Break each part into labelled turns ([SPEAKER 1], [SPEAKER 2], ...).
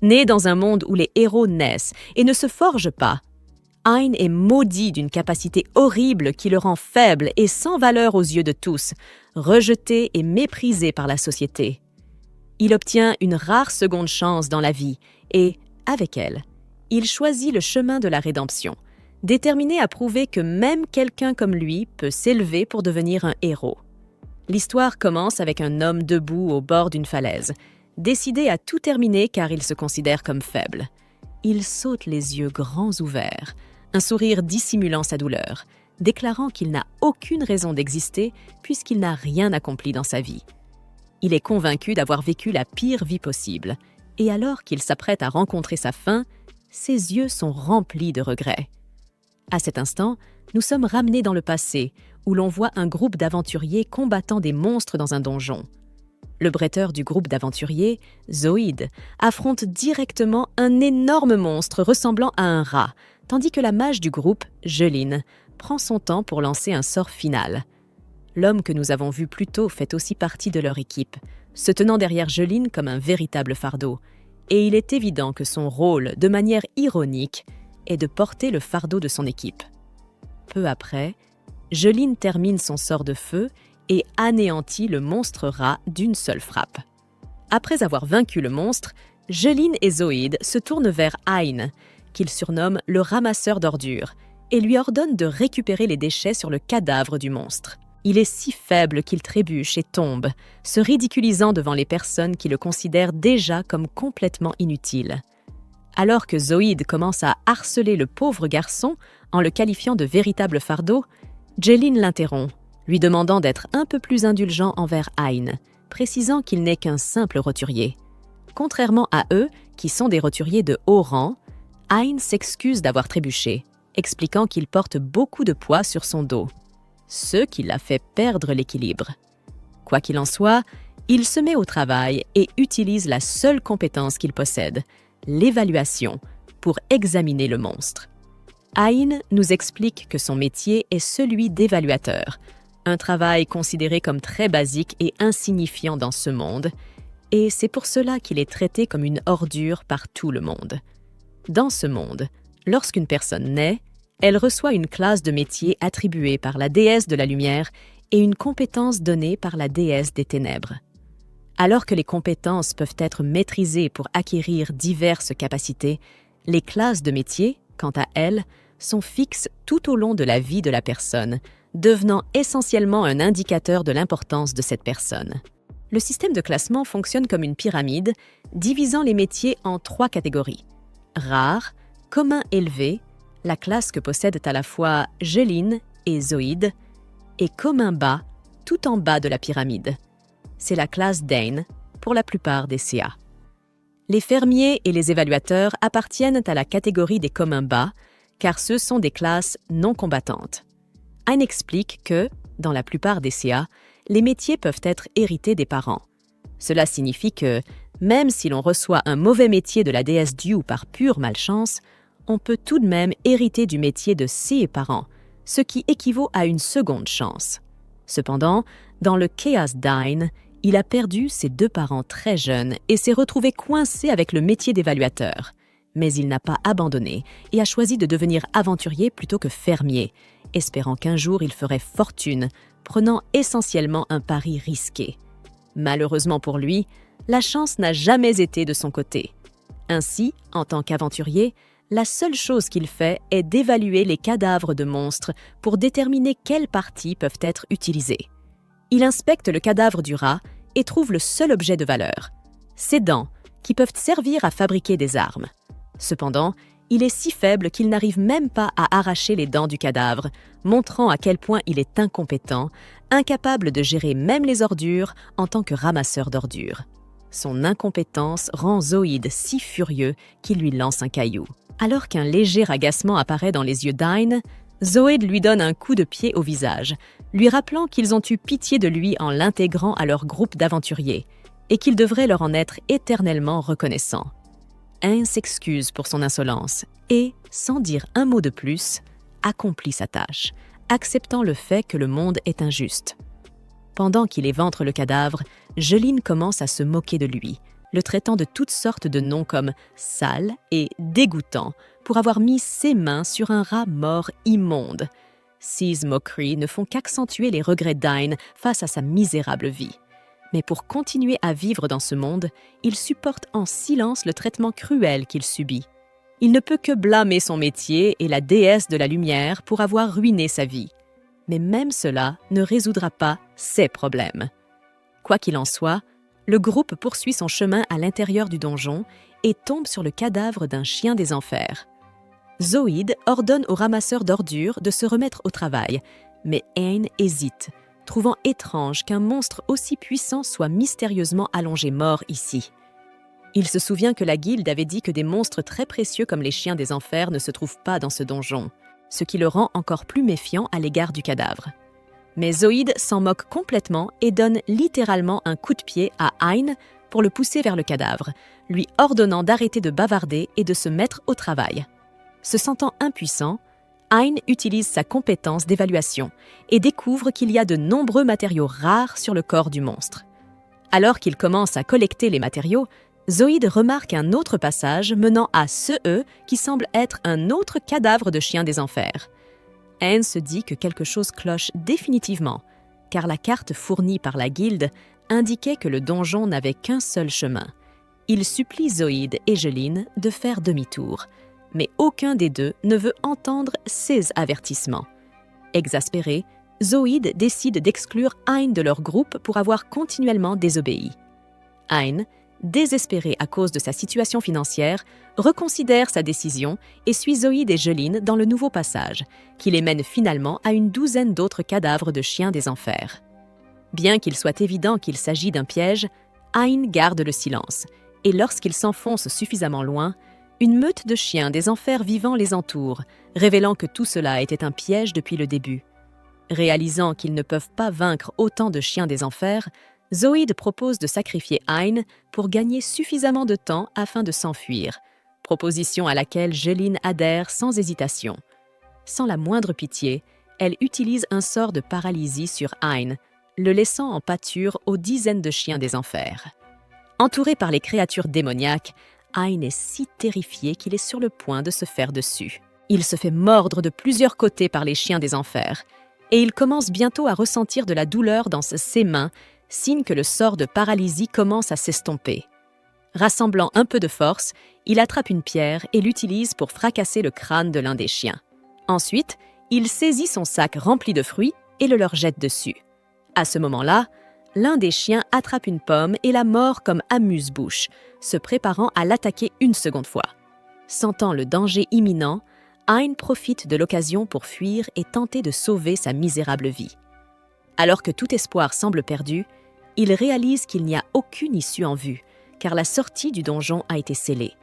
[SPEAKER 1] Né dans un monde où les héros naissent et ne se forgent pas, Hein est maudit d'une capacité horrible qui le rend faible et sans valeur aux yeux de tous, rejeté et méprisé par la société. Il obtient une rare seconde chance dans la vie et, avec elle, il choisit le chemin de la rédemption, déterminé à prouver que même quelqu'un comme lui peut s'élever pour devenir un héros. L'histoire commence avec un homme debout au bord d'une falaise, décidé à tout terminer car il se considère comme faible. Il saute les yeux grands ouverts, un sourire dissimulant sa douleur, déclarant qu'il n'a aucune raison d'exister puisqu'il n'a rien accompli dans sa vie. Il est convaincu d'avoir vécu la pire vie possible, et alors qu'il s'apprête à rencontrer sa fin, ses yeux sont remplis de regrets. À cet instant, nous sommes ramenés dans le passé, où l'on voit un groupe d'aventuriers combattant des monstres dans un donjon. Le bretteur du groupe d'aventuriers, Zoïde, affronte directement un énorme monstre ressemblant à un rat, tandis que la mage du groupe, Jeline, prend son temps pour lancer un sort final. L'homme que nous avons vu plus tôt fait aussi partie de leur équipe, se tenant derrière Jeline comme un véritable fardeau, et il est évident que son rôle, de manière ironique, est de porter le fardeau de son équipe. Peu après, Jeline termine son sort de feu et anéantit le monstre rat d'une seule frappe. Après avoir vaincu le monstre, Jeline et Zoïde se tournent vers Hein, qu'il surnomme le ramasseur d'ordures, et lui ordonnent de récupérer les déchets sur le cadavre du monstre. Il est si faible qu'il trébuche et tombe, se ridiculisant devant les personnes qui le considèrent déjà comme complètement inutile. Alors que Zoïde commence à harceler le pauvre garçon en le qualifiant de véritable fardeau, Jeline l'interrompt, lui demandant d'être un peu plus indulgent envers Hein, précisant qu'il n'est qu'un simple roturier. Contrairement à eux, qui sont des roturiers de haut rang, Hein s'excuse d'avoir trébuché, expliquant qu'il porte beaucoup de poids sur son dos, ce qui l'a fait perdre l'équilibre. Quoi qu'il en soit, il se met au travail et utilise la seule compétence qu'il possède, l'évaluation, pour examiner le monstre. Hein nous explique que son métier est celui d'évaluateur, un travail considéré comme très basique et insignifiant dans ce monde, et c'est pour cela qu'il est traité comme une ordure par tout le monde. Dans ce monde, lorsqu'une personne naît, elle reçoit une classe de métier attribuée par la déesse de la lumière et une compétence donnée par la déesse des ténèbres. Alors que les compétences peuvent être maîtrisées pour acquérir diverses capacités, les classes de métier, quant à elles, sont fixes tout au long de la vie de la personne, devenant essentiellement un indicateur de l'importance de cette personne. Le système de classement fonctionne comme une pyramide, divisant les métiers en 3 catégories. Rare, commun élevé, la classe que possèdent à la fois Jeline et Zoïde, et commun bas, tout en bas de la pyramide. C'est la classe d'Ain pour la plupart des CA. Les fermiers et les évaluateurs appartiennent à la catégorie des communs bas, car ce sont des classes non combattantes. Hein explique que, dans la plupart des CA, les métiers peuvent être hérités des parents. Cela signifie que, même si l'on reçoit un mauvais métier de la déesse Diu par pure malchance, on peut tout de même hériter du métier de ses parents, ce qui équivaut à une seconde chance. Cependant, dans le Chaos d'Ain, il a perdu ses 2 parents très jeunes et s'est retrouvé coincé avec le métier d'évaluateur. Mais il n'a pas abandonné et a choisi de devenir aventurier plutôt que fermier, espérant qu'un jour il ferait fortune, prenant essentiellement un pari risqué. Malheureusement pour lui, la chance n'a jamais été de son côté. Ainsi, en tant qu'aventurier, la seule chose qu'il fait est d'évaluer les cadavres de monstres pour déterminer quelles parties peuvent être utilisées. Il inspecte le cadavre du rat et trouve le seul objet de valeur, ses dents, qui peuvent servir à fabriquer des armes. Cependant, il est si faible qu'il n'arrive même pas à arracher les dents du cadavre, montrant à quel point il est incompétent, incapable de gérer même les ordures en tant que ramasseur d'ordures. Son incompétence rend Zoïde si furieux qu'il lui lance un caillou. Alors qu'un léger agacement apparaît dans les yeux d'Ain, Zoïde lui donne un coup de pied au visage, lui rappelant qu'ils ont eu pitié de lui en l'intégrant à leur groupe d'aventuriers et qu'il devrait leur en être éternellement reconnaissant. Hein s'excuse pour son insolence et, sans dire un mot de plus, accomplit sa tâche, acceptant le fait que le monde est injuste. Pendant qu'il éventre le cadavre, Jeline commence à se moquer de lui, le traitant de toutes sortes de noms comme sale et dégoûtant pour avoir mis ses mains sur un rat mort immonde. Ces moqueries ne font qu'accentuer les regrets d'Ain face à sa misérable vie. Mais pour continuer à vivre dans ce monde, il supporte en silence le traitement cruel qu'il subit. Il ne peut que blâmer son métier et la déesse de la lumière pour avoir ruiné sa vie. Mais même cela ne résoudra pas ses problèmes. Quoi qu'il en soit, le groupe poursuit son chemin à l'intérieur du donjon et tombe sur le cadavre d'un chien des enfers. Zoïde ordonne au ramasseur d'ordures de se remettre au travail, mais Ain hésite, trouvant étrange qu'un monstre aussi puissant soit mystérieusement allongé mort ici. Il se souvient que la guilde avait dit que des monstres très précieux comme les chiens des enfers ne se trouvent pas dans ce donjon, ce qui le rend encore plus méfiant à l'égard du cadavre. Mais Zoïde s'en moque complètement et donne littéralement un coup de pied à Ain pour le pousser vers le cadavre, lui ordonnant d'arrêter de bavarder et de se mettre au travail. Se sentant impuissant, Ain utilise sa compétence d'évaluation et découvre qu'il y a de nombreux matériaux rares sur le corps du monstre. Alors qu'il commence à collecter les matériaux, Zoïde remarque un autre passage menant à ce qui semble être un autre cadavre de chien des enfers. Ain se dit que quelque chose cloche définitivement, car la carte fournie par la guilde indiquait que le donjon n'avait qu'un seul chemin. Il supplie Zoïde et Jeline de faire demi-tour, mais aucun des deux ne veut entendre ces avertissements. Exaspéré, Zoïde décide d'exclure Ain de leur groupe pour avoir continuellement désobéi. Ain, désespéré à cause de sa situation financière, reconsidère sa décision et suit Zoïde et Jeline dans le nouveau passage, qui les mène finalement à une douzaine d'autres cadavres de chiens des enfers. Bien qu'il soit évident qu'il s'agit d'un piège, Ain garde le silence, et lorsqu'il s'enfonce suffisamment loin, une meute de chiens des enfers vivants les entoure, révélant que tout cela était un piège depuis le début. Réalisant qu'ils ne peuvent pas vaincre autant de chiens des enfers, Zoïde propose de sacrifier Ain pour gagner suffisamment de temps afin de s'enfuir, proposition à laquelle Jeline adhère sans hésitation. Sans la moindre pitié, elle utilise un sort de paralysie sur Ain, le laissant en pâture aux dizaines de chiens des enfers. Entouré par les créatures démoniaques, Ain est si terrifié qu'il est sur le point de se faire dessus. Il se fait mordre de plusieurs côtés par les chiens des enfers, et il commence bientôt à ressentir de la douleur dans ses mains, signe que le sort de paralysie commence à s'estomper. Rassemblant un peu de force, il attrape une pierre et l'utilise pour fracasser le crâne de l'un des chiens. Ensuite, il saisit son sac rempli de fruits et le leur jette dessus. À ce moment-là, l'un des chiens attrape une pomme et la mord comme amuse-bouche, se préparant à l'attaquer une seconde fois. Sentant le danger imminent, Ain profite de l'occasion pour fuir et tenter de sauver sa misérable vie. Alors que tout espoir semble perdu, il réalise qu'il n'y a aucune issue en vue, car la sortie du donjon a été scellée.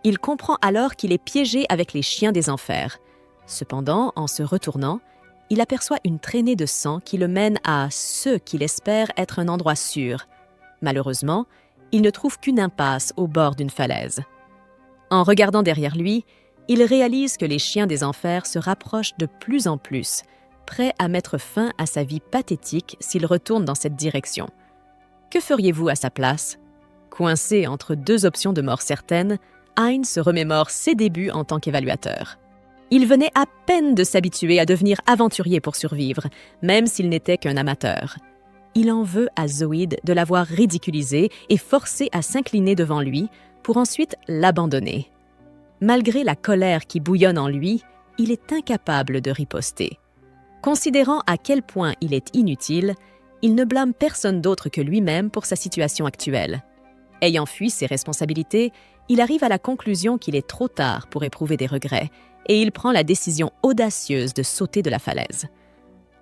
[SPEAKER 1] Il comprend alors qu'il est piégé avec les chiens des enfers. Cependant, en se retournant, il aperçoit une traînée de sang qui le mène à ce qu'il espère être un endroit sûr. Malheureusement, il ne trouve qu'une impasse au bord d'une falaise. En regardant derrière lui, il réalise que les chiens des enfers se rapprochent de plus en plus, prêts à mettre fin à sa vie pathétique s'il retourne dans cette direction. Que feriez-vous à sa place? Coincé entre deux options de mort certaines, Ain se remémore ses débuts en tant qu'évaluateur. Il venait à peine de s'habituer à devenir aventurier pour survivre, même s'il n'était qu'un amateur. Il en veut à Zoïde de l'avoir ridiculisé et forcé à s'incliner devant lui pour ensuite l'abandonner. Malgré la colère qui bouillonne en lui, il est incapable de riposter. Considérant à quel point il est inutile, il ne blâme personne d'autre que lui-même pour sa situation actuelle. Ayant fui ses responsabilités, il arrive à la conclusion qu'il est trop tard pour éprouver des regrets et il prend la décision audacieuse de sauter de la falaise.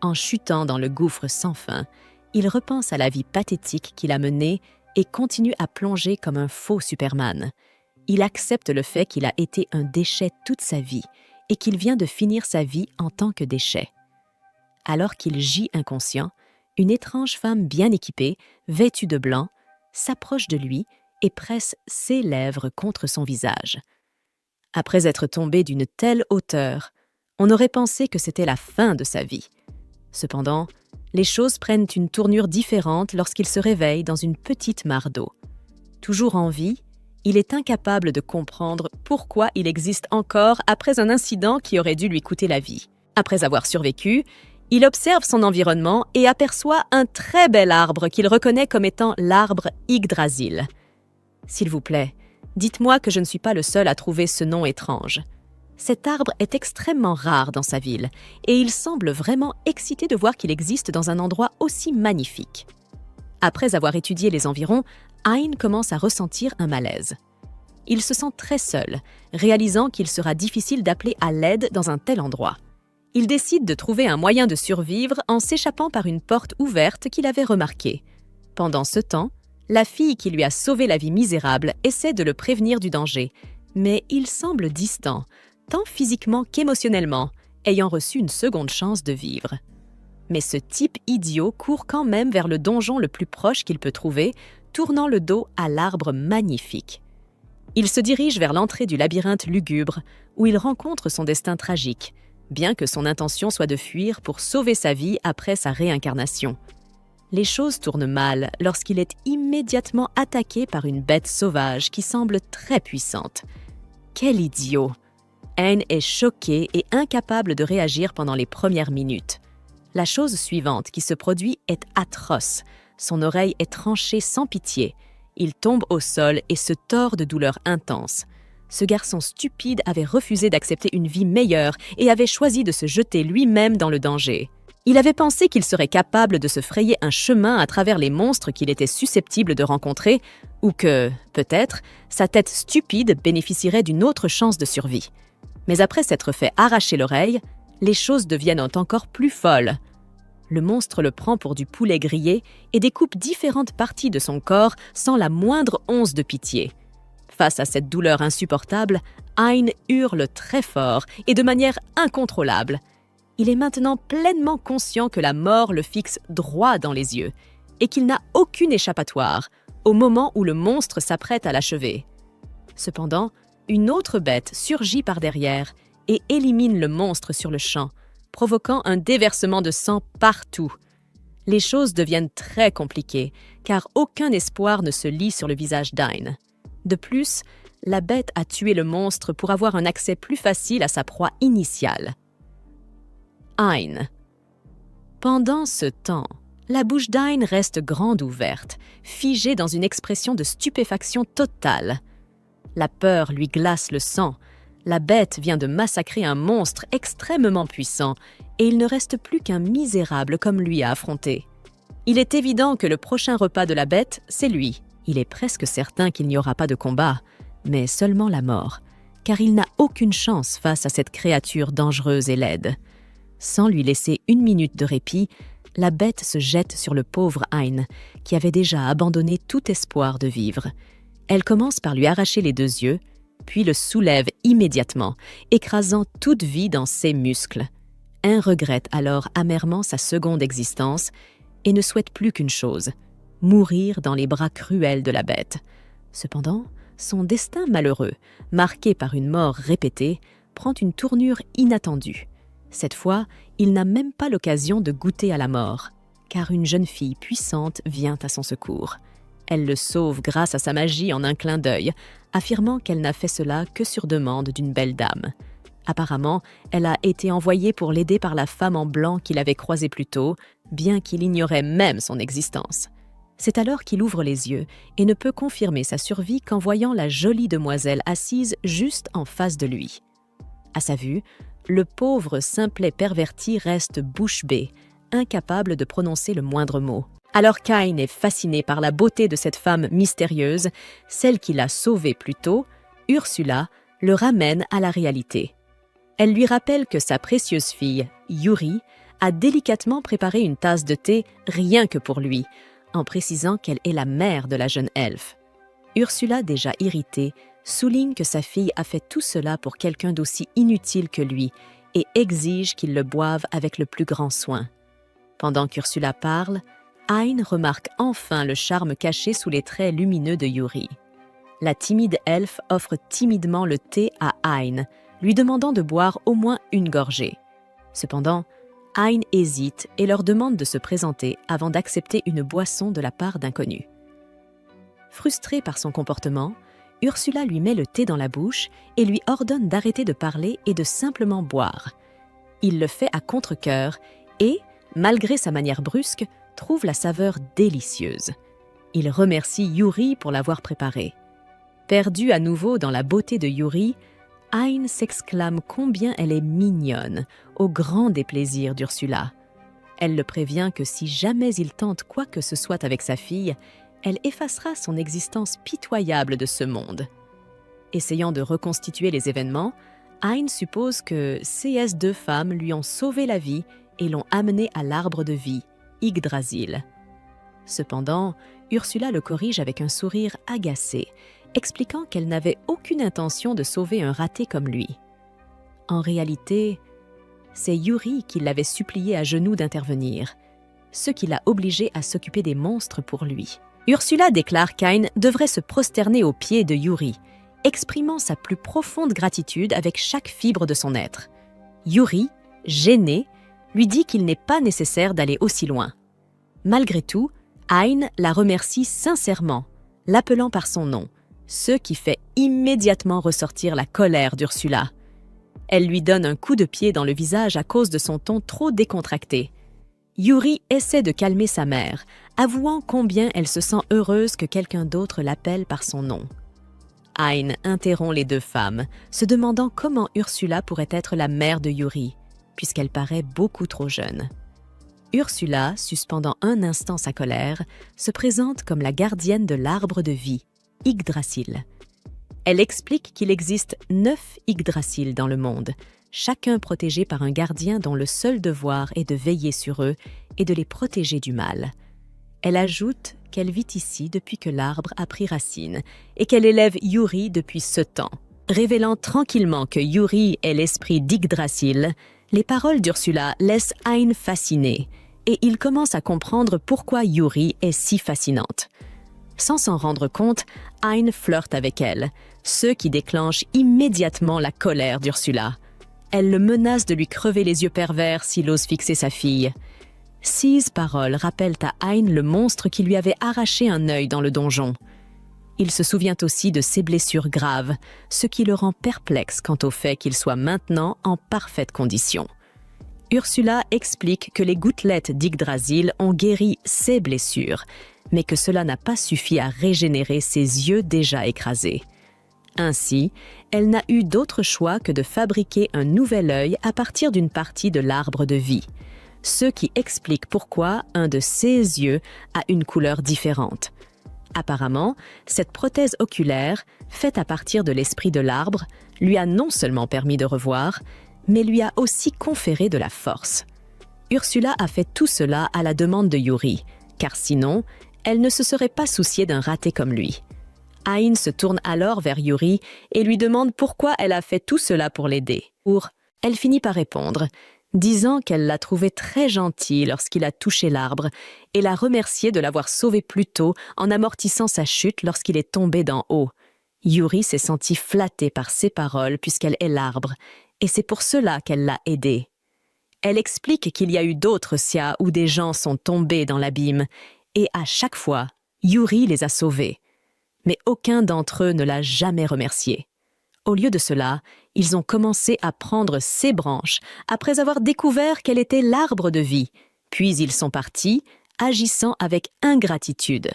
[SPEAKER 1] En chutant dans le gouffre sans fin, il repense à la vie pathétique qu'il a menée et continue à plonger comme un faux Superman. Il accepte le fait qu'il a été un déchet toute sa vie et qu'il vient de finir sa vie en tant que déchet. Alors qu'il gît inconscient, une étrange femme bien équipée, vêtue de blanc, s'approche de lui et presse ses lèvres contre son visage. Après être tombé d'une telle hauteur, on aurait pensé que c'était la fin de sa vie. Cependant, les choses prennent une tournure différente lorsqu'il se réveille dans une petite mare d'eau. Toujours en vie, il est incapable de comprendre pourquoi il existe encore après un incident qui aurait dû lui coûter la vie. Après avoir survécu, il observe son environnement et aperçoit un très bel arbre qu'il reconnaît comme étant l'arbre Yggdrasil. S'il vous plaît, dites-moi que je ne suis pas le seul à trouver ce nom étrange. Cet arbre est extrêmement rare dans sa ville et il semble vraiment excité de voir qu'il existe dans un endroit aussi magnifique. Après avoir étudié les environs, Hein commence à ressentir un malaise. Il se sent très seul, réalisant qu'il sera difficile d'appeler à l'aide dans un tel endroit. Il décide de trouver un moyen de survivre en s'échappant par une porte ouverte qu'il avait remarquée. Pendant ce temps, la fille qui lui a sauvé la vie misérable essaie de le prévenir du danger, mais il semble distant, tant physiquement qu'émotionnellement, ayant reçu une seconde chance de vivre. Mais ce type idiot court quand même vers le donjon le plus proche qu'il peut trouver, tournant le dos à l'arbre magnifique. Il se dirige vers l'entrée du labyrinthe lugubre, où il rencontre son destin tragique, bien que son intention soit de fuir pour sauver sa vie après sa réincarnation. Les choses tournent mal lorsqu'il est immédiatement attaqué par une bête sauvage qui semble très puissante. Quel idiot! Hein est choqué et incapable de réagir pendant les premières minutes. La chose suivante qui se produit est atroce. Son oreille est tranchée sans pitié. Il tombe au sol et se tord de douleur intense. Ce garçon stupide avait refusé d'accepter une vie meilleure et avait choisi de se jeter lui-même dans le danger. Il avait pensé qu'il serait capable de se frayer un chemin à travers les monstres qu'il était susceptible de rencontrer, ou que, peut-être, sa tête stupide bénéficierait d'une autre chance de survie. Mais après s'être fait arracher l'oreille, les choses deviennent encore plus folles. Le monstre le prend pour du poulet grillé et découpe différentes parties de son corps sans la moindre once de pitié. Face à cette douleur insupportable, Hein hurle très fort et de manière incontrôlable. Il est maintenant pleinement conscient que la mort le fixe droit dans les yeux et qu'il n'a aucune échappatoire au moment où le monstre s'apprête à l'achever. Cependant, une autre bête surgit par derrière et élimine le monstre sur le champ, provoquant un déversement de sang partout. Les choses deviennent très compliquées, car aucun espoir ne se lit sur le visage d'Hein. De plus, la bête a tué le monstre pour avoir un accès plus facile à sa proie initiale. Hein. Pendant ce temps, la bouche d'Hein reste grande ouverte, figée dans une expression de stupéfaction totale. La peur lui glace le sang. La bête vient de massacrer un monstre extrêmement puissant et il ne reste plus qu'un misérable comme lui à affronter. Il est évident que le prochain repas de la bête, c'est lui. Il est presque certain qu'il n'y aura pas de combat, mais seulement la mort, car il n'a aucune chance face à cette créature dangereuse et laide. Sans lui laisser une minute de répit, la bête se jette sur le pauvre Hein, qui avait déjà abandonné tout espoir de vivre. Elle commence par lui arracher les 2 yeux, puis le soulève immédiatement, écrasant toute vie dans ses muscles. Hein regrette alors amèrement sa seconde existence et ne souhaite plus qu'une chose, mourir dans les bras cruels de la bête. Cependant, son destin malheureux, marqué par une mort répétée, prend une tournure inattendue. Cette fois, il n'a même pas l'occasion de goûter à la mort, car une jeune fille puissante vient à son secours. Elle le sauve grâce à sa magie en un clin d'œil, affirmant qu'elle n'a fait cela que sur demande d'une belle dame. Apparemment, elle a été envoyée pour l'aider par la femme en blanc qu'il avait croisée plus tôt, bien qu'il ignorait même son existence. C'est alors qu'il ouvre les yeux et ne peut confirmer sa survie qu'en voyant la jolie demoiselle assise juste en face de lui. À sa vue, le pauvre simplet perverti reste bouche bée, incapable de prononcer le moindre mot. Alors qu'Hein est fasciné par la beauté de cette femme mystérieuse, celle qui l'a sauvé plus tôt, Ursula le ramène à la réalité. Elle lui rappelle que sa précieuse fille, Yuri, a délicatement préparé une tasse de thé rien que pour lui, en précisant qu'elle est la mère de la jeune elfe. Ursula, déjà irritée, souligne que sa fille a fait tout cela pour quelqu'un d'aussi inutile que lui et exige qu'il le boive avec le plus grand soin. Pendant qu'Ursula parle, Hein remarque enfin le charme caché sous les traits lumineux de Yuri. La timide elfe offre timidement le thé à Hein, lui demandant de boire au moins une gorgée. Cependant, Hein hésite et leur demande de se présenter avant d'accepter une boisson de la part d'inconnus. Frustrée par son comportement, Ursula lui met le thé dans la bouche et lui ordonne d'arrêter de parler et de simplement boire. Il le fait à contre-cœur et, malgré sa manière brusque, trouve la saveur délicieuse. Il remercie Yuri pour l'avoir préparée. Perdue à nouveau dans la beauté de Yuri, Hein s'exclame combien elle est mignonne, au grand déplaisir d'Ursula. Elle le prévient que si jamais il tente quoi que ce soit avec sa fille, elle effacera son existence pitoyable de ce monde. Essayant de reconstituer les événements, Hein suppose que ces deux femmes lui ont sauvé la vie et l'ont amené à l'arbre de vie, Yggdrasil. Cependant, Ursula le corrige avec un sourire agacé, expliquant qu'elle n'avait aucune intention de sauver un raté comme lui. En réalité, c'est Yuri qui l'avait supplié à genoux d'intervenir, ce qui l'a obligé à s'occuper des monstres pour lui. Ursula déclare qu'Ain devrait se prosterner aux pieds de Yuri, exprimant sa plus profonde gratitude avec chaque fibre de son être. Yuri, gêné, lui dit qu'il n'est pas nécessaire d'aller aussi loin. Malgré tout, Hein la remercie sincèrement, l'appelant par son nom, ce qui fait immédiatement ressortir la colère d'Ursula. Elle lui donne un coup de pied dans le visage à cause de son ton trop décontracté. Yuri essaie de calmer sa mère, avouant combien elle se sent heureuse que quelqu'un d'autre l'appelle par son nom. Hein interrompt les deux femmes, se demandant comment Ursula pourrait être la mère de Yuri, puisqu'elle paraît beaucoup trop jeune. Ursula, suspendant un instant sa colère, se présente comme la gardienne de l'arbre de vie, Yggdrasil. Elle explique qu'il existe 9 Yggdrasil dans le monde, chacun protégé par un gardien dont le seul devoir est de veiller sur eux et de les protéger du mal. Elle ajoute qu'elle vit ici depuis que l'arbre a pris racine et qu'elle élève Yuri depuis ce temps. Révélant tranquillement que Yuri est l'esprit d'Yggdrasil, les paroles d'Ursula laissent Hein fasciné et il commence à comprendre pourquoi Yuri est si fascinante. Sans s'en rendre compte, Hein flirte avec elle, ce qui déclenche immédiatement la colère d'Ursula. Elle le menace de lui crever les yeux pervers s'il ose fixer sa fille. Ces paroles rappellent à Hein le monstre qui lui avait arraché un œil dans le donjon. Il se souvient aussi de ses blessures graves, ce qui le rend perplexe quant au fait qu'il soit maintenant en parfaite condition. Ursula explique que les gouttelettes d'Yggdrasil ont guéri ses blessures, mais que cela n'a pas suffi à régénérer ses yeux déjà écrasés. Ainsi, elle n'a eu d'autre choix que de fabriquer un nouvel œil à partir d'une partie de l'arbre de vie, ce qui explique pourquoi un de ses yeux a une couleur différente. Apparemment, cette prothèse oculaire, faite à partir de l'esprit de l'arbre, lui a non seulement permis de revoir, mais lui a aussi conféré de la force. Ursula a fait tout cela à la demande de Yuri, car sinon, elle ne se serait pas souciée d'un raté comme lui. Hein se tourne alors vers Yuri et lui demande pourquoi elle a fait tout cela pour l'aider. Elle finit par répondre, disant qu'elle l'a trouvé très gentil lorsqu'il a touché l'arbre et l'a remercié de l'avoir sauvé plus tôt en amortissant sa chute lorsqu'il est tombé d'en haut. Yuri s'est sentie flattée par ses paroles puisqu'elle est l'arbre, et c'est pour cela qu'elle l'a aidé. Elle explique qu'il y a eu d'autres Sia où des gens sont tombés dans l'abîme, et à chaque fois, Yuri les a sauvés. Mais aucun d'entre eux ne l'a jamais remercié. Au lieu de cela, ils ont commencé à prendre ses branches après avoir découvert qu'elle était l'arbre de vie, puis ils sont partis, agissant avec ingratitude.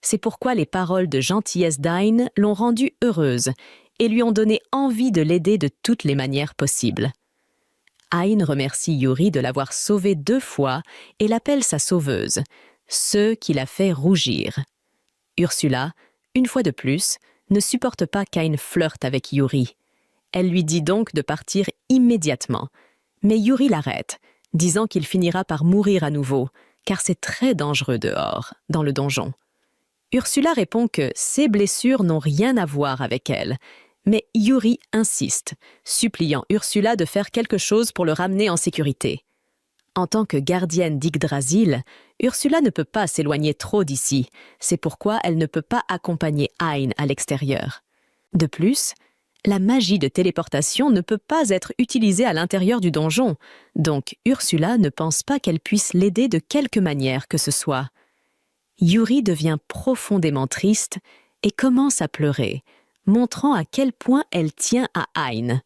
[SPEAKER 1] C'est pourquoi les paroles de gentillesse d'Ain l'ont rendue heureuse et lui ont donné envie de l'aider de toutes les manières possibles. Hein remercie Yuri de l'avoir sauvée 2 fois et l'appelle sa sauveuse, ce qui la fait rougir. Ursula, une fois de plus, ne supporte pas qu'Ain flirte avec Yuri. Elle lui dit donc de partir immédiatement, mais Yuri l'arrête, disant qu'il finira par mourir à nouveau, car c'est très dangereux dehors, dans le donjon. Ursula répond que ses blessures n'ont rien à voir avec elle, mais Yuri insiste, suppliant Ursula de faire quelque chose pour le ramener en sécurité. En tant que gardienne d'Yggdrasil, Ursula ne peut pas s'éloigner trop d'ici, c'est pourquoi elle ne peut pas accompagner Hein à l'extérieur. De plus, la magie de téléportation ne peut pas être utilisée à l'intérieur du donjon, donc Ursula ne pense pas qu'elle puisse l'aider de quelque manière que ce soit. Yuri devient profondément triste et commence à pleurer, montrant à quel point elle tient à Hein.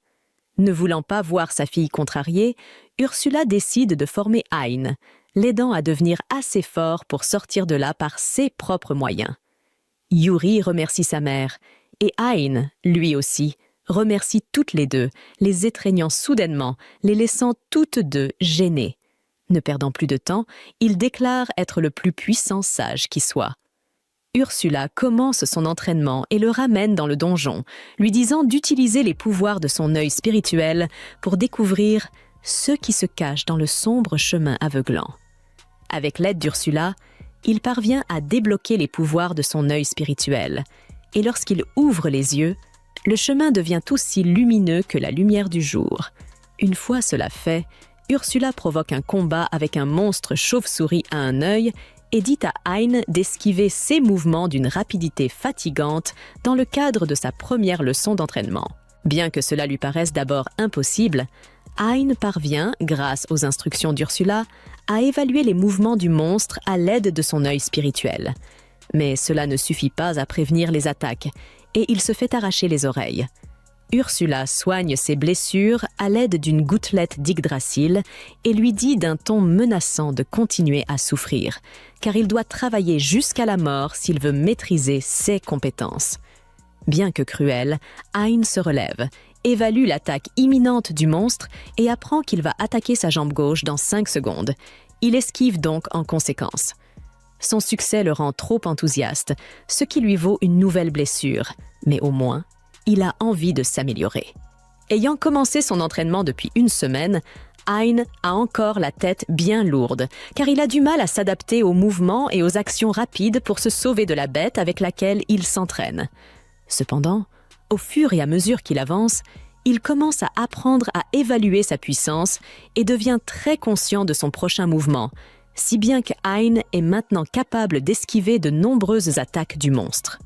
[SPEAKER 1] Ne voulant pas voir sa fille contrariée, Ursula décide de former Hein, l'aidant à devenir assez fort pour sortir de là par ses propres moyens. Yuri remercie sa mère, et Hein, lui aussi, remercie toutes les deux, les étreignant soudainement, les laissant toutes deux gênées. Ne perdant plus de temps, il déclare être le plus puissant sage qui soit. Ursula commence son entraînement et le ramène dans le donjon, lui disant d'utiliser les pouvoirs de son œil spirituel pour découvrir ce qui se cache dans le sombre chemin aveuglant. Avec l'aide d'Ursula, il parvient à débloquer les pouvoirs de son œil spirituel, et lorsqu'il ouvre les yeux, le chemin devient aussi lumineux que la lumière du jour. Une fois cela fait, Ursula provoque un combat avec un monstre chauve-souris à un œil et dit à Hein d'esquiver ses mouvements d'une rapidité fatigante dans le cadre de sa première leçon d'entraînement. Bien que cela lui paraisse d'abord impossible, Hein parvient, grâce aux instructions d'Ursula, à évaluer les mouvements du monstre à l'aide de son œil spirituel. Mais cela ne suffit pas à prévenir les attaques, et il se fait arracher les oreilles. Ursula soigne ses blessures à l'aide d'une gouttelette d'Yggdrasil et lui dit d'un ton menaçant de continuer à souffrir, car il doit travailler jusqu'à la mort s'il veut maîtriser ses compétences. Bien que cruel, Hein se relève, évalue l'attaque imminente du monstre et apprend qu'il va attaquer sa jambe gauche dans 5 secondes. Il esquive donc en conséquence. Son succès le rend trop enthousiaste, ce qui lui vaut une nouvelle blessure, mais au moins, il a envie de s'améliorer. Ayant commencé son entraînement depuis 1 semaine, Hein a encore la tête bien lourde, car il a du mal à s'adapter aux mouvements et aux actions rapides pour se sauver de la bête avec laquelle il s'entraîne. Cependant, au fur et à mesure qu'il avance, il commence à apprendre à évaluer sa puissance et devient très conscient de son prochain mouvement, si bien que Hein est maintenant capable d'esquiver de nombreuses attaques du monstre.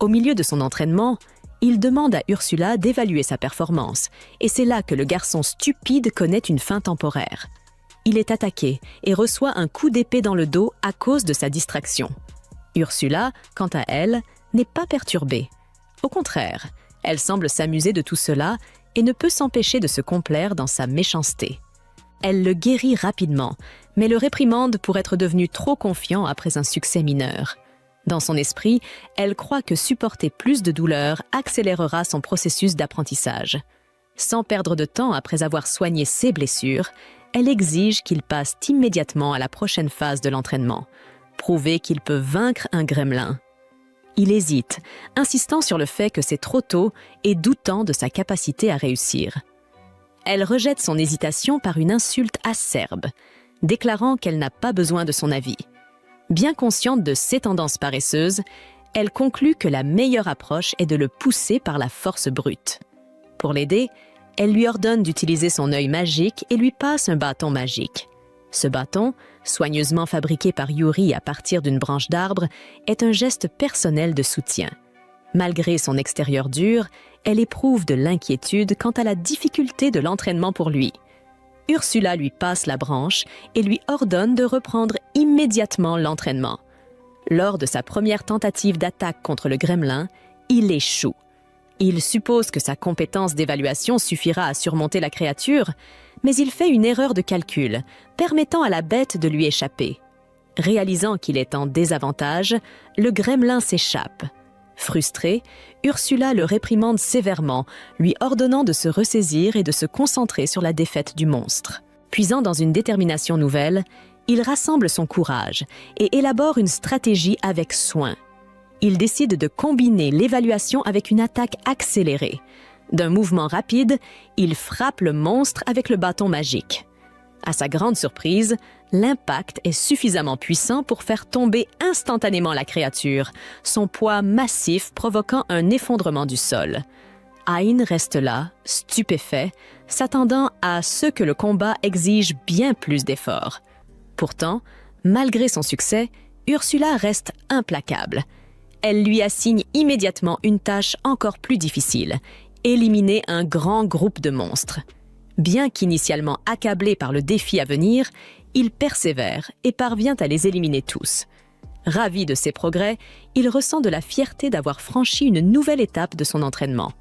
[SPEAKER 1] Au milieu de son entraînement, il demande à Ursula d'évaluer sa performance, et c'est là que le garçon stupide connaît une fin temporaire. Il est attaqué et reçoit un coup d'épée dans le dos à cause de sa distraction. Ursula, quant à elle, n'est pas perturbée. Au contraire, elle semble s'amuser de tout cela et ne peut s'empêcher de se complaire dans sa méchanceté. Elle le guérit rapidement, mais le réprimande pour être devenu trop confiant après un succès mineur. Dans son esprit, elle croit que supporter plus de douleur accélérera son processus d'apprentissage. Sans perdre de temps après avoir soigné ses blessures, elle exige qu'il passe immédiatement à la prochaine phase de l'entraînement, prouver qu'il peut vaincre un gremlin. Il hésite, insistant sur le fait que c'est trop tôt et doutant de sa capacité à réussir. Elle rejette son hésitation par une insulte acerbe, déclarant qu'elle n'a pas besoin de son avis. Bien consciente de ses tendances paresseuses, elle conclut que la meilleure approche est de le pousser par la force brute. Pour l'aider, elle lui ordonne d'utiliser son œil magique et lui passe un bâton magique. Ce bâton, soigneusement fabriqué par Yuri à partir d'une branche d'arbre, est un geste personnel de soutien. Malgré son extérieur dur, elle éprouve de l'inquiétude quant à la difficulté de l'entraînement pour lui. Ursula lui passe la branche et lui ordonne de reprendre immédiatement l'entraînement. Lors de sa première tentative d'attaque contre le gremlin, il échoue. Il suppose que sa compétence d'évaluation suffira à surmonter la créature, mais il fait une erreur de calcul, permettant à la bête de lui échapper. Réalisant qu'il est en désavantage, le gremlin s'échappe. Frustrée, Ursula le réprimande sévèrement, lui ordonnant de se ressaisir et de se concentrer sur la défaite du monstre. Puisant dans une détermination nouvelle, il rassemble son courage et élabore une stratégie avec soin. Il décide de combiner l'évaluation avec une attaque accélérée. D'un mouvement rapide, il frappe le monstre avec le bâton magique. À sa grande surprise, l'impact est suffisamment puissant pour faire tomber instantanément la créature, son poids massif provoquant un effondrement du sol. Hein reste là, stupéfait, s'attendant à ce que le combat exige bien plus d'efforts. Pourtant, malgré son succès, Ursula reste implacable. Elle lui assigne immédiatement une tâche encore plus difficile, éliminer un grand groupe de monstres. Bien qu'initialement accablé par le défi à venir, il persévère et parvient à les éliminer tous. Ravi de ses progrès, il ressent de la fierté d'avoir franchi une nouvelle étape de son entraînement.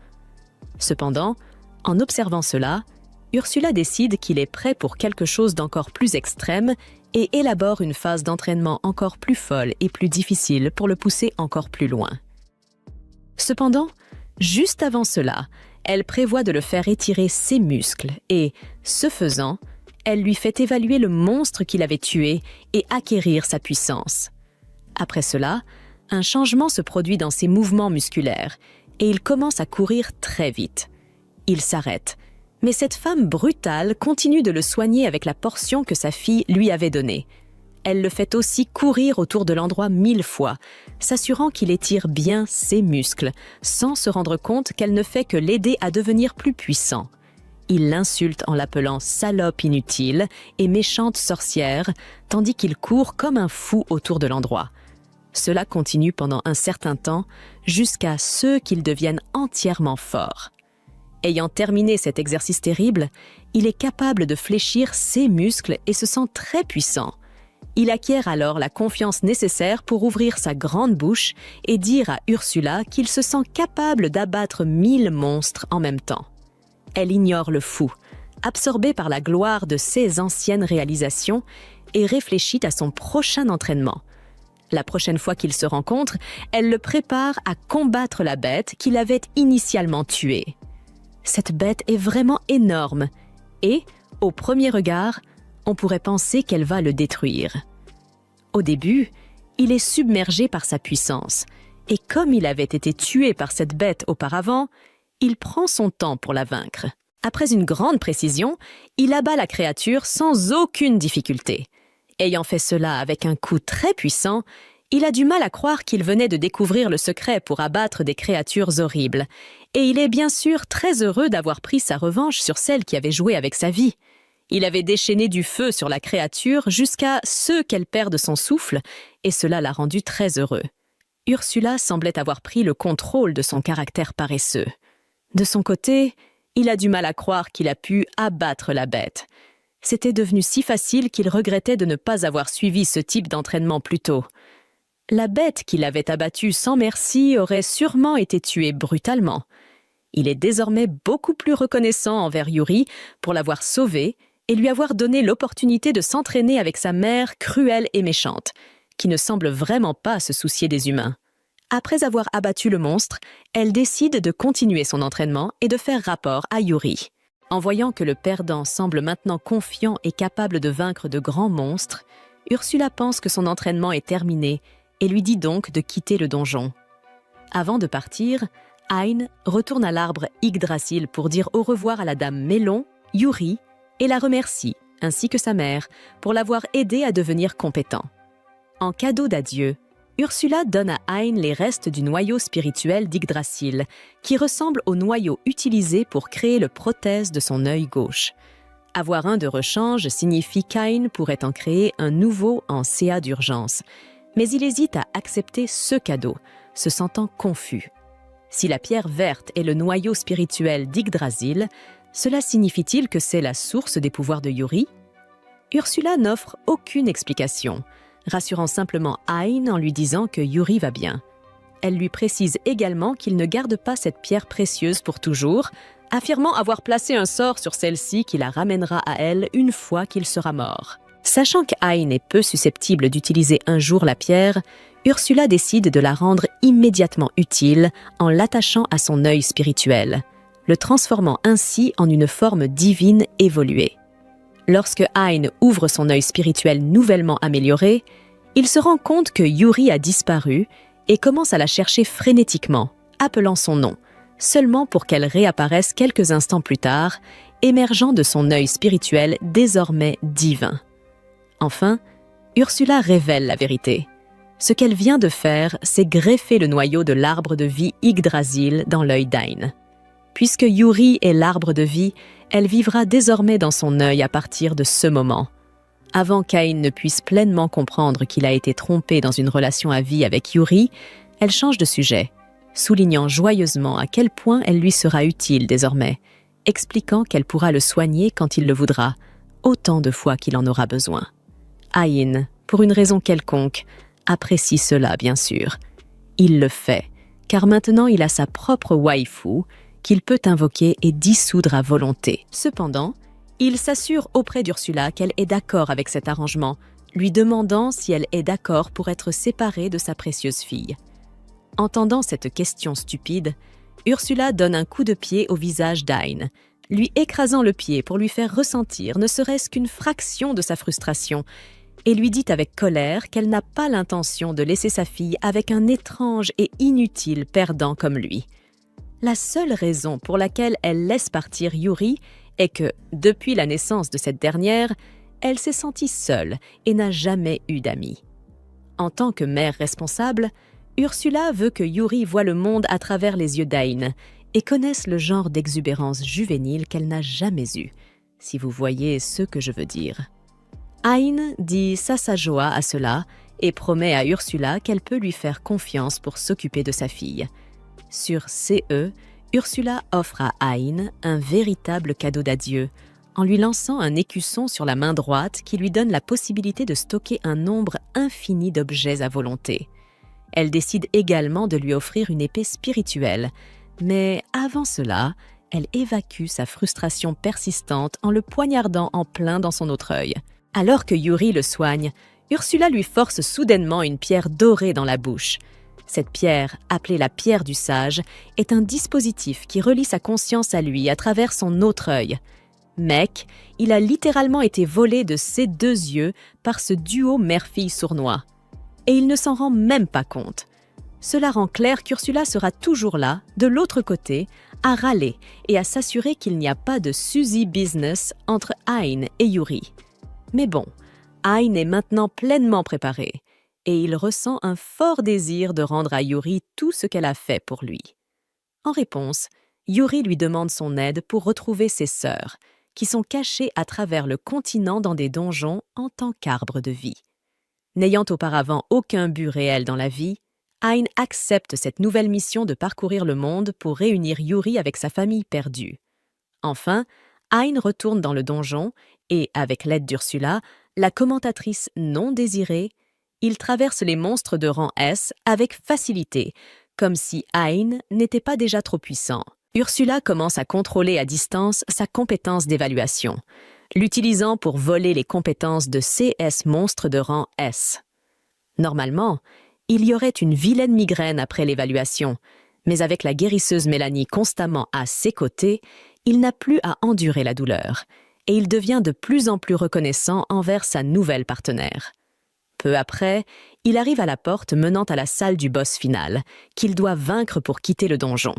[SPEAKER 1] Cependant, en observant cela, Ursula décide qu'il est prêt pour quelque chose d'encore plus extrême et élabore une phase d'entraînement encore plus folle et plus difficile pour le pousser encore plus loin. Cependant, juste avant cela, elle prévoit de le faire étirer ses muscles et, ce faisant, elle lui fait évaluer le monstre qu'il avait tué et acquérir sa puissance. Après cela, un changement se produit dans ses mouvements musculaires et il commence à courir très vite. Il s'arrête, mais cette femme brutale continue de le soigner avec la portion que sa fille lui avait donnée. Elle le fait aussi courir autour de l'endroit 1000 fois, s'assurant qu'il étire bien ses muscles, sans se rendre compte qu'elle ne fait que l'aider à devenir plus puissant. Il l'insulte en l'appelant « salope inutile » et « méchante sorcière », tandis qu'il court comme un fou autour de l'endroit. Cela continue pendant un certain temps, jusqu'à ce qu'il devienne entièrement fort. Ayant terminé cet exercice terrible, il est capable de fléchir ses muscles et se sent très puissant. Il acquiert alors la confiance nécessaire pour ouvrir sa grande bouche et dire à Ursula qu'il se sent capable d'abattre 1000 monstres en même temps. Elle ignore le fou, absorbée par la gloire de ses anciennes réalisations, et réfléchit à son prochain entraînement. La prochaine fois qu'ils se rencontrent, elle le prépare à combattre la bête qu'il avait initialement tuée. Cette bête est vraiment énorme et, au premier regard, on pourrait penser qu'elle va le détruire. Au début, il est submergé par sa puissance, et comme il avait été tué par cette bête auparavant, il prend son temps pour la vaincre. Après une grande précision, il abat la créature sans aucune difficulté. Ayant fait cela avec un coup très puissant, il a du mal à croire qu'il venait de découvrir le secret pour abattre des créatures horribles. Et il est bien sûr très heureux d'avoir pris sa revanche sur celle qui avait joué avec sa vie. Il avait déchaîné du feu sur la créature jusqu'à ce qu'elle perde son souffle, et cela l'a rendu très heureux. Ursula semblait avoir pris le contrôle de son caractère paresseux. De son côté, il a du mal à croire qu'il a pu abattre la bête. C'était devenu si facile qu'il regrettait de ne pas avoir suivi ce type d'entraînement plus tôt. La bête qu'il avait abattue sans merci aurait sûrement été tuée brutalement. Il est désormais beaucoup plus reconnaissant envers Yuri pour l'avoir sauvé et lui avoir donné l'opportunité de s'entraîner avec sa mère cruelle et méchante, qui ne semble vraiment pas se soucier des humains. Après avoir abattu le monstre, elle décide de continuer son entraînement et de faire rapport à Yuri. En voyant que le perdant semble maintenant confiant et capable de vaincre de grands monstres, Ursula pense que son entraînement est terminé et lui dit donc de quitter le donjon. Avant de partir, Hein retourne à l'arbre Yggdrasil pour dire au revoir à la dame Mélon, Yuri, et la remercie, ainsi que sa mère, pour l'avoir aidé à devenir compétent. En cadeau d'adieu, Ursula donne à Hein les restes du noyau spirituel d'Yggdrasil, qui ressemble au noyau utilisé pour créer le prothèse de son œil gauche. Avoir un de rechange signifie qu'Ain pourrait en créer un nouveau en CA d'urgence, mais il hésite à accepter ce cadeau, se sentant confus. Si la pierre verte est le noyau spirituel d'Yggdrasil, cela signifie-t-il que c'est la source des pouvoirs de Yuri? Ursula n'offre aucune explication, rassurant simplement Hein en lui disant que Yuri va bien. Elle lui précise également qu'il ne garde pas cette pierre précieuse pour toujours, affirmant avoir placé un sort sur celle-ci qui la ramènera à elle une fois qu'il sera mort. Sachant qu'Ain est peu susceptible d'utiliser un jour la pierre, Ursula décide de la rendre immédiatement utile en l'attachant à son œil spirituel, le transformant ainsi en une forme divine évoluée. Lorsque Hein ouvre son œil spirituel nouvellement amélioré, il se rend compte que Yuri a disparu et commence à la chercher frénétiquement, appelant son nom, seulement pour qu'elle réapparaisse quelques instants plus tard, émergeant de son œil spirituel désormais divin. Enfin, Ursula révèle la vérité. Ce qu'elle vient de faire, c'est greffer le noyau de l'arbre de vie Yggdrasil dans l'œil d'Ain. Puisque Yuri est l'arbre de vie, elle vivra désormais dans son œil à partir de ce moment. Avant qu'Ain ne puisse pleinement comprendre qu'il a été trompé dans une relation à vie avec Yuri, elle change de sujet, soulignant joyeusement à quel point elle lui sera utile désormais, expliquant qu'elle pourra le soigner quand il le voudra, autant de fois qu'il en aura besoin. Hein, pour une raison quelconque, apprécie cela, bien sûr. Il le fait, car maintenant il a sa propre waifu qu'il peut invoquer et dissoudre à volonté. Cependant, il s'assure auprès d'Ursula qu'elle est d'accord avec cet arrangement, lui demandant si elle est d'accord pour être séparée de sa précieuse fille. Entendant cette question stupide, Ursula donne un coup de pied au visage d'Ain, lui écrasant le pied pour lui faire ressentir ne serait-ce qu'une fraction de sa frustration, et lui dit avec colère qu'elle n'a pas l'intention de laisser sa fille avec un étrange et inutile perdant comme lui. La seule raison pour laquelle elle laisse partir Yuri est que, depuis la naissance de cette dernière, elle s'est sentie seule et n'a jamais eu d'amis. En tant que mère responsable, Ursula veut que Yuri voie le monde à travers les yeux d'Ain et connaisse le genre d'exubérance juvénile qu'elle n'a jamais eu, si vous voyez ce que je veux dire. Ain dit sa joie à cela et promet à Ursula qu'elle peut lui faire confiance pour s'occuper de sa fille. Sur CE, Ursula offre à Ain un véritable cadeau d'adieu, en lui lançant un écusson sur la main droite qui lui donne la possibilité de stocker un nombre infini d'objets à volonté. Elle décide également de lui offrir une épée spirituelle, mais avant cela, elle évacue sa frustration persistante en le poignardant en plein dans son autre œil. Alors que Yuri le soigne, Ursula lui force soudainement une pierre dorée dans la bouche. Cette pierre, appelée la pierre du sage, est un dispositif qui relie sa conscience à lui à travers son autre œil. Mec, il a littéralement été volé de ses deux yeux par ce duo mère-fille sournois. Et il ne s'en rend même pas compte. Cela rend clair qu'Ursula sera toujours là, de l'autre côté, à râler et à s'assurer qu'il n'y a pas de Suzy business entre Ain et Yuri. Mais bon, Ain est maintenant pleinement préparé et il ressent un fort désir de rendre à Yuri tout ce qu'elle a fait pour lui. En réponse, Yuri lui demande son aide pour retrouver ses sœurs, qui sont cachées à travers le continent dans des donjons en tant qu'arbres de vie. N'ayant auparavant aucun but réel dans la vie, Ain accepte cette nouvelle mission de parcourir le monde pour réunir Yuri avec sa famille perdue. Enfin, Ain retourne dans le donjon et, avec l'aide d'Ursula, la commentatrice non désirée, il traverse les monstres de rang S avec facilité, comme si Ain n'était pas déjà trop puissant. Ursula commence à contrôler à distance sa compétence d'évaluation, l'utilisant pour voler les compétences de CS monstres de rang S. Normalement, il y aurait une vilaine migraine après l'évaluation, mais avec la guérisseuse Mélanie constamment à ses côtés, il n'a plus à endurer la douleur, et il devient de plus en plus reconnaissant envers sa nouvelle partenaire. Peu après, il arrive à la porte menant à la salle du boss final, qu'il doit vaincre pour quitter le donjon.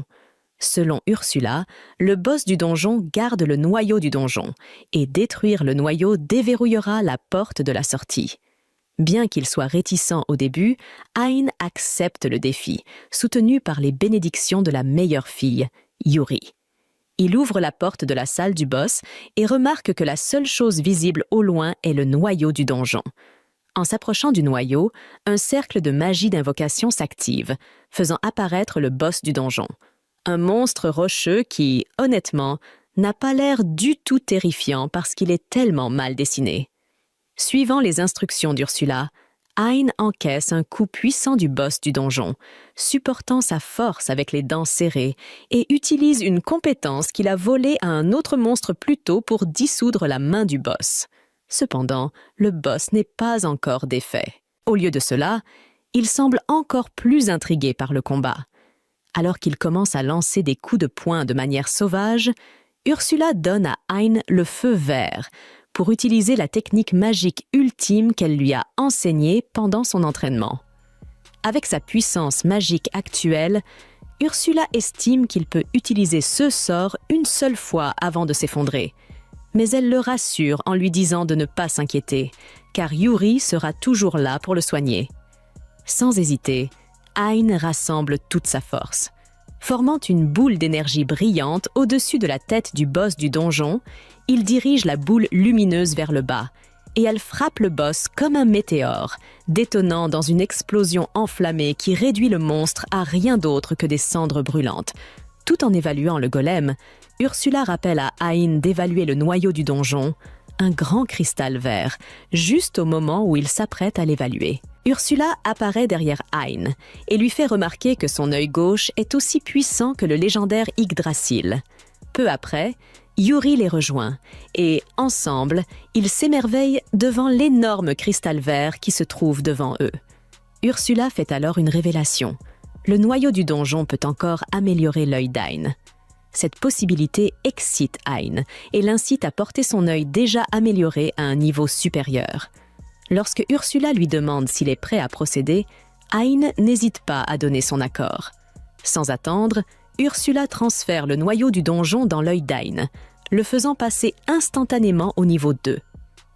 [SPEAKER 1] Selon Ursula, le boss du donjon garde le noyau du donjon, et détruire le noyau déverrouillera la porte de la sortie. Bien qu'il soit réticent au début, Ain accepte le défi, soutenu par les bénédictions de la meilleure fille, Yuri. Il ouvre la porte de la salle du boss et remarque que la seule chose visible au loin est le noyau du donjon. En s'approchant du noyau, un cercle de magie d'invocation s'active, faisant apparaître le boss du donjon. Un monstre rocheux qui, honnêtement, n'a pas l'air du tout terrifiant parce qu'il est tellement mal dessiné. Suivant les instructions d'Ursula, Ain encaisse un coup puissant du boss du donjon, supportant sa force avec les dents serrées, et utilise une compétence qu'il a volée à un autre monstre plus tôt pour dissoudre la main du boss. Cependant, le boss n'est pas encore défait. Au lieu de cela, il semble encore plus intrigué par le combat. Alors qu'il commence à lancer des coups de poing de manière sauvage, Ursula donne à Ain le feu vert pour utiliser la technique magique ultime qu'elle lui a enseignée pendant son entraînement. Avec sa puissance magique actuelle, Ursula estime qu'il peut utiliser ce sort une seule fois avant de s'effondrer. Mais elle le rassure en lui disant de ne pas s'inquiéter, car Yuri sera toujours là pour le soigner. Sans hésiter, Ain rassemble toute sa force. Formant une boule d'énergie brillante au-dessus de la tête du boss du donjon, il dirige la boule lumineuse vers le bas, et elle frappe le boss comme un météore, détonnant dans une explosion enflammée qui réduit le monstre à rien d'autre que des cendres brûlantes. Tout en évaluant le golem, Ursula rappelle à Ain d'évaluer le noyau du donjon, un grand cristal vert, juste au moment où il s'apprête à l'évaluer. Ursula apparaît derrière Hein et lui fait remarquer que son œil gauche est aussi puissant que le légendaire Yggdrasil. Peu après, Yuri les rejoint et, ensemble, ils s'émerveillent devant l'énorme cristal vert qui se trouve devant eux. Ursula fait alors une révélation. Le noyau du donjon peut encore améliorer l'œil d'Ain. Cette possibilité excite Hein et l'incite à porter son œil déjà amélioré à un niveau supérieur. Lorsque Ursula lui demande s'il est prêt à procéder, Hein n'hésite pas à donner son accord. Sans attendre, Ursula transfère le noyau du donjon dans l'œil d'Ain, le faisant passer instantanément au niveau 2.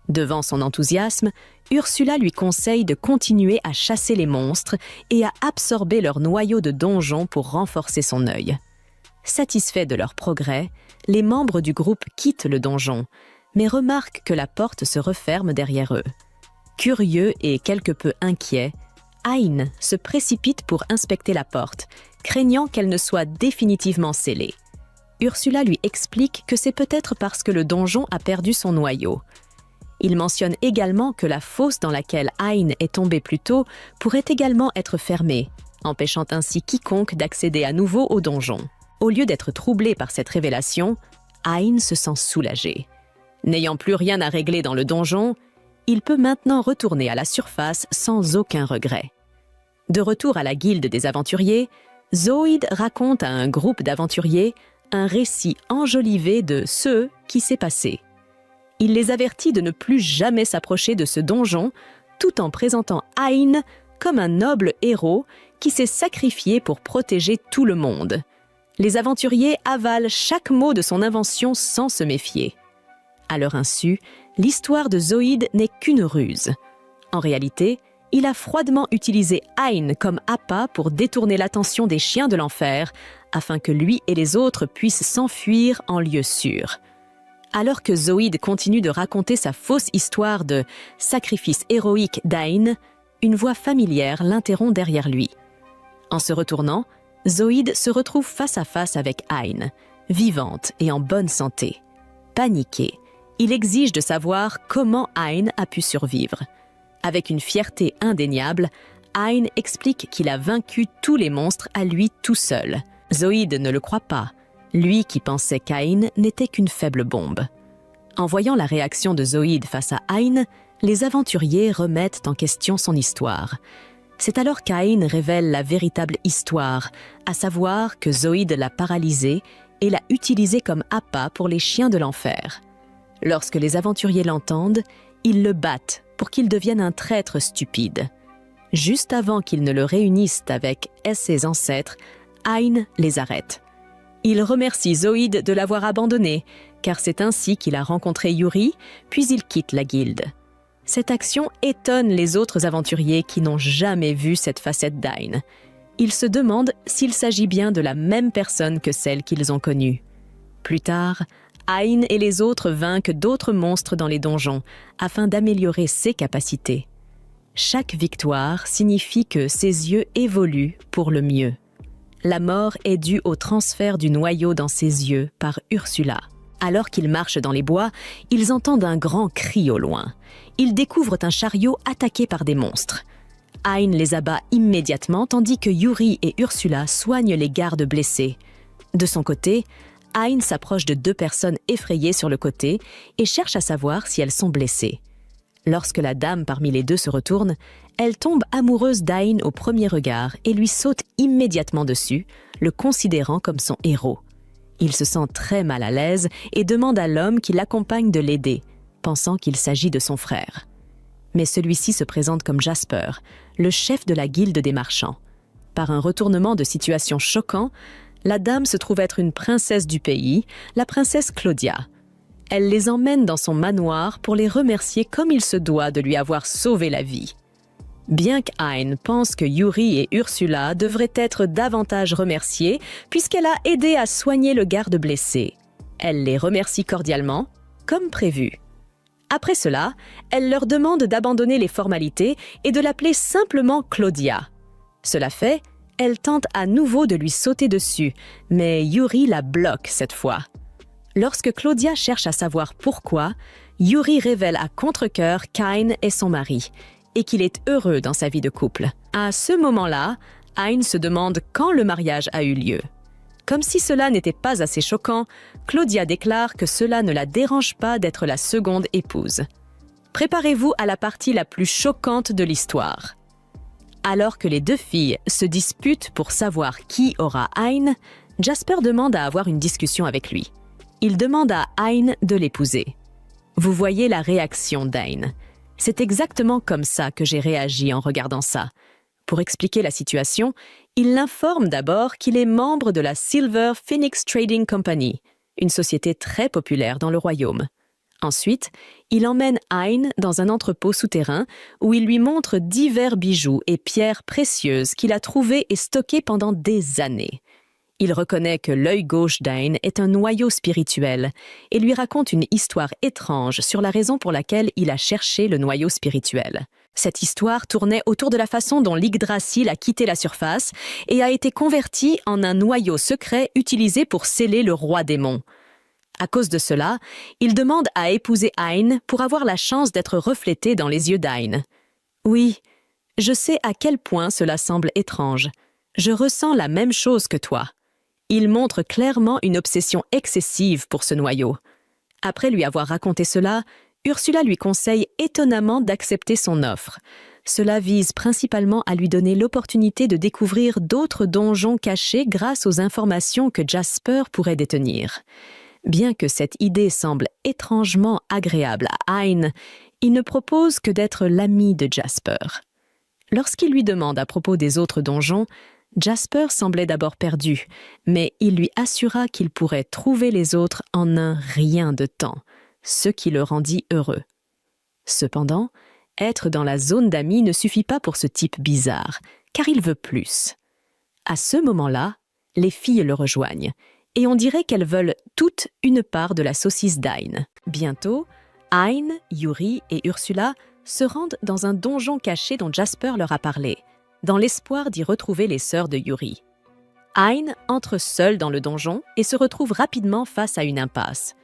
[SPEAKER 1] Devant son enthousiasme, Ursula lui conseille de continuer à chasser les monstres et à absorber leur noyau de donjon pour renforcer son œil. Satisfaits de leur progrès, les membres du groupe quittent le donjon, mais remarquent que la porte se referme derrière eux. Curieux et quelque peu inquiet, Hein se précipite pour inspecter la porte, craignant qu'elle ne soit définitivement scellée. Ursula lui explique que c'est peut-être parce que le donjon a perdu son noyau. Il mentionne également que la fosse dans laquelle Hein est tombée plus tôt pourrait également être fermée, empêchant ainsi quiconque d'accéder à nouveau au donjon. Au lieu d'être troublé par cette révélation, Hein se sent soulagé. N'ayant plus rien à régler dans le donjon, il peut maintenant retourner à la surface sans aucun regret. De retour à la guilde des aventuriers, Zoïde raconte à un groupe d'aventuriers un récit enjolivé de ce qui s'est passé. Il les avertit de ne plus jamais s'approcher de ce donjon, tout en présentant Hein comme un noble héros qui s'est sacrifié pour protéger tout le monde. Les aventuriers avalent chaque mot de son invention sans se méfier. À leur insu, l'histoire de Zoïde n'est qu'une ruse. En réalité, il a froidement utilisé Hein comme appât pour détourner l'attention des chiens de l'enfer, afin que lui et les autres puissent s'enfuir en lieu sûr. Alors que Zoïde continue de raconter sa fausse histoire de sacrifice héroïque d'Ain, une voix familière l'interrompt derrière lui. En se retournant, Zoïde se retrouve face à face avec Hein, vivante et en bonne santé. Paniqué, il exige de savoir comment Hein a pu survivre. Avec une fierté indéniable, Hein explique qu'il a vaincu tous les monstres à lui tout seul. Zoïde ne le croit pas, lui qui pensait qu'Ain n'était qu'une faible bombe. En voyant la réaction de Zoïde face à Hein, les aventuriers remettent en question son histoire. C'est alors qu'Ain révèle la véritable histoire, à savoir que Zoïde l'a paralysé et l'a utilisé comme appât pour les chiens de l'enfer. Lorsque les aventuriers l'entendent, ils le battent pour qu'il devienne un traître stupide. Juste avant qu'ils ne le réunissent avec ses ancêtres, Hein les arrête. Il remercie Zoïde de l'avoir abandonné, car c'est ainsi qu'il a rencontré Yuri, puis il quitte la guilde. Cette action étonne les autres aventuriers qui n'ont jamais vu cette facette d'Ain. Ils se demandent s'il s'agit bien de la même personne que celle qu'ils ont connue. Plus tard, Hein et les autres vainquent d'autres monstres dans les donjons afin d'améliorer ses capacités. Chaque victoire signifie que ses yeux évoluent pour le mieux. La mort est due au transfert du noyau dans ses yeux par Ursula. Alors qu'ils marchent dans les bois, ils entendent un grand cri au loin. Ils découvrent un chariot attaqué par des monstres. Hein les abat immédiatement tandis que Yuri et Ursula soignent les gardes blessés. De son côté, Hein s'approche de deux personnes effrayées sur le côté et cherche à savoir si elles sont blessées. Lorsque la dame parmi les deux se retourne, elle tombe amoureuse d'Ain au premier regard et lui saute immédiatement dessus, le considérant comme son héros. Il se sent très mal à l'aise et demande à l'homme qui l'accompagne de l'aider, pensant qu'il s'agit de son frère. Mais celui-ci se présente comme Jasper, le chef de la guilde des marchands. Par un retournement de situation choquant, la dame se trouve être une princesse du pays, la princesse Claudia. Elle les emmène dans son manoir pour les remercier comme il se doit de lui avoir sauvé la vie. Bien qu'Ain pense que Yuri et Ursula devraient être davantage remerciés puisqu'elle a aidé à soigner le garde blessé. Elle les remercie cordialement, comme prévu. Après cela, elle leur demande d'abandonner les formalités et de l'appeler simplement Claudia. Cela fait, elle tente à nouveau de lui sauter dessus, mais Yuri la bloque cette fois. Lorsque Claudia cherche à savoir pourquoi, Yuri révèle à contre-cœur qu'Ain est son mari et qu'il est heureux dans sa vie de couple. À ce moment-là, Ain se demande quand le mariage a eu lieu. Comme si cela n'était pas assez choquant, Claudia déclare que cela ne la dérange pas d'être la seconde épouse. Préparez-vous à la partie la plus choquante de l'histoire. Alors que les deux filles se disputent pour savoir qui aura Ain, Jasper demande à avoir une discussion avec lui. Il demande à Ain de l'épouser. Vous voyez la réaction d'Ain. C'est exactement comme ça que j'ai réagi en regardant ça. Pour expliquer la situation, il l'informe d'abord qu'il est membre de la Silver Phoenix Trading Company, une société très populaire dans le royaume. Ensuite, il emmène Ain dans un entrepôt souterrain où il lui montre divers bijoux et pierres précieuses qu'il a trouvés et stockés pendant des années. Il reconnaît que l'œil gauche d'Ain est un noyau spirituel et lui raconte une histoire étrange sur la raison pour laquelle il a cherché le noyau spirituel. Cette histoire tournait autour de la façon dont l'Yggdrasil a quitté la surface et a été converti en un noyau secret utilisé pour sceller le roi démon. À cause de cela, il demande à épouser Ain pour avoir la chance d'être reflété dans les yeux d'Ain. Oui, je sais à quel point cela semble étrange. Je ressens la même chose que toi. Il montre clairement une obsession excessive pour ce noyau. Après lui avoir raconté cela, Ursula lui conseille étonnamment d'accepter son offre. Cela vise principalement à lui donner l'opportunité de découvrir d'autres donjons cachés grâce aux informations que Jasper pourrait détenir. Bien que cette idée semble étrangement agréable à Ain, il ne propose que d'être l'ami de Jasper. Lorsqu'il lui demande à propos des autres donjons, Jasper semblait d'abord perdu, mais il lui assura qu'il pourrait trouver les autres en un rien de temps, ce qui le rendit heureux. Cependant, être dans la zone d'amis ne suffit pas pour ce type bizarre, car il veut plus. À ce moment-là, les filles le rejoignent, et on dirait qu'elles veulent toutes une part de la saucisse d'Ain. Bientôt, Ain, Yuri et Ursula se rendent dans un donjon caché dont Jasper leur a parlé, dans l'espoir d'y retrouver les sœurs de Yuri. Ain entre seule dans le donjon et se retrouve rapidement face à une impasse.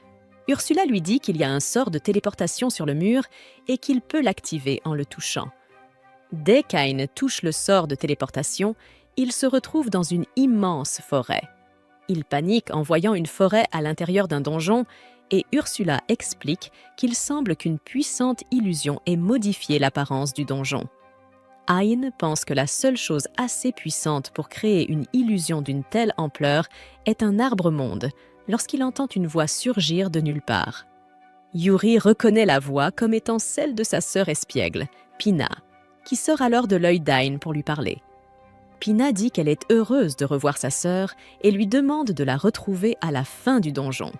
[SPEAKER 1] Ursula lui dit qu'il y a un sort de téléportation sur le mur et qu'il peut l'activer en le touchant. Dès qu'Ain touche le sort de téléportation, il se retrouve dans une immense forêt. Il panique en voyant une forêt à l'intérieur d'un donjon et Ursula explique qu'il semble qu'une puissante illusion ait modifié l'apparence du donjon. Ain pense que la seule chose assez puissante pour créer une illusion d'une telle ampleur est un arbre-monde, lorsqu'il entend une voix surgir de nulle part. Yuri reconnaît la voix comme étant celle de sa sœur espiègle, Pina, qui sort alors de l'œil d'Ain pour lui parler. Pina dit qu'elle est heureuse de revoir sa sœur et lui demande de la retrouver à la fin du donjon.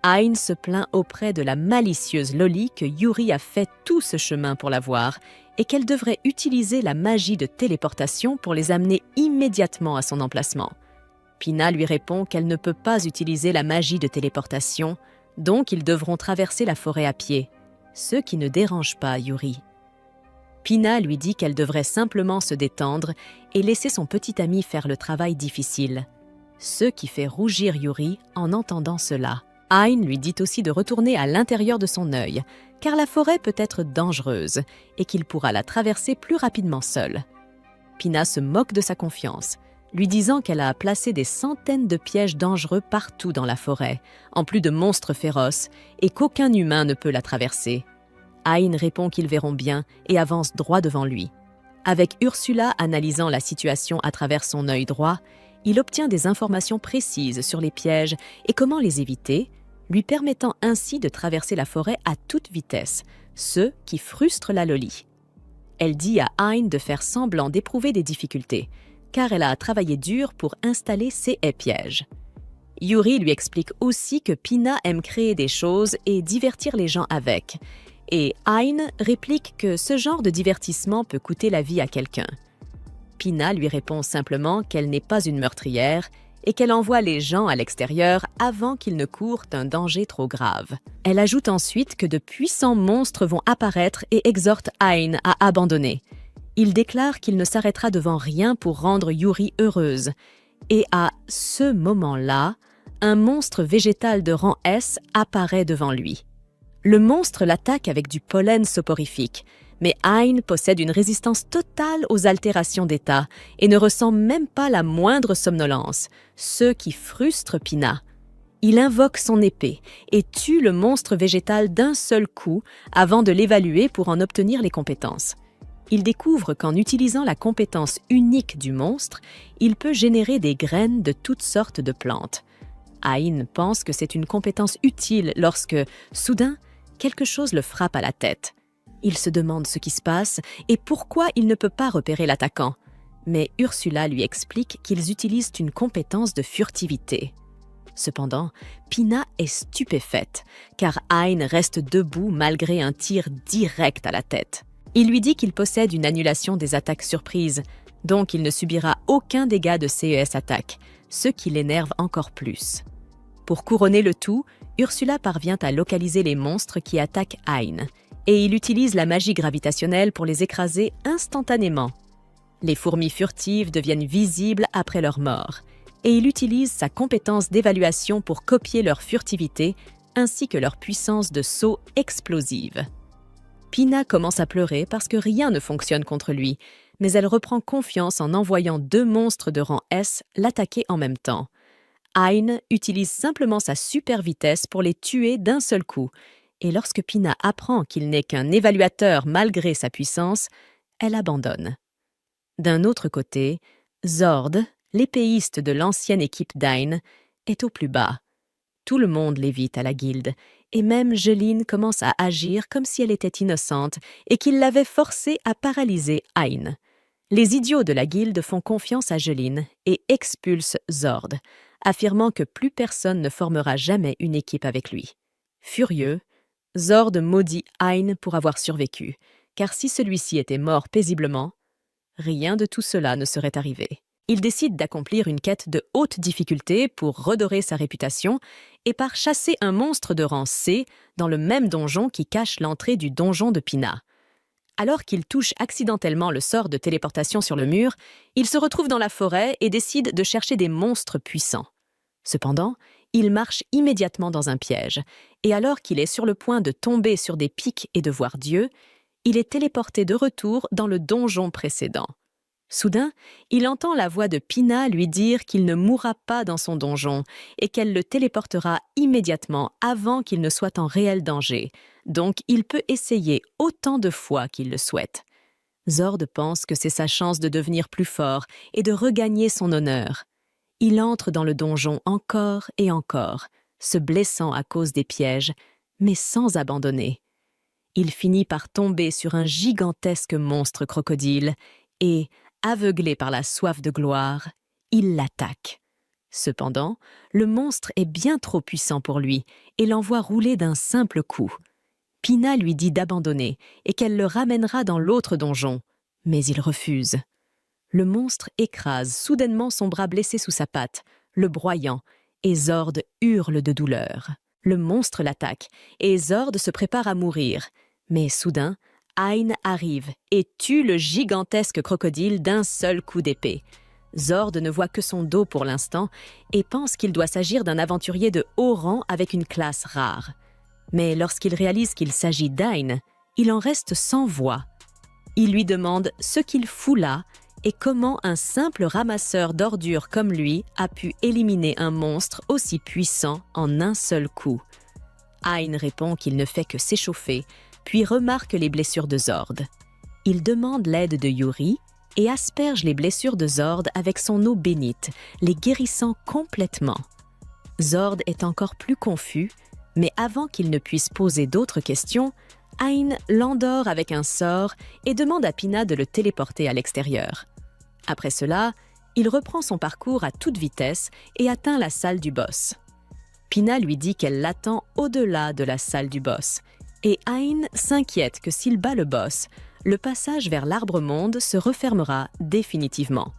[SPEAKER 1] Ain se plaint auprès de la malicieuse Loli que Yuri a fait tout ce chemin pour la voir et qu'elle devrait utiliser la magie de téléportation pour les amener immédiatement à son emplacement. Pina lui répond qu'elle ne peut pas utiliser la magie de téléportation, donc ils devront traverser la forêt à pied, ce qui ne dérange pas Yuri. Pina lui dit qu'elle devrait simplement se détendre et laisser son petit ami faire le travail difficile, ce qui fait rougir Yuri en entendant cela. Ain lui dit aussi de retourner à l'intérieur de son œil, car la forêt peut être dangereuse et qu'il pourra la traverser plus rapidement seul. Pina se moque de sa confiance, lui disant qu'elle a placé des centaines de pièges dangereux partout dans la forêt, en plus de monstres féroces, et qu'aucun humain ne peut la traverser. Ain répond qu'ils verront bien et avance droit devant lui. Avec Ursula analysant la situation à travers son œil droit, il obtient des informations précises sur les pièges et comment les éviter, lui permettant ainsi de traverser la forêt à toute vitesse, ce qui frustre la Loli. Elle dit à Ain de faire semblant d'éprouver des difficultés, car elle a travaillé dur pour installer ses haies-pièges. Yuri lui explique aussi que Pina aime créer des choses et divertir les gens avec, et Ain réplique que ce genre de divertissement peut coûter la vie à quelqu'un. Pina lui répond simplement qu'elle n'est pas une meurtrière et qu'elle envoie les gens à l'extérieur avant qu'ils ne courent un danger trop grave. Elle ajoute ensuite que de puissants monstres vont apparaître et exhorte Ain à abandonner. Il déclare qu'il ne s'arrêtera devant rien pour rendre Yuri heureuse. Et à ce moment-là, un monstre végétal de rang S apparaît devant lui. Le monstre l'attaque avec du pollen soporifique, mais Hein possède une résistance totale aux altérations d'état et ne ressent même pas la moindre somnolence, ce qui frustre Pina. Il invoque son épée et tue le monstre végétal d'un seul coup avant de l'évaluer pour en obtenir les compétences. Il découvre qu'en utilisant la compétence unique du monstre, il peut générer des graines de toutes sortes de plantes. Hein pense que c'est une compétence utile lorsque, soudain, quelque chose le frappe à la tête. Il se demande ce qui se passe et pourquoi il ne peut pas repérer l'attaquant. Mais Ursula lui explique qu'ils utilisent une compétence de furtivité. Cependant, Pina est stupéfaite, car Hein reste debout malgré un tir direct à la tête. Il lui dit qu'il possède une annulation des attaques surprises, donc il ne subira aucun dégât de CES attaque, ce qui l'énerve encore plus. Pour couronner le tout, Ursula parvient à localiser les monstres qui attaquent Hein, et il utilise la magie gravitationnelle pour les écraser instantanément. Les fourmis furtives deviennent visibles après leur mort, et il utilise sa compétence d'évaluation pour copier leur furtivité ainsi que leur puissance de saut explosive. Pina commence à pleurer parce que rien ne fonctionne contre lui, mais elle reprend confiance en envoyant 2 monstres de rang S l'attaquer en même temps. Hein utilise simplement sa super vitesse pour les tuer d'un seul coup, et lorsque Pina apprend qu'il n'est qu'un évaluateur malgré sa puissance, elle abandonne. D'un autre côté, Zord, l'épéiste de l'ancienne équipe d'Hein, est au plus bas. Tout le monde l'évite à la guilde, et même Jeline commence à agir comme si elle était innocente et qu'il l'avait forcée à paralyser Hein. Les idiots de la guilde font confiance à Jeline et expulsent Zord, affirmant que plus personne ne formera jamais une équipe avec lui. Furieux, Zord maudit Hein pour avoir survécu, car si celui-ci était mort paisiblement, rien de tout cela ne serait arrivé. Il décide d'accomplir une quête de haute difficulté pour redorer sa réputation et part chasser un monstre de rang C dans le même donjon qui cache l'entrée du donjon de Pina. Alors qu'il touche accidentellement le sort de téléportation sur le mur, il se retrouve dans la forêt et décide de chercher des monstres puissants. Cependant, il marche immédiatement dans un piège, et alors qu'il est sur le point de tomber sur des pics et de voir Dieu, il est téléporté de retour dans le donjon précédent. Soudain, il entend la voix de Pina lui dire qu'il ne mourra pas dans son donjon et qu'elle le téléportera immédiatement avant qu'il ne soit en réel danger, donc il peut essayer autant de fois qu'il le souhaite. Zord pense que c'est sa chance de devenir plus fort et de regagner son honneur. Il entre dans le donjon encore et encore, se blessant à cause des pièges, mais sans abandonner. Il finit par tomber sur un gigantesque monstre crocodile et, aveuglé par la soif de gloire, il l'attaque. Cependant, le monstre est bien trop puissant pour lui et l'envoie rouler d'un simple coup. Pina lui dit d'abandonner et qu'elle le ramènera dans l'autre donjon, mais il refuse. Le monstre écrase soudainement son bras blessé sous sa patte, le broyant, et Zord hurle de douleur. Le monstre l'attaque et Zord se prépare à mourir, mais soudain, Hein arrive et tue le gigantesque crocodile d'un seul coup d'épée. Zord ne voit que son dos pour l'instant et pense qu'il doit s'agir d'un aventurier de haut rang avec une classe rare. Mais lorsqu'il réalise qu'il s'agit d'Hein, il en reste sans voix. Il lui demande ce qu'il fout là et comment un simple ramasseur d'ordures comme lui a pu éliminer un monstre aussi puissant en un seul coup. Hein répond qu'il ne fait que s'échauffer, puis remarque les blessures de Zord. Il demande l'aide de Yuri et asperge les blessures de Zord avec son eau bénite, les guérissant complètement. Zord est encore plus confus, mais avant qu'il ne puisse poser d'autres questions, Hein l'endort avec un sort et demande à Pina de le téléporter à l'extérieur. Après cela, il reprend son parcours à toute vitesse et atteint la salle du boss. Pina lui dit qu'elle l'attend au-delà de la salle du boss, et Hein s'inquiète que s'il bat le boss, le passage vers l'arbre-monde se refermera définitivement.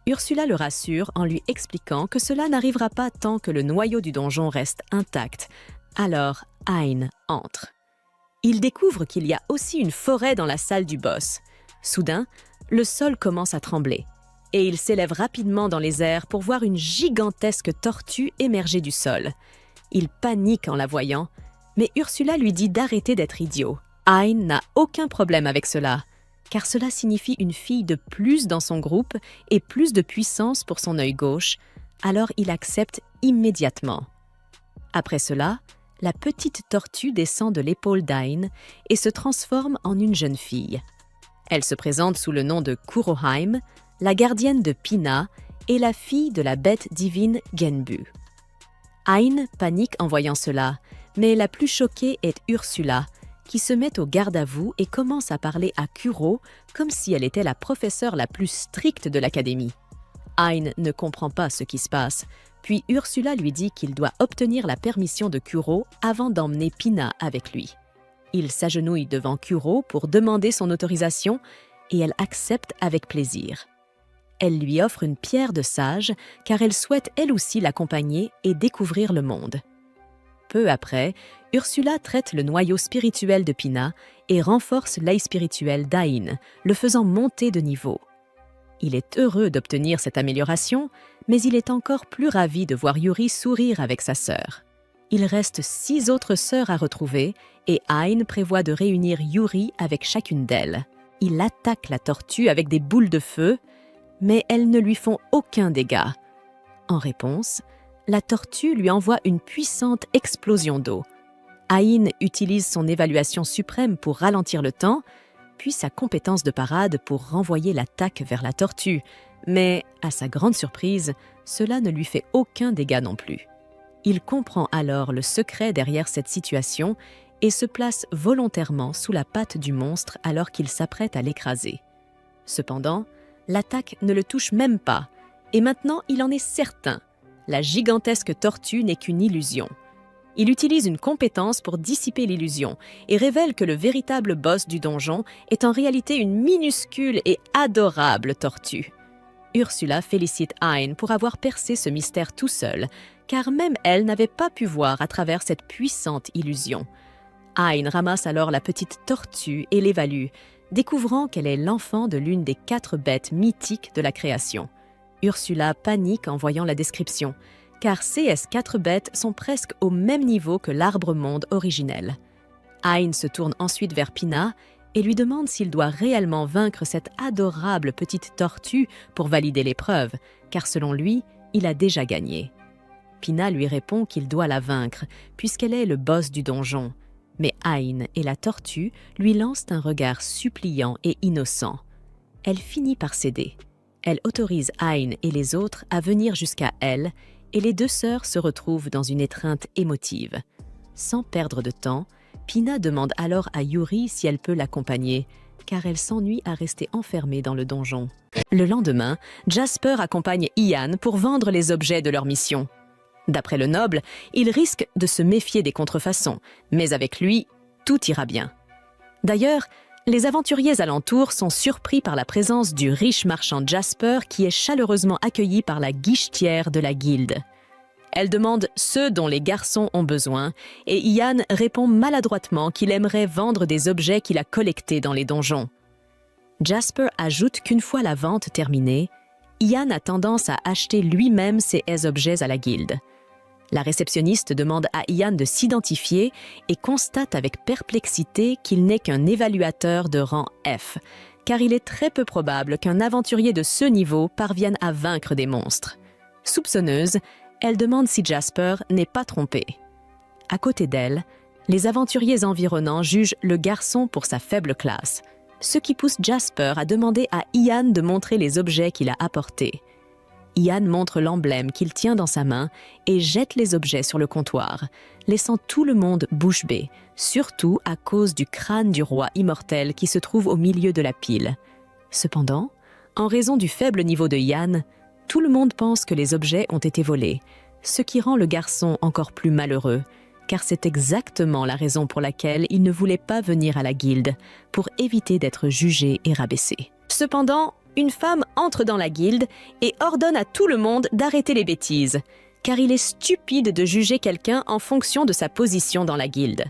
[SPEAKER 1] Ursula le rassure en lui expliquant que cela n'arrivera pas tant que le noyau du donjon reste intact. Alors Hein entre. Il découvre qu'il y a aussi une forêt dans la salle du boss. Soudain, le sol commence à trembler, et il s'élève rapidement dans les airs pour voir une gigantesque tortue émerger du sol. Il panique en la voyant, Mais Ursula lui dit d'arrêter d'être idiot. Hein n'a aucun problème avec cela, car cela signifie une fille de plus dans son groupe et plus de puissance pour son œil gauche, alors il accepte immédiatement. Après cela, la petite tortue descend de l'épaule d'Ain et se transforme en une jeune fille. Elle se présente sous le nom de Kuroheim, la gardienne de Pina et la fille de la bête divine Genbu. Ain panique en voyant cela, mais la plus choquée est Ursula, qui se met au garde-à-vous et commence à parler à Kuro comme si elle était la professeure la plus stricte de l'académie. Ain ne comprend pas ce qui se passe, puis Ursula lui dit qu'il doit obtenir la permission de Kuro avant d'emmener Pina avec lui. Il s'agenouille devant Kuro pour demander son autorisation et elle accepte avec plaisir. Elle lui offre une pierre de sage car elle souhaite elle aussi l'accompagner et découvrir le monde. Peu après, Ursula traite le noyau spirituel de Pina et renforce l'œil spirituel d'Ain, le faisant monter de niveau. Il est heureux d'obtenir cette amélioration, mais il est encore plus ravi de voir Yuri sourire avec sa sœur. Il reste 6 autres sœurs à retrouver et Ain prévoit de réunir Yuri avec chacune d'elles. Il attaque la tortue avec des boules de feu, mais elles ne lui font aucun dégât. En réponse, la tortue lui envoie une puissante explosion d'eau. Ain utilise son évaluation suprême pour ralentir le temps, puis sa compétence de parade pour renvoyer l'attaque vers la tortue. Mais, à sa grande surprise, cela ne lui fait aucun dégât non plus. Il comprend alors le secret derrière cette situation et se place volontairement sous la patte du monstre alors qu'il s'apprête à l'écraser. Cependant, l'attaque ne le touche même pas, et maintenant il en est certain. La gigantesque tortue n'est qu'une illusion. Il utilise une compétence pour dissiper l'illusion et révèle que le véritable boss du donjon est en réalité une minuscule et adorable tortue. Ursula félicite Ain pour avoir percé ce mystère tout seul, car même elle n'avait pas pu voir à travers cette puissante illusion. Ain ramasse alors la petite tortue et l'évalue, découvrant qu'elle est l'enfant de l'une des 4 bêtes mythiques de la création. Ursula panique en voyant la description, car ces 4 bêtes sont presque au même niveau que l'arbre-monde originel. Ain se tourne ensuite vers Pina et lui demande s'il doit réellement vaincre cette adorable petite tortue pour valider l'épreuve, car selon lui, il a déjà gagné. Pina lui répond qu'il doit la vaincre, puisqu'elle est le boss du donjon. Mais Ain et la tortue lui lancent un regard suppliant et innocent. Elle finit par céder. Elle autorise Ain et les autres à venir jusqu'à elle, et les 2 sœurs se retrouvent dans une étreinte émotive. Sans perdre de temps, Pina demande alors à Yuri si elle peut l'accompagner, car elle s'ennuie à rester enfermée dans le donjon. Le lendemain, Jasper accompagne Ian pour vendre les objets de leur mission. D'après le noble, il risque de se méfier des contrefaçons, mais avec lui, tout ira bien. D'ailleurs, les aventuriers alentours sont surpris par la présence du riche marchand Jasper qui est chaleureusement accueilli par la guichetière de la guilde. Elle demande ce dont les garçons ont besoin et Ian répond maladroitement qu'il aimerait vendre des objets qu'il a collectés dans les donjons. Jasper ajoute qu'une fois la vente terminée, Ian a tendance à acheter lui-même ces objets à la guilde. La réceptionniste demande à Ian de s'identifier et constate avec perplexité qu'il n'est qu'un évaluateur de rang F, car il est très peu probable qu'un aventurier de ce niveau parvienne à vaincre des monstres. Soupçonneuse, elle demande si Jasper n'est pas trompé. À côté d'elle, les aventuriers environnants jugent le garçon pour sa faible classe, ce qui pousse Jasper à demander à Ian de montrer les objets qu'il a apportés. Ian montre l'emblème qu'il tient dans sa main et jette les objets sur le comptoir, laissant tout le monde bouche bée, surtout à cause du crâne du roi immortel qui se trouve au milieu de la pile. Cependant, en raison du faible niveau de Ian, tout le monde pense que les objets ont été volés, ce qui rend le garçon encore plus malheureux, car c'est exactement la raison pour laquelle il ne voulait pas venir à la guilde, pour éviter d'être jugé et rabaissé. Cependant, une femme entre dans la guilde et ordonne à tout le monde d'arrêter les bêtises, car il est stupide de juger quelqu'un en fonction de sa position dans la guilde.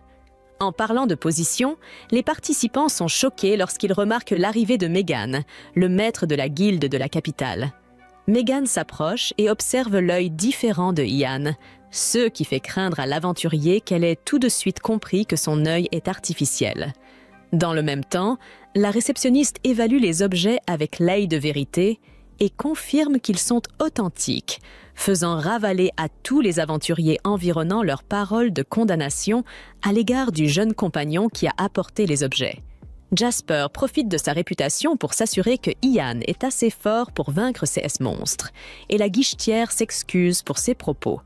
[SPEAKER 1] En parlant de position, les participants sont choqués lorsqu'ils remarquent l'arrivée de Megan, le maître de la guilde de la capitale. Megan s'approche et observe l'œil différent de Ian, ce qui fait craindre à l'aventurier qu'elle ait tout de suite compris que son œil est artificiel. Dans le même temps, la réceptionniste évalue les objets avec l'œil de vérité et confirme qu'ils sont authentiques, faisant ravaler à tous les aventuriers environnants leurs paroles de condamnation à l'égard du jeune compagnon qui a apporté les objets. Jasper profite de sa réputation pour s'assurer que Ian est assez fort pour vaincre ces monstres, et la guichetière s'excuse pour ses propos.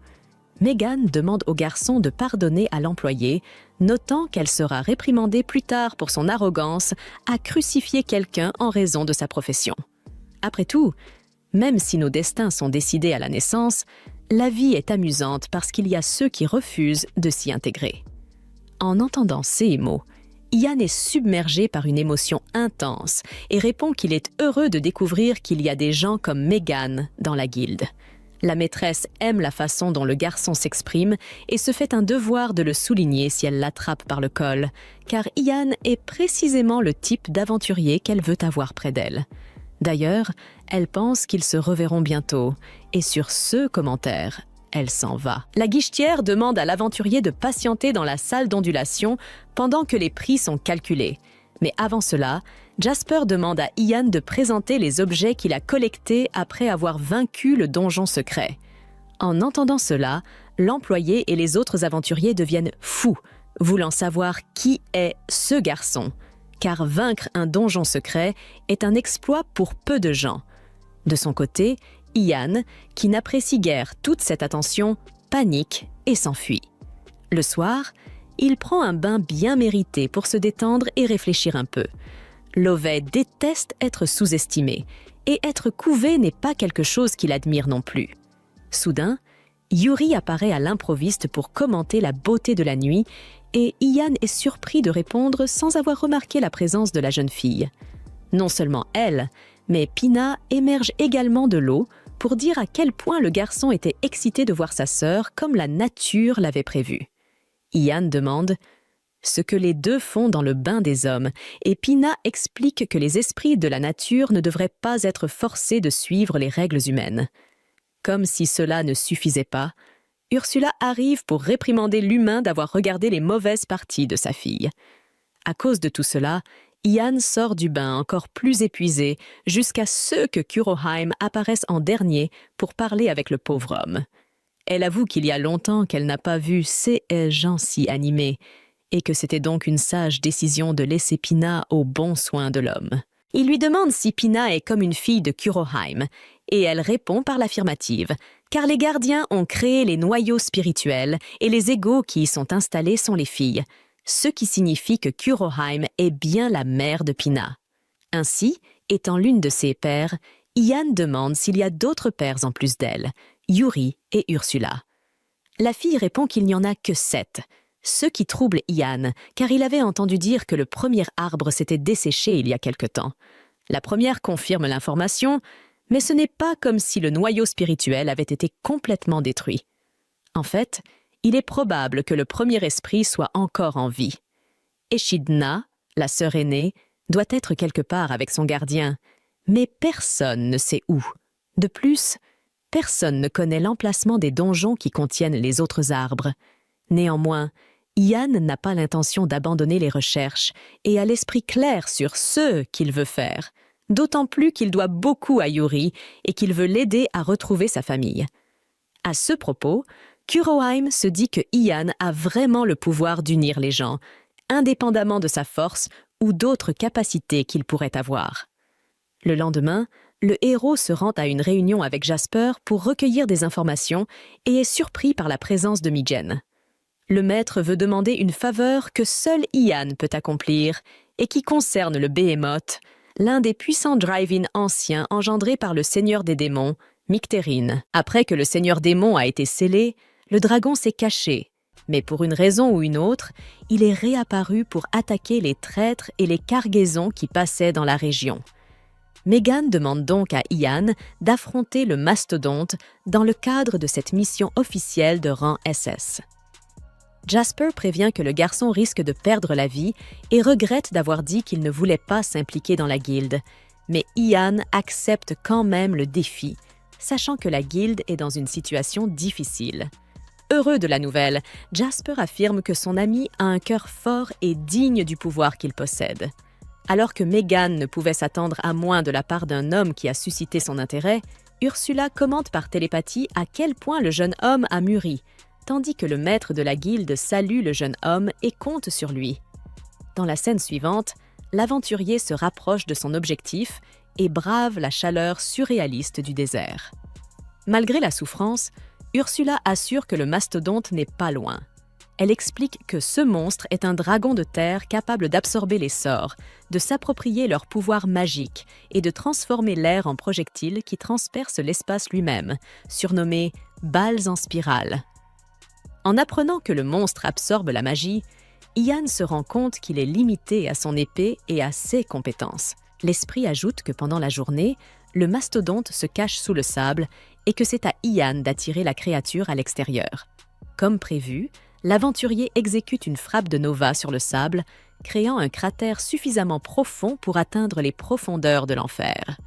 [SPEAKER 1] Megan demande au garçon de pardonner à l'employé, notant qu'elle sera réprimandée plus tard pour son arrogance à crucifier quelqu'un en raison de sa profession. Après tout, même si nos destins sont décidés à la naissance, la vie est amusante parce qu'il y a ceux qui refusent de s'y intégrer. En entendant ces mots, Ian est submergé par une émotion intense et répond qu'il est heureux de découvrir qu'il y a des gens comme Megan dans la guilde. La maîtresse aime la façon dont le garçon s'exprime et se fait un devoir de le souligner si elle l'attrape par le col, car Ian est précisément le type d'aventurier qu'elle veut avoir près d'elle. D'ailleurs, elle pense qu'ils se reverront bientôt, et sur ce commentaire, elle s'en va. La guichetière demande à l'aventurier de patienter dans la salle d'ondulation pendant que les prix sont calculés. Mais avant cela, Jasper demande à Ian de présenter les objets qu'il a collectés après avoir vaincu le donjon secret. En entendant cela, l'employé et les autres aventuriers deviennent fous, voulant savoir qui est ce garçon, car vaincre un donjon secret est un exploit pour peu de gens. De son côté, Ian, qui n'apprécie guère toute cette attention, panique et s'enfuit. Le soir, il prend un bain bien mérité pour se détendre et réfléchir un peu. Lovett déteste être sous-estimé, et être couvé n'est pas quelque chose qu'il admire non plus. Soudain, Yuri apparaît à l'improviste pour commenter la beauté de la nuit, et Ian est surpris de répondre sans avoir remarqué la présence de la jeune fille. Non seulement elle, mais Pina émerge également de l'eau pour dire à quel point le garçon était excité de voir sa sœur comme la nature l'avait prévu. Ian demande ce que les deux font dans le bain des hommes, et Pina explique que les esprits de la nature ne devraient pas être forcés de suivre les règles humaines. Comme si cela ne suffisait pas, Ursula arrive pour réprimander l'humain d'avoir regardé les mauvaises parties de sa fille. À cause de tout cela, Ian sort du bain encore plus épuisé, jusqu'à ce que Kuroheim apparaisse en dernier pour parler avec le pauvre homme. Elle avoue qu'il y a longtemps qu'elle n'a pas vu ces gens si animés, et que c'était donc une sage décision de laisser Pina aux bons soins de l'homme. Il lui demande si Pina est comme une fille de Kuroheim, et elle répond par l'affirmative, car les gardiens ont créé les noyaux spirituels et les égaux qui y sont installés sont les filles, ce qui signifie que Kuroheim est bien la mère de Pina. Ainsi, étant l'une de ses pères, Ian demande s'il y a d'autres pères en plus d'elle, Yuri et Ursula. La fille répond qu'il n'y en a que 7, ce qui trouble Ian, car il avait entendu dire que le premier arbre s'était desséché il y a quelque temps. La première confirme l'information, mais ce n'est pas comme si le noyau spirituel avait été complètement détruit. En fait, il est probable que le premier esprit soit encore en vie. Echidna, la sœur aînée, doit être quelque part avec son gardien, mais personne ne sait où. De plus, personne ne connaît l'emplacement des donjons qui contiennent les autres arbres. Néanmoins, Ian n'a pas l'intention d'abandonner les recherches et a l'esprit clair sur ce qu'il veut faire, d'autant plus qu'il doit beaucoup à Yuri et qu'il veut l'aider à retrouver sa famille. À ce propos, Kuroheim se dit que Ian a vraiment le pouvoir d'unir les gens, indépendamment de sa force ou d'autres capacités qu'il pourrait avoir. Le lendemain, le héros se rend à une réunion avec Jasper pour recueillir des informations et est surpris par la présence de Mijen. Le maître veut demander une faveur que seul Ian peut accomplir et qui concerne le Behemoth, l'un des puissants drive-in anciens engendrés par le seigneur des démons, Mictérine. Après que le seigneur démon a été scellé, le dragon s'est caché, mais pour une raison ou une autre, il est réapparu pour attaquer les traîtres et les cargaisons qui passaient dans la région. Megan demande donc à Ian d'affronter le mastodonte dans le cadre de cette mission officielle de rang SS. Jasper prévient que le garçon risque de perdre la vie et regrette d'avoir dit qu'il ne voulait pas s'impliquer dans la guilde, mais Ian accepte quand même le défi, sachant que la guilde est dans une situation difficile. heureux de la nouvelle, Jasper affirme que son ami a un cœur fort et digne du pouvoir qu'il possède. Alors que Meghan ne pouvait s'attendre à moins de la part d'un homme qui a suscité son intérêt, Ursula commente par télépathie à quel point le jeune homme a mûri, tandis que le maître de la guilde salue le jeune homme et compte sur lui. Dans la scène suivante, l'aventurier se rapproche de son objectif et brave la chaleur surréaliste du désert. Malgré la souffrance, Ursula assure que le mastodonte n'est pas loin. Elle explique que ce monstre est un dragon de terre capable d'absorber les sorts, de s'approprier leur pouvoir magique et de transformer l'air en projectiles qui transpercent l'espace lui-même, surnommés « balles en spirale ». En apprenant que le monstre absorbe la magie, Ian se rend compte qu'il est limité à son épée et à ses compétences. L'esprit ajoute que pendant la journée, le mastodonte se cache sous le sable et que c'est à Ian d'attirer la créature à l'extérieur. Comme prévu, l'aventurier exécute une frappe de nova sur le sable, créant un cratère suffisamment profond pour atteindre les profondeurs de l'enfer.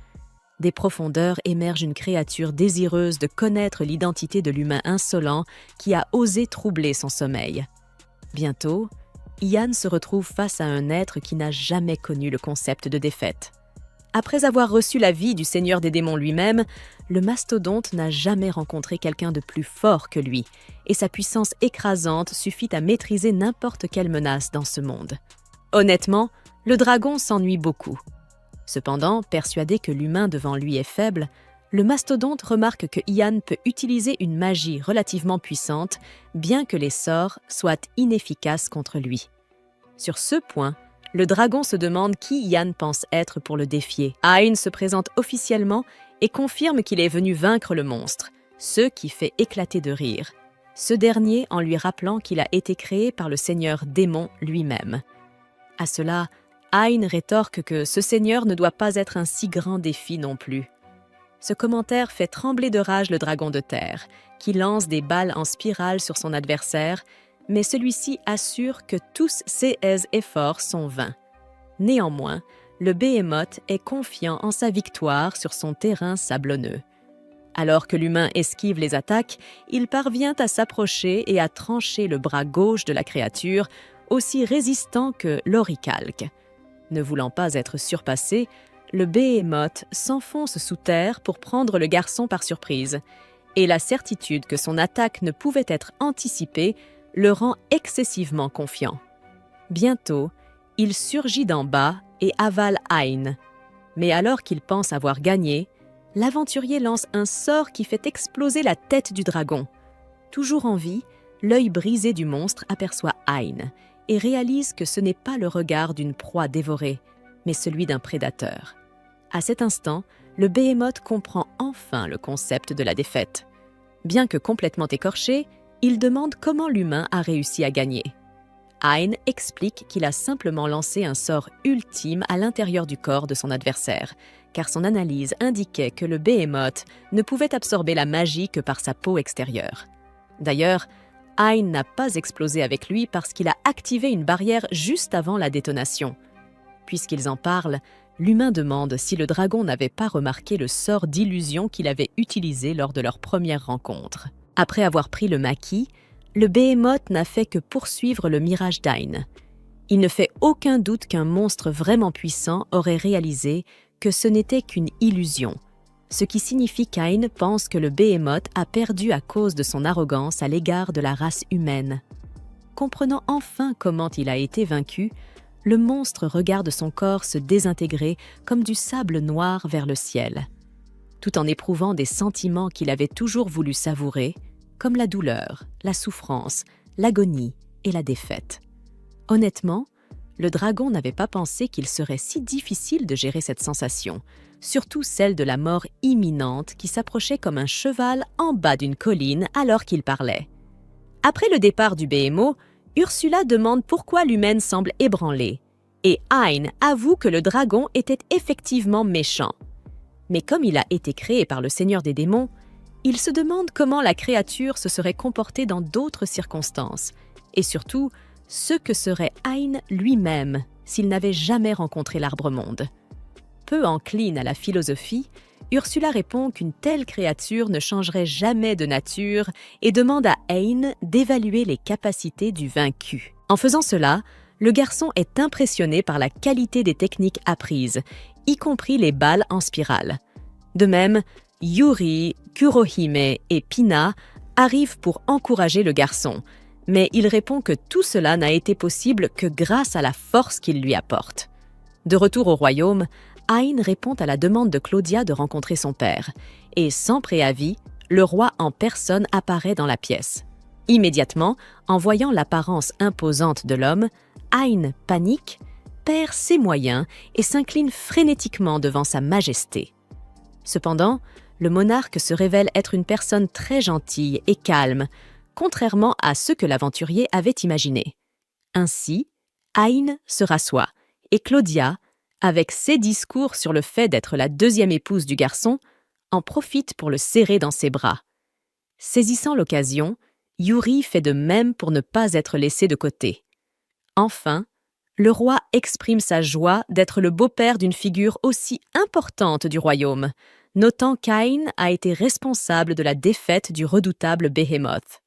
[SPEAKER 1] Des profondeurs émerge une créature désireuse de connaître l'identité de l'humain insolent qui a osé troubler son sommeil. Bientôt, Ian se retrouve face à un être qui n'a jamais connu le concept de défaite. Après avoir reçu la vie du Seigneur des démons lui-même, le mastodonte n'a jamais rencontré quelqu'un de plus fort que lui, et sa puissance écrasante suffit à maîtriser n'importe quelle menace dans ce monde. Honnêtement, le dragon s'ennuie beaucoup. Cependant, persuadé que l'humain devant lui est faible, le mastodonte remarque que Ian peut utiliser une magie relativement puissante, bien que les sorts soient inefficaces contre lui. Sur ce point, le dragon se demande qui Ian pense être pour le défier. Ayn se présente officiellement et confirme qu'il est venu vaincre le monstre, ce qui fait éclater de rire. Ce dernier en lui rappelant qu'il a été créé par le seigneur démon lui-même. À cela, Ayn rétorque que ce seigneur ne doit pas être un si grand défi non plus. Ce commentaire fait trembler de rage le dragon de terre, qui lance des balles en spirale sur son adversaire, mais celui-ci assure que tous ses efforts sont vains. Néanmoins, le Behemoth est confiant en sa victoire sur son terrain sablonneux. Alors que l'humain esquive les attaques, il parvient à s'approcher et à trancher le bras gauche de la créature, aussi résistant que l'oricalque. Ne voulant pas être surpassé, le Behemoth s'enfonce sous terre pour prendre le garçon par surprise, et la certitude que son attaque ne pouvait être anticipée le rend excessivement confiant. Bientôt, il surgit d'en bas et avale Ayn. Mais alors qu'il pense avoir gagné, l'aventurier lance un sort qui fait exploser la tête du dragon. Toujours en vie, l'œil brisé du monstre aperçoit Ayn et réalise que ce n'est pas le regard d'une proie dévorée, mais celui d'un prédateur. À cet instant, le Behemoth comprend enfin le concept de la défaite. Bien que complètement écorché, il demande comment l'humain a réussi à gagner. Ayn explique qu'il a simplement lancé un sort ultime à l'intérieur du corps de son adversaire, car son analyse indiquait que le Behemoth ne pouvait absorber la magie que par sa peau extérieure. D'ailleurs, Ayn n'a pas explosé avec lui parce qu'il a activé une barrière juste avant la détonation. Puisqu'ils en parlent, l'humain demande si le dragon n'avait pas remarqué le sort d'illusion qu'il avait utilisé lors de leur première rencontre. Après avoir pris le maquis, le Behemoth n'a fait que poursuivre le mirage d'Ayn. Il ne fait aucun doute qu'un monstre vraiment puissant aurait réalisé que ce n'était qu'une illusion, ce qui signifie qu'Ayn pense que le Behemoth a perdu à cause de son arrogance à l'égard de la race humaine. Comprenant enfin comment il a été vaincu, le monstre regarde son corps se désintégrer comme du sable noir vers le ciel, tout en éprouvant des sentiments qu'il avait toujours voulu savourer, comme la douleur, la souffrance, l'agonie et la défaite. Honnêtement, le dragon n'avait pas pensé qu'il serait si difficile de gérer cette sensation, surtout celle de la mort imminente qui s'approchait comme un cheval en bas d'une colline alors qu'il parlait. Après le départ du Behemoth, Ursula demande pourquoi l'humaine semble ébranlée, et Ayn avoue que le dragon était effectivement méchant. Mais comme il a été créé par le Seigneur des démons, il se demande comment la créature se serait comportée dans d'autres circonstances, et surtout, ce que serait Ayn lui-même s'il n'avait jamais rencontré l'Arbre-Monde. Peu encline à la philosophie, Ursula répond qu'une telle créature ne changerait jamais de nature et demande à Ain d'évaluer les capacités du vaincu. En faisant cela, le garçon est impressionné par la qualité des techniques apprises, y compris les balles en spirale. De même, Yuri, Kurohime et Pina arrivent pour encourager le garçon, mais il répond que tout cela n'a été possible que grâce à la force qu'il lui apporte. De retour au royaume, Ain répond à la demande de Claudia de rencontrer son père, et sans préavis, le roi en personne apparaît dans la pièce. Immédiatement, en voyant l'apparence imposante de l'homme, Ain panique, perd ses moyens et s'incline frénétiquement devant sa majesté. Cependant, le monarque se révèle être une personne très gentille et calme, contrairement à ce que l'aventurier avait imaginé. Ainsi, Ain se rassoit, et Claudia, avec ses discours sur le fait d'être la deuxième épouse du garçon, en profite pour le serrer dans ses bras. Saisissant l'occasion, Yuri fait de même pour ne pas être laissé de côté. Enfin, le roi exprime sa joie d'être le beau-père d'une figure aussi importante du royaume, notant qu'Ain a été responsable de la défaite du redoutable Behemoth.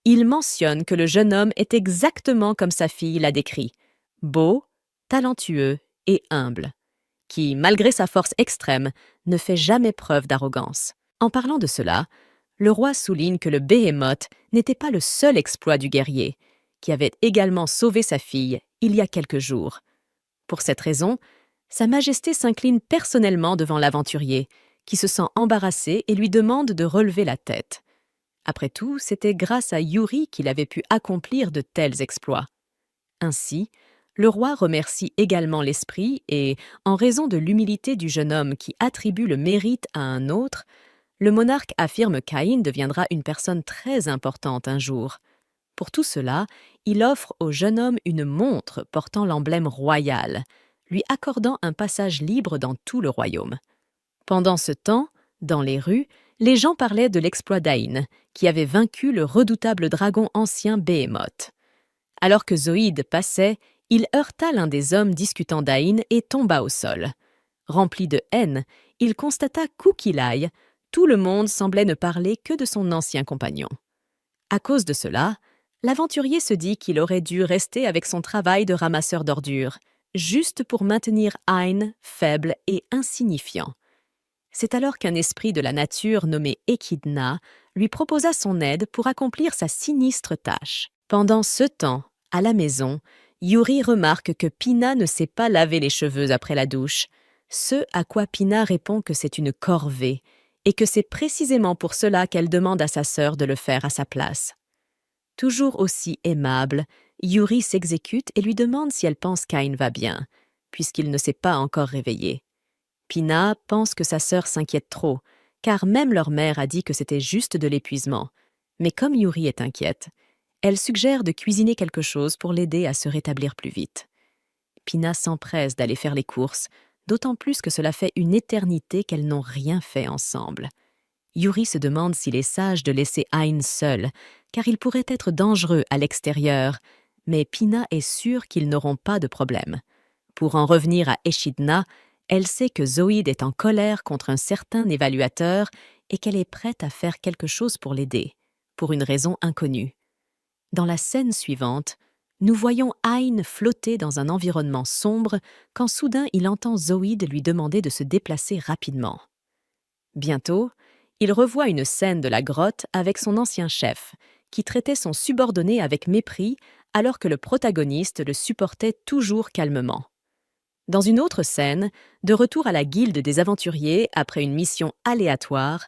[SPEAKER 1] Il mentionne que le jeune homme est exactement comme sa fille l'a décrit, beau, talentueux et humble, qui, malgré sa force extrême, ne fait jamais preuve d'arrogance. En parlant de cela, le roi souligne que le Behemoth n'était pas le seul exploit du guerrier, qui avait également sauvé sa fille il y a quelques jours. Pour cette raison, Sa Majesté s'incline personnellement devant l'aventurier, qui se sent embarrassé et lui demande de relever la tête. Après tout, c'était grâce à Yuri qu'il avait pu accomplir de tels exploits. Ainsi, le roi remercie également l'esprit et, en raison de l'humilité du jeune homme qui attribue le mérite à un autre, le monarque affirme qu'Ain deviendra une personne très importante un jour. Pour tout cela, il offre au jeune homme une montre portant l'emblème royal, lui accordant un passage libre dans tout le royaume. Pendant ce temps, dans les rues, les gens parlaient de l'exploit d'Ain, qui avait vaincu le redoutable dragon ancien Behemoth. Alors que Zoïde passait, il heurta l'un des hommes discutant d'Ain et tomba au sol. Rempli de haine, il constata qu'où qu'il aille, tout le monde semblait ne parler que de son ancien compagnon. À cause de cela, l'aventurier se dit qu'il aurait dû rester avec son travail de ramasseur d'ordures, juste pour maintenir Ain faible et insignifiant. C'est alors qu'un esprit de la nature nommé Echidna lui proposa son aide pour accomplir sa sinistre tâche. Pendant ce temps, à la maison, Yuri remarque que Pina ne sait pas laver les cheveux après la douche, ce à quoi Pina répond que c'est une corvée et que c'est précisément pour cela qu'elle demande à sa sœur de le faire à sa place. Toujours aussi aimable, Yuri s'exécute et lui demande si elle pense qu'Ain va bien, puisqu'il ne s'est pas encore réveillé. Pina pense que sa sœur s'inquiète trop, car même leur mère a dit que c'était juste de l'épuisement. Mais comme Yuri est inquiète, elle suggère de cuisiner quelque chose pour l'aider à se rétablir plus vite. Pina s'empresse d'aller faire les courses, d'autant plus que cela fait une éternité qu'elles n'ont rien fait ensemble. Yuri se demande s'il est sage de laisser Ain seul, car il pourrait être dangereux à l'extérieur, mais Pina est sûre qu'ils n'auront pas de problème. Pour en revenir à Echidna, elle sait que Zoïde est en colère contre un certain évaluateur et qu'elle est prête à faire quelque chose pour l'aider, pour une raison inconnue. Dans la scène suivante, nous voyons Ain flotter dans un environnement sombre quand soudain il entend Zoïde lui demander de se déplacer rapidement. Bientôt, il revoit une scène de la grotte avec son ancien chef, qui traitait son subordonné avec mépris alors que le protagoniste le supportait toujours calmement. Dans une autre scène, de retour à la guilde des aventuriers après une mission aléatoire,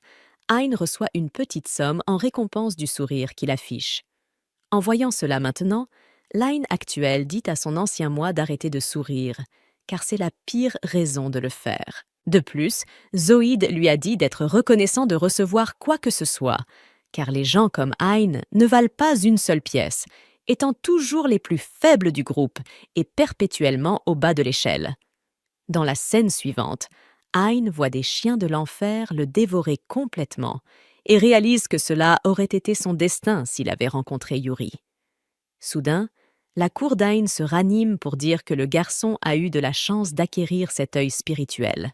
[SPEAKER 1] Ain reçoit une petite somme en récompense du sourire qu'il affiche. En voyant cela maintenant, l'Ain actuel dit à son ancien moi d'arrêter de sourire, car c'est la pire raison de le faire. De plus, Zoïde lui a dit d'être reconnaissant de recevoir quoi que ce soit, car les gens comme Ain ne valent pas une seule pièce, étant toujours les plus faibles du groupe et perpétuellement au bas de l'échelle. Dans la scène suivante, Ain voit des chiens de l'enfer le dévorer complètement et réalise que cela aurait été son destin s'il avait rencontré Yuri. Soudain, la cour d'Ain se ranime pour dire que le garçon a eu de la chance d'acquérir cet œil spirituel.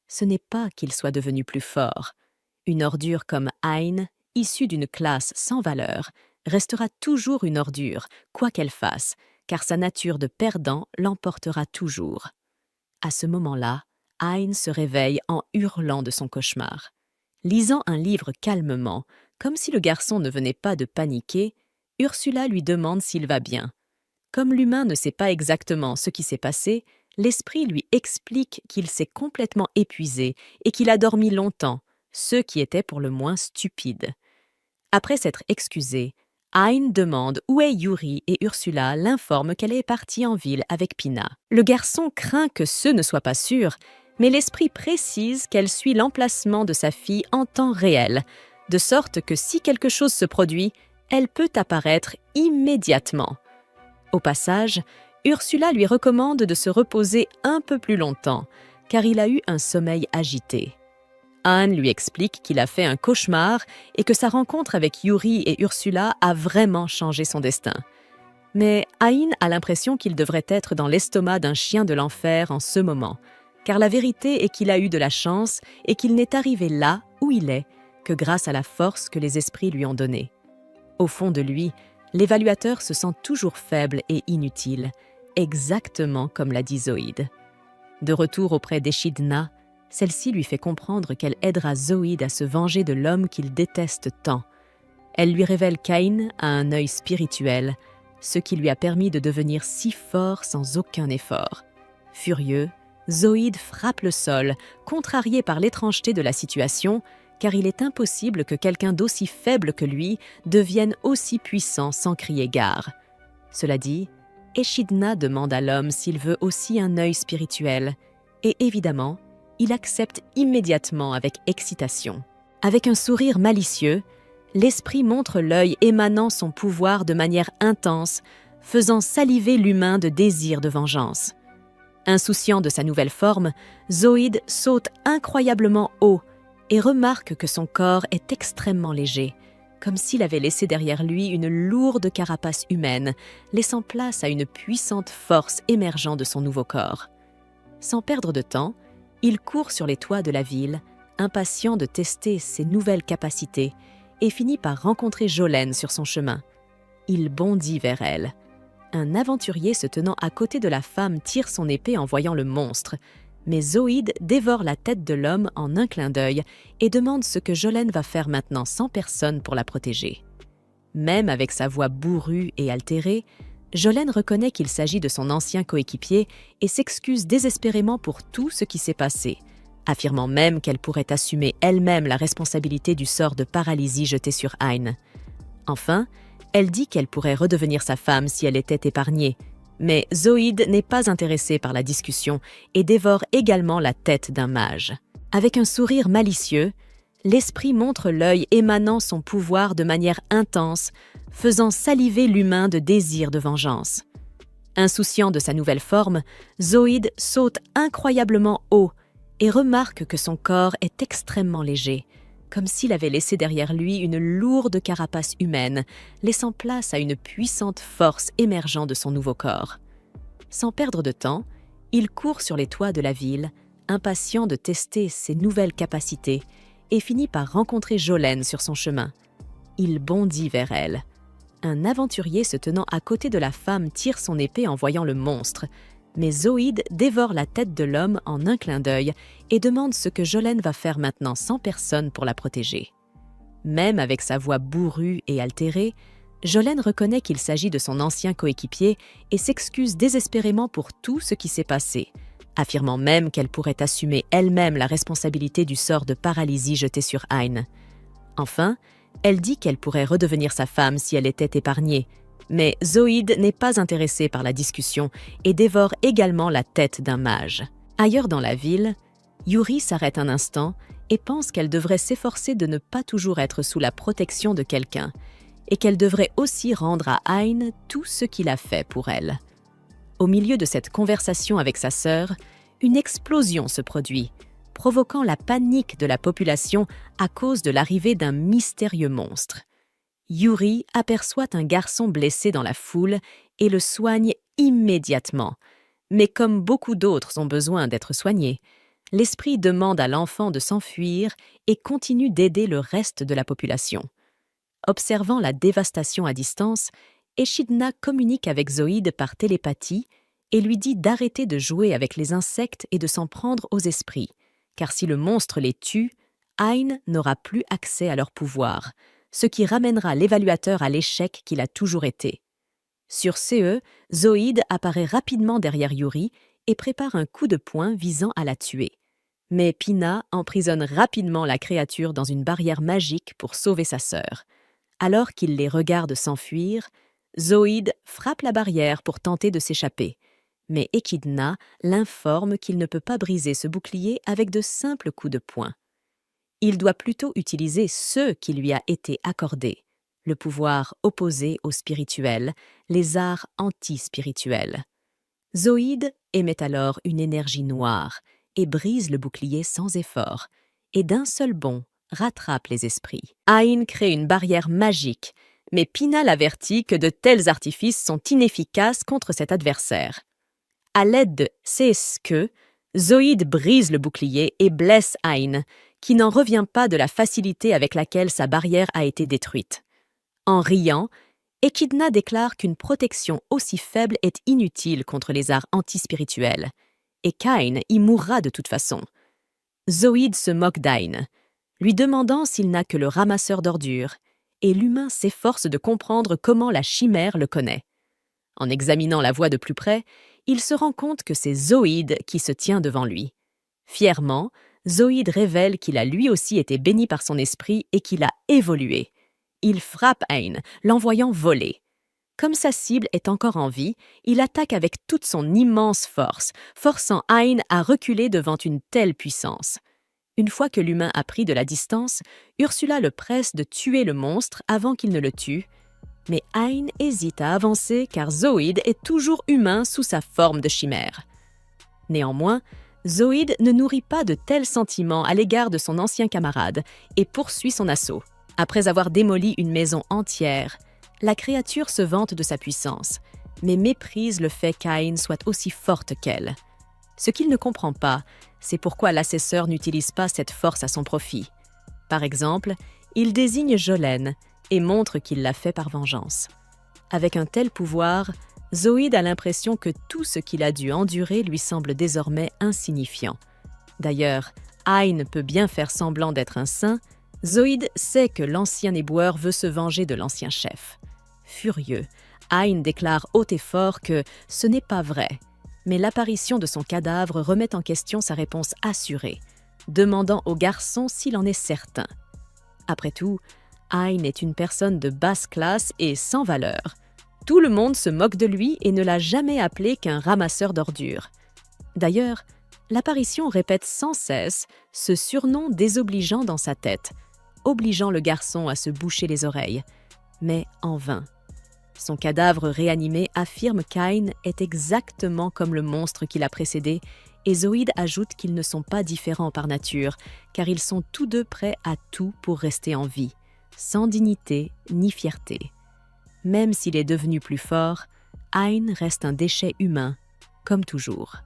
[SPEAKER 1] Ce n'est pas qu'il soit devenu plus fort. Une ordure comme Hein, issue d'une classe sans valeur, restera toujours une ordure, quoi qu'elle fasse, car sa nature de perdant l'emportera toujours. À ce moment-là, Hein se réveille en hurlant de son cauchemar. Lisant un livre calmement, comme si le garçon ne venait pas de paniquer, Ursula lui demande s'il va bien. Comme l'humain ne sait pas exactement ce qui s'est passé, l'esprit lui explique qu'il s'est complètement épuisé et qu'il a dormi longtemps, ce qui était pour le moins stupide. Après s'être excusé, Hein demande où est Yuri et Ursula l'informe qu'elle est partie en ville avec Pina. Le garçon craint que ce ne soit pas sûr, mais l'esprit précise qu'elle suit l'emplacement de sa fille en temps réel, de sorte que si quelque chose se produit, elle peut apparaître immédiatement. Au passage, Ursula lui recommande de se reposer un peu plus longtemps, car il a eu un sommeil agité. Hein lui explique qu'il a fait un cauchemar et que sa rencontre avec Yuri et Ursula a vraiment changé son destin. Mais Hein a l'impression qu'il devrait être dans l'estomac d'un chien de l'enfer en ce moment, car la vérité est qu'il a eu de la chance et qu'il n'est arrivé là où il est que grâce à la force que les esprits lui ont donnée. Au fond de lui, l'évaluateur se sent toujours faible et inutile, exactement comme l'a dit Zoïde. De retour auprès d'Echidna, celle-ci lui fait comprendre qu'elle aidera Zoïde à se venger de l'homme qu'il déteste tant. Elle lui révèle qu'Ain a un œil spirituel, ce qui lui a permis de devenir si fort sans aucun effort. Furieux, Zoïde frappe le sol, contrarié par l'étrangeté de la situation, car il est impossible que quelqu'un d'aussi faible que lui devienne aussi puissant sans crier gare. Cela dit, Echidna demande à l'homme s'il veut aussi un œil spirituel, et évidemment, il accepte immédiatement avec excitation. Avec un sourire malicieux, l'esprit montre l'œil émanant son pouvoir de manière intense, faisant saliver l'humain de désir de vengeance. Insouciant de sa nouvelle forme, Zoïde saute incroyablement haut et remarque que son corps est extrêmement léger, comme s'il avait laissé derrière lui une lourde carapace humaine, laissant place à une puissante force émergeant de son nouveau corps. Sans perdre de temps, il court sur les toits de la ville, impatient de tester ses nouvelles capacités, et finit par rencontrer Jolene sur son chemin. Il bondit vers elle. Un aventurier se tenant à côté de la femme tire son épée en voyant le monstre, mais Zoïde dévore la tête de l'homme en un clin d'œil et demande ce que Jolene va faire maintenant sans personne pour la protéger. Même avec sa voix bourrue et altérée, Jolene reconnaît qu'il s'agit de son ancien coéquipier et s'excuse désespérément pour tout ce qui s'est passé, affirmant même qu'elle pourrait assumer elle-même la responsabilité du sort de paralysie jeté sur Hein. Enfin, elle dit qu'elle pourrait redevenir sa femme si elle était épargnée, mais Zoïde n'est pas intéressée par la discussion et dévore également la tête d'un mage. Avec un sourire malicieux, l'esprit montre l'œil émanant son pouvoir de manière intense, faisant saliver l'humain de désir de vengeance. Insouciant de sa nouvelle forme, Zoïde saute incroyablement haut et remarque que son corps est extrêmement léger, comme s'il avait laissé derrière lui une lourde carapace humaine, laissant place à une puissante force émergeant de son nouveau corps. Sans perdre de temps, il court sur les toits de la ville, impatient de tester ses nouvelles capacités, et finit par rencontrer Jolene sur son chemin. Il bondit vers elle. Un aventurier se tenant à côté de la femme tire son épée en voyant le monstre, mais Zoïde dévore la tête de l'homme en un clin d'œil et demande ce que Jolene va faire maintenant sans personne pour la protéger. Même avec sa voix bourrue et altérée, Jolene reconnaît qu'il s'agit de son ancien coéquipier et s'excuse désespérément pour tout ce qui s'est passé, affirmant même qu'elle pourrait assumer elle-même la responsabilité du sort de paralysie jeté sur Hein. Enfin, elle dit qu'elle pourrait redevenir sa femme si elle était épargnée, mais Zoïde n'est pas intéressée par la discussion et dévore également la tête d'un mage. Ailleurs dans la ville, Yuri s'arrête un instant et pense qu'elle devrait s'efforcer de ne pas toujours être sous la protection de quelqu'un, et qu'elle devrait aussi rendre à Hein tout ce qu'il a fait pour elle. Au milieu de cette conversation avec sa sœur, une explosion se produit, provoquant la panique de la population à cause de l'arrivée d'un mystérieux monstre. Yuri aperçoit un garçon blessé dans la foule et le soigne immédiatement. Mais comme beaucoup d'autres ont besoin d'être soignés, L'esprit demande à l'enfant de s'enfuir et continue d'aider le reste de la population. Observant la dévastation à distance, Echidna communique avec Zoïde par télépathie et lui dit d'arrêter de jouer avec les insectes et de s'en prendre aux esprits, car si le monstre les tue, Ain n'aura plus accès à leur pouvoir, ce qui ramènera l'évaluateur à l'échec qu'il a toujours été. Sur CE, Zoïde apparaît rapidement derrière Yuri et prépare un coup de poing visant à la tuer. Mais Pina emprisonne rapidement la créature dans une barrière magique pour sauver sa sœur. Alors qu'il les regarde s'enfuir, Zoïde frappe la barrière pour tenter de s'échapper. Mais Echidna l'informe qu'il ne peut pas briser ce bouclier avec de simples coups de poing. Il doit plutôt utiliser ce qui lui a été accordé, le pouvoir opposé au spirituel, les arts anti-spirituels. Zoïde émet alors une énergie noire et brise le bouclier sans effort, et d'un seul bond rattrape les esprits. Ain crée une barrière magique, mais Pina l'avertit que de tels artifices sont inefficaces contre cet adversaire. À l'aide de Seeske, Zoïde brise le bouclier et blesse Ain, qui n'en revient pas de la facilité avec laquelle sa barrière a été détruite. En riant, Echidna déclare qu'une protection aussi faible est inutile contre les arts antispirituels, et qu'Ain y mourra de toute façon. Zoïde se moque d'Ain, lui demandant s'il n'a que le ramasseur d'ordures, et l'humain s'efforce de comprendre comment la chimère le connaît. En examinant la voix de plus près, il se rend compte que c'est Zoïde qui se tient devant lui. Fièrement, Zoïde révèle qu'il a lui aussi été béni par son esprit et qu'il a évolué. Il frappe Ain, l'envoyant voler. Comme sa cible est encore en vie, il attaque avec toute son immense force, forçant Ain à reculer devant une telle puissance. Une fois que l'humain a pris de la distance, Ursula le presse de tuer le monstre avant qu'il ne le tue, mais Ain hésite à avancer car Zoïde est toujours humain sous sa forme de chimère. Néanmoins, Zoïde ne nourrit pas de tels sentiments à l'égard de son ancien camarade et poursuit son assaut. Après avoir démoli une maison entière, la créature se vante de sa puissance, mais méprise le fait qu'Ain soit aussi forte qu'elle. Ce qu'il ne comprend pas, c'est pourquoi l'assesseur n'utilise pas cette force à son profit. Par exemple, il désigne Jolene et montre qu'il l'a fait par vengeance. Avec un tel pouvoir, Zoïde a l'impression que tout ce qu'il a dû endurer lui semble désormais insignifiant. D'ailleurs, Ain peut bien faire semblant d'être un saint, Zoïde sait que l'ancien éboueur veut se venger de l'ancien chef. Furieux, Ain déclare haut et fort que ce n'est pas vrai, mais l'apparition de son cadavre remet en question sa réponse assurée, demandant au garçon s'il en est certain. Après tout, Ain est une personne de basse classe et sans valeur. Tout le monde se moque de lui et ne l'a jamais appelé qu'un ramasseur d'ordures. D'ailleurs, l'apparition répète sans cesse ce surnom désobligeant dans sa tête, obligeant le garçon à se boucher les oreilles, mais en vain. Son cadavre réanimé affirme qu'Ain est exactement comme le monstre qui l'a précédé, et Zoïde ajoute qu'ils ne sont pas différents par nature, car ils sont tous deux prêts à tout pour rester en vie, sans dignité ni fierté. Même s'il est devenu plus fort, Ain reste un déchet humain, comme toujours.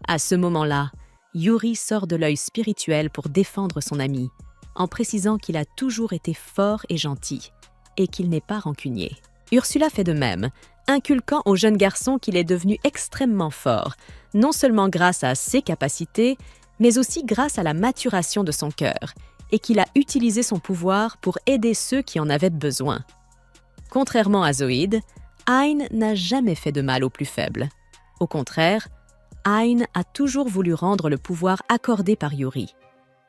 [SPEAKER 1] À ce moment-là, Yuri sort de l'œil spirituel pour défendre son ami, en précisant qu'il a toujours été fort et gentil, et qu'il n'est pas rancunier. Ursula fait de même, inculquant au jeune garçon qu'il est devenu extrêmement fort, non seulement grâce à ses capacités, mais aussi grâce à la maturation de son cœur, et qu'il a utilisé son pouvoir pour aider ceux qui en avaient besoin. Contrairement à Zoïde, Ain n'a jamais fait de mal aux plus faibles. Au contraire, Ain a toujours voulu rendre le pouvoir accordé par Yuri.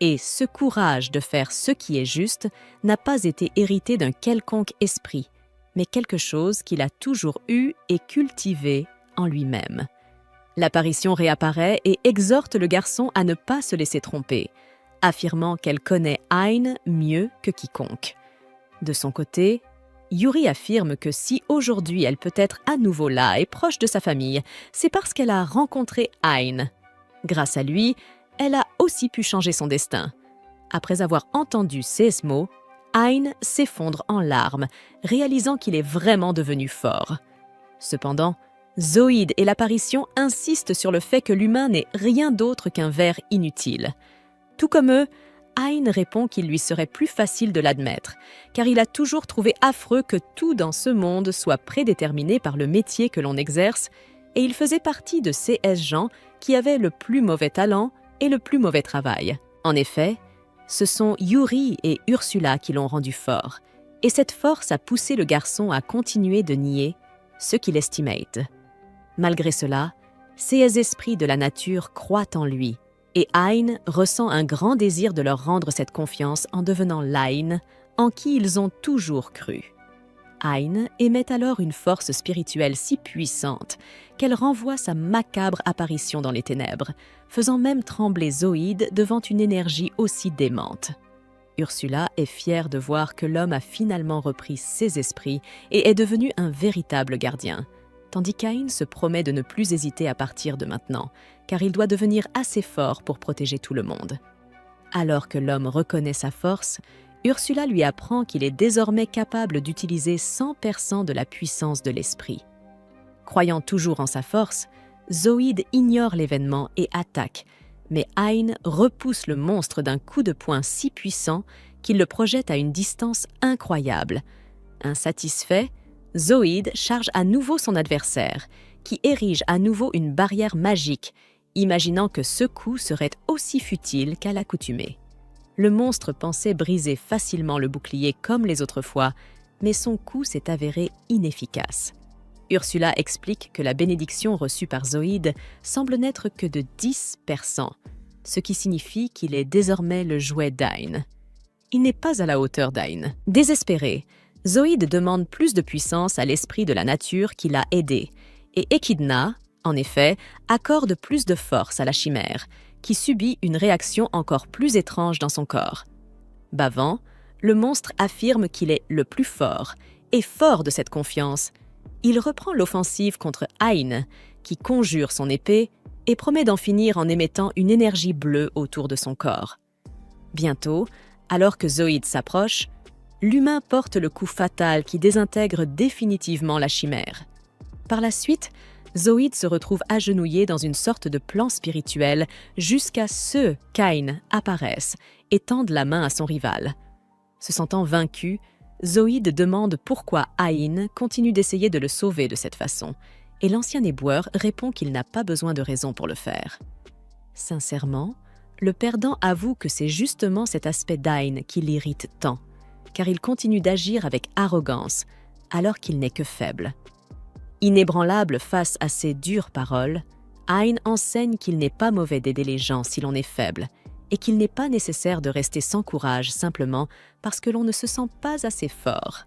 [SPEAKER 1] Et ce courage de faire ce qui est juste n'a pas été hérité d'un quelconque esprit, mais quelque chose qu'il a toujours eu et cultivé en lui-même. L'apparition réapparaît et exhorte le garçon à ne pas se laisser tromper, affirmant qu'elle connaît Ain mieux que quiconque. De son côté, Yuri affirme que si aujourd'hui elle peut être à nouveau là et proche de sa famille, c'est parce qu'elle a rencontré Ain. Grâce à lui, elle a aussi pu changer son destin. Après avoir entendu ces mots, Ain s'effondre en larmes, réalisant qu'il est vraiment devenu fort. Cependant, Zoïde et l'apparition insistent sur le fait que l'humain n'est rien d'autre qu'un ver inutile. Tout comme eux, Hein répond qu'il lui serait plus facile de l'admettre, car il a toujours trouvé affreux que tout dans ce monde soit prédéterminé par le métier que l'on exerce, et il faisait partie de ces gens qui avaient le plus mauvais talent et le plus mauvais travail. En effet, ce sont Yuri et Ursula qui l'ont rendu fort, et cette force a poussé le garçon à continuer de nier ce qu'il estimate. Malgré cela, ces esprits de la nature croient en lui, et Hein ressent un grand désir de leur rendre cette confiance en devenant l'Ain, en qui ils ont toujours cru. Hein émet alors une force spirituelle si puissante qu'elle renvoie sa macabre apparition dans les ténèbres, faisant même trembler Zoïde devant une énergie aussi démente. Ursula est fière de voir que l'homme a finalement repris ses esprits et est devenu un véritable gardien, tandis qu'Ain se promet de ne plus hésiter à partir de maintenant, car il doit devenir assez fort pour protéger tout le monde. Alors que l'homme reconnaît sa force, Ursula lui apprend qu'il est désormais capable d'utiliser 100% de la puissance de l'esprit. Croyant toujours en sa force, Zoïde ignore l'événement et attaque, mais Hein repousse le monstre d'un coup de poing si puissant qu'il le projette à une distance incroyable. Insatisfait, Zoïde charge à nouveau son adversaire, qui érige à nouveau une barrière magique, imaginant que ce coup serait aussi futile qu'à l'accoutumée. Le monstre pensait briser facilement le bouclier comme les autres fois, mais son coup s'est avéré inefficace. Ursula explique que la bénédiction reçue par Zoïde semble n'être que de 10%, ce qui signifie qu'il est désormais le jouet d'Ain. Il n'est pas à la hauteur d'Ain. Désespéré, Zoïde demande plus de puissance à l'esprit de la nature qui l'a aidé, et Echidna, en effet, accorde plus de force à la chimère, qui subit une réaction encore plus étrange dans son corps. Bavant, le monstre affirme qu'il est le plus fort, et fort de cette confiance, il reprend l'offensive contre Hein, qui conjure son épée et promet d'en finir en émettant une énergie bleue autour de son corps. Bientôt, alors que Zoïde s'approche, l'humain porte le coup fatal qui désintègre définitivement la chimère. Par la suite, Zoïde se retrouve agenouillé dans une sorte de plan spirituel jusqu'à ce qu'Ain apparaisse et tende la main à son rival. Se sentant vaincu, Zoïde demande pourquoi Hein continue d'essayer de le sauver de cette façon, et l'ancien éboueur répond qu'il n'a pas besoin de raison pour le faire. Sincèrement, le perdant avoue que c'est justement cet aspect d'Ain qui l'irrite tant, car il continue d'agir avec arrogance, alors qu'il n'est que faible. Inébranlable face à ces dures paroles, Hein enseigne qu'il n'est pas mauvais d'aider les gens si l'on est faible, et qu'il n'est pas nécessaire de rester sans courage simplement parce que l'on ne se sent pas assez fort.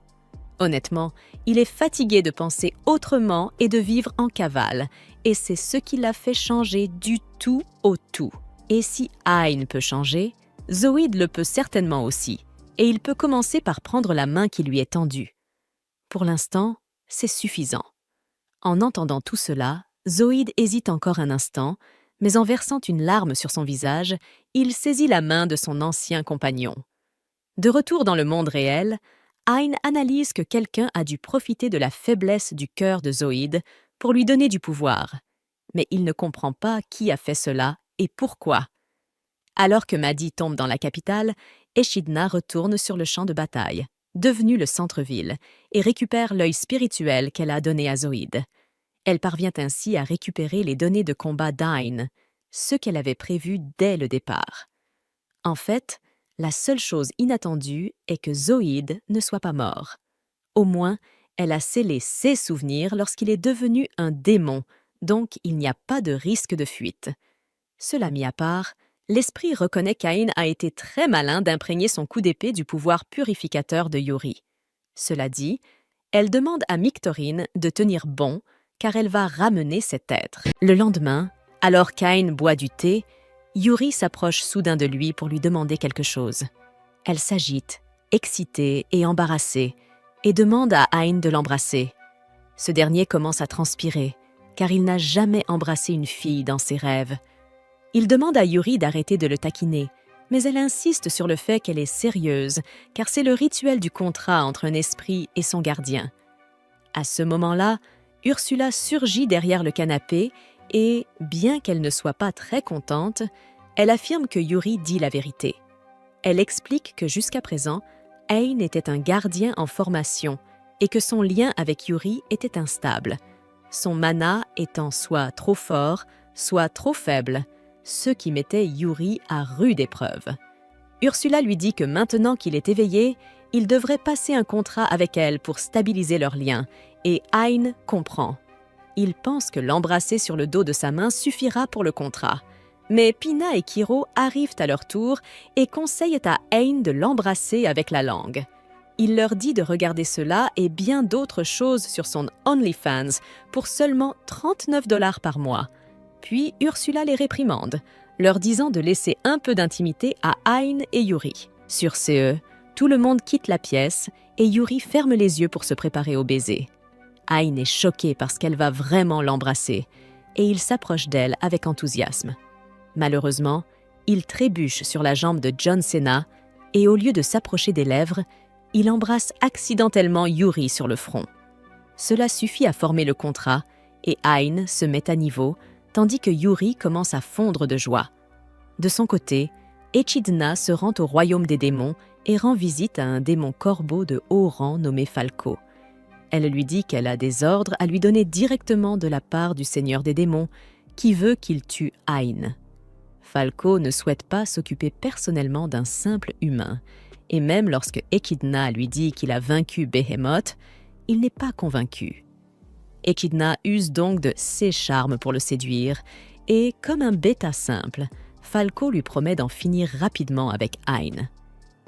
[SPEAKER 1] Honnêtement, il est fatigué de penser autrement et de vivre en cavale, et c'est ce qui l'a fait changer du tout au tout. Et si Hein peut changer, Zoïde le peut certainement aussi, et il peut commencer par prendre la main qui lui est tendue. Pour l'instant, c'est suffisant. En entendant tout cela, Zoïde hésite encore un instant, mais en versant une larme sur son visage, il saisit la main de son ancien compagnon. De retour dans le monde réel, Hein analyse que quelqu'un a dû profiter de la faiblesse du cœur de Zoïde pour lui donner du pouvoir, mais il ne comprend pas qui a fait cela et pourquoi. Alors que Madi tombe dans la capitale, Echidna retourne sur le champ de bataille, devenu le centre-ville, et récupère l'œil spirituel qu'elle a donné à Zoïde. Elle parvient ainsi à récupérer les données de combat d'Ain, ce qu'elle avait prévu dès le départ. En fait, la seule chose inattendue est que Zoïde ne soit pas mort. Au moins, elle a scellé ses souvenirs lorsqu'il est devenu un démon, donc il n'y a pas de risque de fuite. Cela mis à part, l'esprit reconnaît qu'Ain a été très malin d'imprégner son coup d'épée du pouvoir purificateur de Yuri. Cela dit, elle demande à Mictorine de tenir bon, car elle va ramener cet être. Le lendemain, alors qu'Ain boit du thé, Yuri s'approche soudain de lui pour lui demander quelque chose. Elle s'agite, excitée et embarrassée, et demande à Hein de l'embrasser. Ce dernier commence à transpirer, car il n'a jamais embrassé une fille dans ses rêves. Il demande à Yuri d'arrêter de le taquiner, mais elle insiste sur le fait qu'elle est sérieuse, car c'est le rituel du contrat entre un esprit et son gardien. À ce moment-là, Ursula surgit derrière le canapé et, bien qu'elle ne soit pas très contente, elle affirme que Yuri dit la vérité. Elle explique que jusqu'à présent, Ain était un gardien en formation et que son lien avec Yuri était instable, son mana étant soit trop fort, soit trop faible, ce qui mettait Yuri à rude épreuve. Ursula lui dit que maintenant qu'il est éveillé, il devrait passer un contrat avec elle pour stabiliser leur lien, et Ain comprend. Il pense que l'embrasser sur le dos de sa main suffira pour le contrat. Mais Pina et Kiro arrivent à leur tour et conseillent à Ain de l'embrasser avec la langue. Il leur dit de regarder cela et bien d'autres choses sur son OnlyFans pour seulement 39 $ par mois. Puis Ursula les réprimande, leur disant de laisser un peu d'intimité à Ain et Yuri. Sur ce, tout le monde quitte la pièce et Yuri ferme les yeux pour se préparer au baiser. Ain est choquée parce qu'elle va vraiment l'embrasser et il s'approche d'elle avec enthousiasme. Malheureusement, il trébuche sur la jambe de John Cena et au lieu de s'approcher des lèvres, il embrasse accidentellement Yuri sur le front. Cela suffit à former le contrat et Ain se met à niveau, tandis que Yuri commence à fondre de joie. De son côté, Echidna se rend au royaume des démons et rend visite à un démon corbeau de haut rang nommé Falco. Elle lui dit qu'elle a des ordres à lui donner directement de la part du seigneur des démons, qui veut qu'il tue Ain. Falco ne souhaite pas s'occuper personnellement d'un simple humain, et même lorsque Echidna lui dit qu'il a vaincu Behemoth, il n'est pas convaincu. Echidna use donc de ses charmes pour le séduire, et comme un bêta simple, Falco lui promet d'en finir rapidement avec Ain.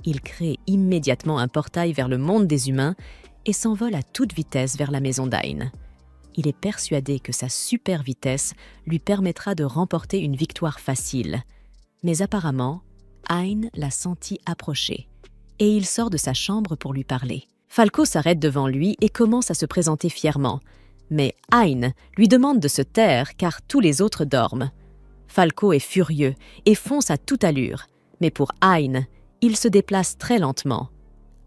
[SPEAKER 1] Il crée immédiatement un portail vers le monde des humains et s'envole à toute vitesse vers la maison d'Ain. Il est persuadé que sa super vitesse lui permettra de remporter une victoire facile. Mais apparemment, Ain l'a senti approcher, et il sort de sa chambre pour lui parler. Falco s'arrête devant lui et commence à se présenter fièrement, mais Ain lui demande de se taire car tous les autres dorment. Falco est furieux et fonce à toute allure, mais pour Ain, il se déplace très lentement.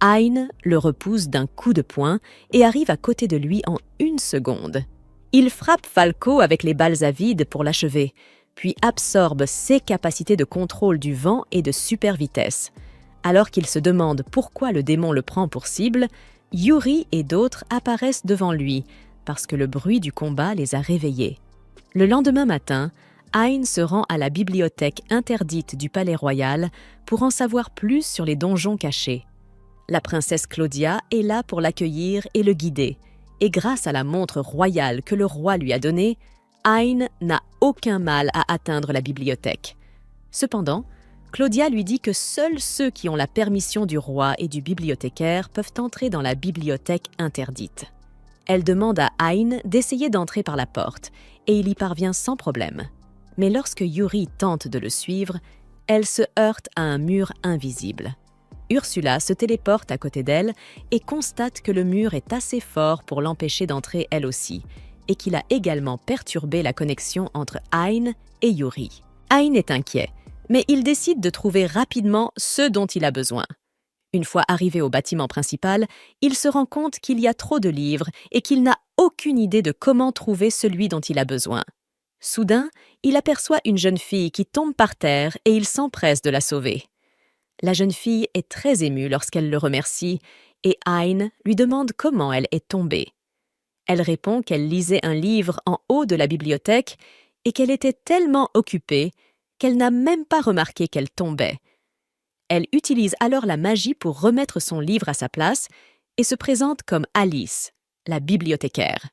[SPEAKER 1] Ain le repousse d'un coup de poing et arrive à côté de lui en 1 seconde. Il frappe Falco avec les balles à vide pour l'achever, puis absorbe ses capacités de contrôle du vent et de super vitesse. Alors qu'il se demande pourquoi le démon le prend pour cible, Yuri et d'autres apparaissent devant lui, parce que le bruit du combat les a réveillés. Le lendemain matin, Ain se rend à la bibliothèque interdite du palais royal pour en savoir plus sur les donjons cachés. La princesse Claudia est là pour l'accueillir et le guider, et grâce à la montre royale que le roi lui a donnée, Ain n'a aucun mal à atteindre la bibliothèque. Cependant, Claudia lui dit que seuls ceux qui ont la permission du roi et du bibliothécaire peuvent entrer dans la bibliothèque interdite. Elle demande à Ain d'essayer d'entrer par la porte, et il y parvient sans problème. Mais lorsque Yuri tente de le suivre, elle se heurte à un mur invisible. Ursula se téléporte à côté d'elle et constate que le mur est assez fort pour l'empêcher d'entrer elle aussi, et qu'il a également perturbé la connexion entre Ain et Yuri. Ain est inquiet, mais il décide de trouver rapidement ce dont il a besoin. Une fois arrivé au bâtiment principal, il se rend compte qu'il y a trop de livres et qu'il n'a aucune idée de comment trouver celui dont il a besoin. Soudain, il aperçoit une jeune fille qui tombe par terre et il s'empresse de la sauver. La jeune fille est très émue lorsqu'elle le remercie et Ain lui demande comment elle est tombée. Elle répond qu'elle lisait un livre en haut de la bibliothèque et qu'elle était tellement occupée qu'elle n'a même pas remarqué qu'elle tombait. Elle utilise alors la magie pour remettre son livre à sa place et se présente comme Alice, la bibliothécaire.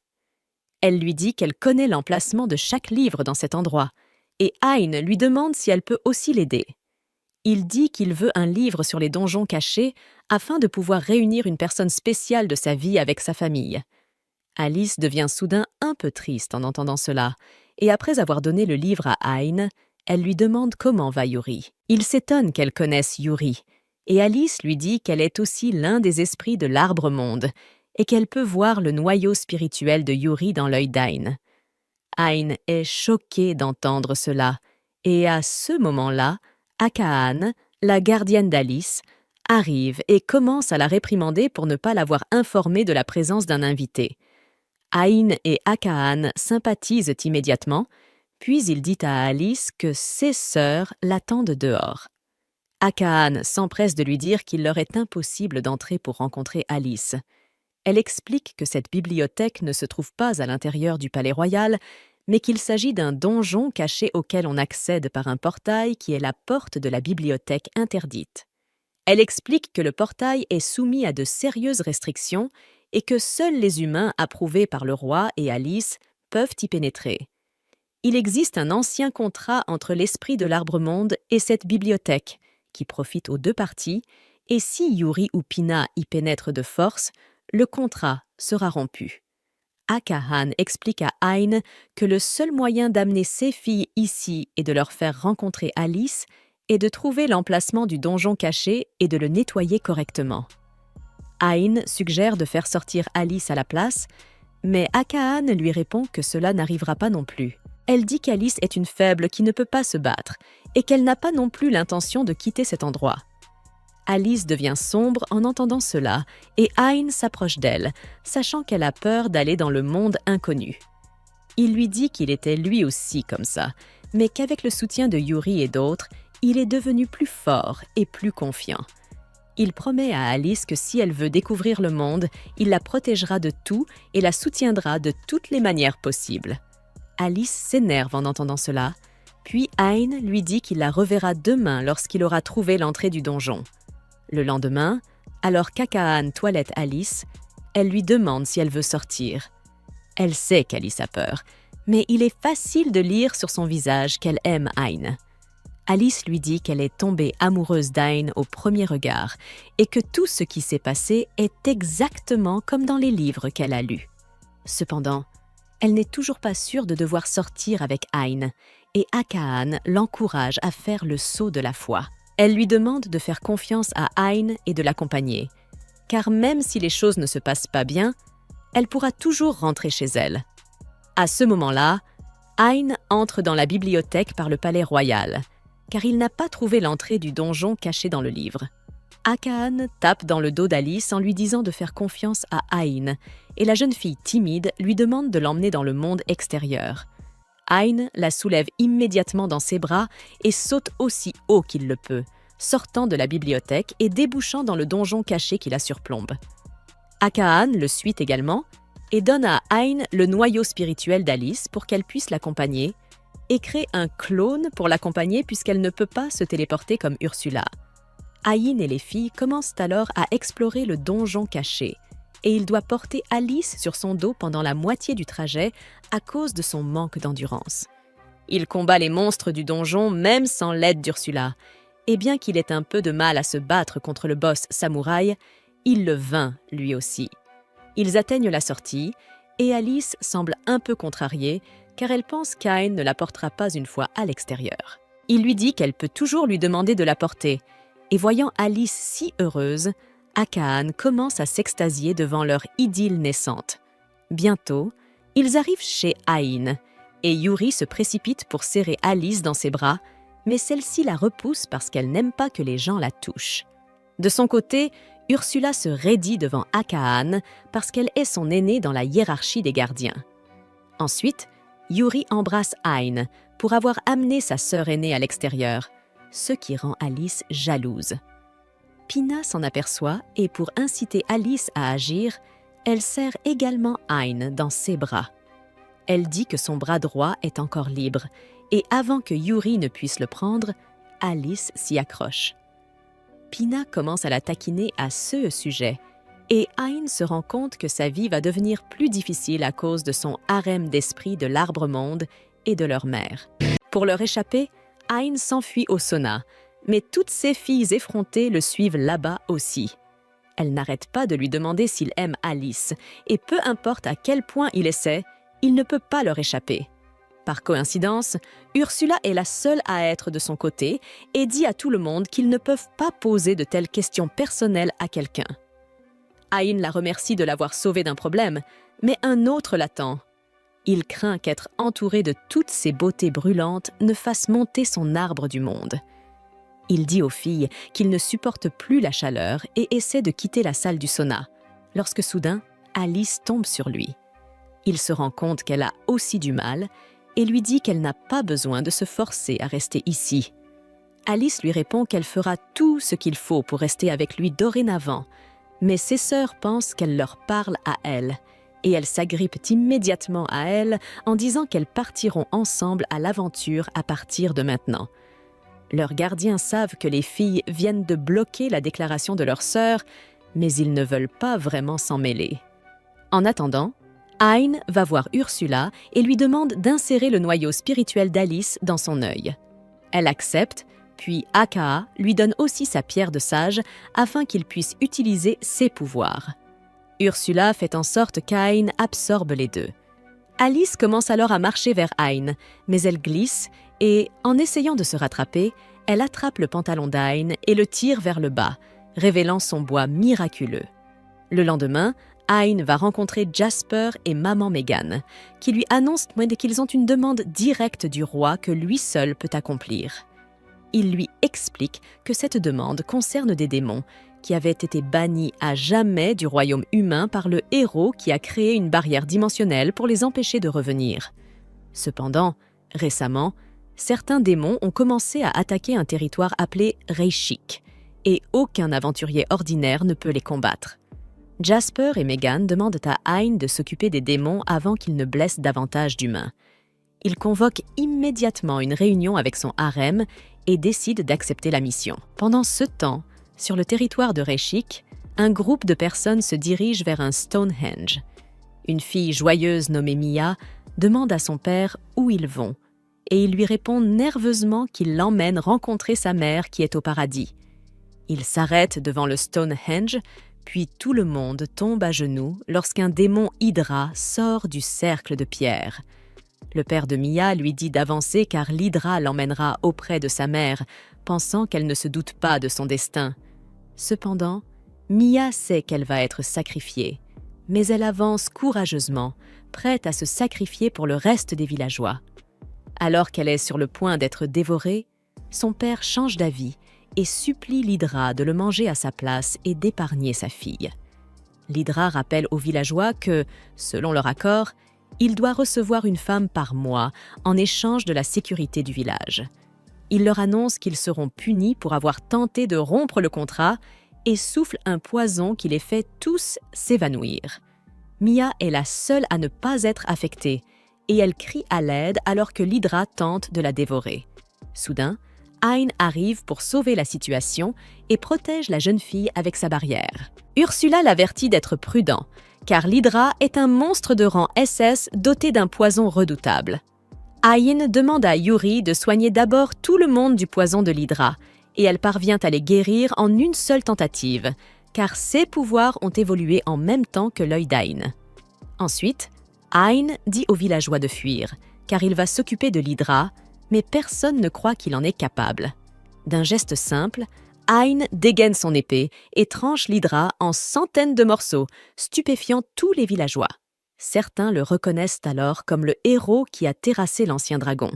[SPEAKER 1] Elle lui dit qu'elle connaît l'emplacement de chaque livre dans cet endroit, et Ain lui demande si elle peut aussi l'aider. Il dit qu'il veut un livre sur les donjons cachés afin de pouvoir réunir une personne spéciale de sa vie avec sa famille. Alice devient soudain un peu triste en entendant cela, et après avoir donné le livre à Ain, elle lui demande comment va Yuri. Il s'étonne qu'elle connaisse Yuri, et Alice lui dit qu'elle est aussi l'un des esprits de l'Arbre-Monde, et qu'elle peut voir le noyau spirituel de Yuri dans l'œil d'Ain. Ain est choquée d'entendre cela, et à ce moment-là, Akaan, la gardienne d'Alice, arrive et commence à la réprimander pour ne pas l'avoir informée de la présence d'un invité. Ain et Aka'an sympathisent immédiatement, puis il dit à Alice que ses sœurs l'attendent dehors. Aka'an s'empresse de lui dire qu'il leur est impossible d'entrer pour rencontrer Alice. Elle explique que cette bibliothèque ne se trouve pas à l'intérieur du palais royal, mais qu'il s'agit d'un donjon caché auquel on accède par un portail qui est la porte de la bibliothèque interdite. Elle explique que le portail est soumis à de sérieuses restrictions et que seuls les humains approuvés par le roi et Alice peuvent y pénétrer. Il existe un ancien contrat entre l'esprit de l'Arbre-Monde et cette bibliothèque, qui profite aux deux parties, et si Yuri ou Pina y pénètrent de force, le contrat sera rompu. Aka'an explique à Ain que le seul moyen d'amener ses filles ici et de leur faire rencontrer Alice est de trouver l'emplacement du donjon caché et de le nettoyer correctement. Ain suggère de faire sortir Alice à la place, mais Aka'an lui répond que cela n'arrivera pas non plus. Elle dit qu'Alice est une faible qui ne peut pas se battre et qu'elle n'a pas non plus l'intention de quitter cet endroit. Alice devient sombre en entendant cela et Ain s'approche d'elle, sachant qu'elle a peur d'aller dans le monde inconnu. Il lui dit qu'il était lui aussi comme ça, mais qu'avec le soutien de Yuri et d'autres, il est devenu plus fort et plus confiant. Il promet à Alice que si elle veut découvrir le monde, il la protégera de tout et la soutiendra de toutes les manières possibles. Alice s'énerve en entendant cela, puis Ain lui dit qu'il la reverra demain lorsqu'il aura trouvé l'entrée du donjon. Le lendemain, alors qu'Aka'an toilette Alice, elle lui demande si elle veut sortir. Elle sait qu'Alice a peur, mais il est facile de lire sur son visage qu'elle aime Ain. Alice lui dit qu'elle est tombée amoureuse d'Ain au premier regard et que tout ce qui s'est passé est exactement comme dans les livres qu'elle a lus. Cependant, elle n'est toujours pas sûre de devoir sortir avec Ain et Aka'an l'encourage à faire le saut de la foi. Elle lui demande de faire confiance à Ain et de l'accompagner, car même si les choses ne se passent pas bien, elle pourra toujours rentrer chez elle. À ce moment-là, Ain entre dans la bibliothèque par le palais royal, car il n'a pas trouvé l'entrée du donjon caché dans le livre. Aka'an tape dans le dos d'Alice en lui disant de faire confiance à Ain, et la jeune fille timide lui demande de l'emmener dans le monde extérieur. Ain la soulève immédiatement dans ses bras et saute aussi haut qu'il le peut, sortant de la bibliothèque et débouchant dans le donjon caché qui la surplombe. Aka'an le suit également et donne à Ain le noyau spirituel d'Alice pour qu'elle puisse l'accompagner et crée un clone pour l'accompagner puisqu'elle ne peut pas se téléporter comme Ursula. Ain et les filles commencent alors à explorer le donjon caché et il doit porter Alice sur son dos pendant la moitié du trajet à cause de son manque d'endurance. Il combat les monstres du donjon même sans l'aide d'Ursula, et bien qu'il ait un peu de mal à se battre contre le boss samouraï, il le vainc lui aussi. Ils atteignent la sortie, et Alice semble un peu contrariée car elle pense qu'Ain ne la portera pas une fois à l'extérieur. Il lui dit qu'elle peut toujours lui demander de la porter, et voyant Alice si heureuse, Aka'an commence à s'extasier devant leur idylle naissante. Bientôt, ils arrivent chez Ain, et Yuri se précipite pour serrer Alice dans ses bras, mais celle-ci la repousse parce qu'elle n'aime pas que les gens la touchent. De son côté, Ursula se raidit devant Aka'an parce qu'elle est son aînée dans la hiérarchie des gardiens. Ensuite, Yuri embrasse Ain pour avoir amené sa sœur aînée à l'extérieur, ce qui rend Alice jalouse. Pina s'en aperçoit et pour inciter Alice à agir, elle serre également Ain dans ses bras. Elle dit que son bras droit est encore libre et avant que Yuri ne puisse le prendre, Alice s'y accroche. Pina commence à la taquiner à ce sujet et Ain se rend compte que sa vie va devenir plus difficile à cause de son harem d'esprit de l'Arbre-Monde et de leur mère. Pour leur échapper, Ain s'enfuit au sauna, mais toutes ses filles effrontées le suivent là-bas aussi. Elles n'arrêtent pas de lui demander s'il aime Alice, et peu importe à quel point il essaie, il ne peut pas leur échapper. Par coïncidence, Ursula est la seule à être de son côté et dit à tout le monde qu'ils ne peuvent pas poser de telles questions personnelles à quelqu'un. Ain la remercie de l'avoir sauvée d'un problème, mais un autre l'attend. Il craint qu'être entouré de toutes ces beautés brûlantes ne fasse monter son arbre du monde. Il dit aux filles qu'il ne supporte plus la chaleur et essaie de quitter la salle du sauna, lorsque soudain, Alice tombe sur lui. Il se rend compte qu'elle a aussi du mal et lui dit qu'elle n'a pas besoin de se forcer à rester ici. Alice lui répond qu'elle fera tout ce qu'il faut pour rester avec lui dorénavant, mais ses sœurs pensent qu'elle leur parle à elle, et elles s'agrippent immédiatement à elle en disant qu'elles partiront ensemble à l'aventure à partir de maintenant. Leurs gardiens savent que les filles viennent de bloquer la déclaration de leur sœur, mais ils ne veulent pas vraiment s'en mêler. En attendant, Hein va voir Ursula et lui demande d'insérer le noyau spirituel d'Alice dans son œil. Elle accepte, puis Akaa lui donne aussi sa pierre de sage afin qu'il puisse utiliser ses pouvoirs. Ursula fait en sorte qu'Ain absorbe les deux. Alice commence alors à marcher vers Hein, mais elle glisse et, en essayant de se rattraper, elle attrape le pantalon d'Ain et le tire vers le bas, révélant son bois miraculeux. Le lendemain, Hein va rencontrer Jasper et maman Megan, qui lui annoncent qu'ils ont une demande directe du roi que lui seul peut accomplir. Il lui explique que cette demande concerne des démons qui avaient été bannis à jamais du royaume humain par le héros qui a créé une barrière dimensionnelle pour les empêcher de revenir. Cependant, récemment, certains démons ont commencé à attaquer un territoire appelé Reishik, et aucun aventurier ordinaire ne peut les combattre. Jasper et Megan demandent à Hein de s'occuper des démons avant qu'ils ne blessent davantage d'humains. Il convoque immédiatement une réunion avec son harem et décide d'accepter la mission. Pendant ce temps, sur le territoire de Reishik, un groupe de personnes se dirige vers un Stonehenge. Une fille joyeuse nommée Mia demande à son père où ils vont, et il lui répond nerveusement qu'il l'emmène rencontrer sa mère qui est au paradis. Il s'arrête devant le Stonehenge, puis tout le monde tombe à genoux lorsqu'un démon Hydra sort du cercle de pierre. Le père de Mia lui dit d'avancer car l'Hydra l'emmènera auprès de sa mère, pensant qu'elle ne se doute pas de son destin. Cependant, Mia sait qu'elle va être sacrifiée, mais elle avance courageusement, prête à se sacrifier pour le reste des villageois. Alors qu'elle est sur le point d'être dévorée, son père change d'avis et supplie l'Hydra de le manger à sa place et d'épargner sa fille. L'Hydra rappelle aux villageois que, selon leur accord, il doit recevoir une femme par mois en échange de la sécurité du village. Il leur annonce qu'ils seront punis pour avoir tenté de rompre le contrat et souffle un poison qui les fait tous s'évanouir. Mia est la seule à ne pas être affectée et elle crie à l'aide alors que l'Hydra tente de la dévorer. Soudain, Hein arrive pour sauver la situation et protège la jeune fille avec sa barrière. Ursula l'avertit d'être prudent, car l'Hydra est un monstre de rang SS doté d'un poison redoutable. Hein demande à Yuri de soigner d'abord tout le monde du poison de l'Hydra, et elle parvient à les guérir en une seule tentative, car ses pouvoirs ont évolué en même temps que l'œil d'Ain. Ensuite, Hein dit aux villageois de fuir, car il va s'occuper de l'Hydra, mais personne ne croit qu'il en est capable. D'un geste simple, Hein dégaine son épée et tranche l'Hydra en centaines de morceaux, stupéfiant tous les villageois. Certains le reconnaissent alors comme le héros qui a terrassé l'ancien dragon,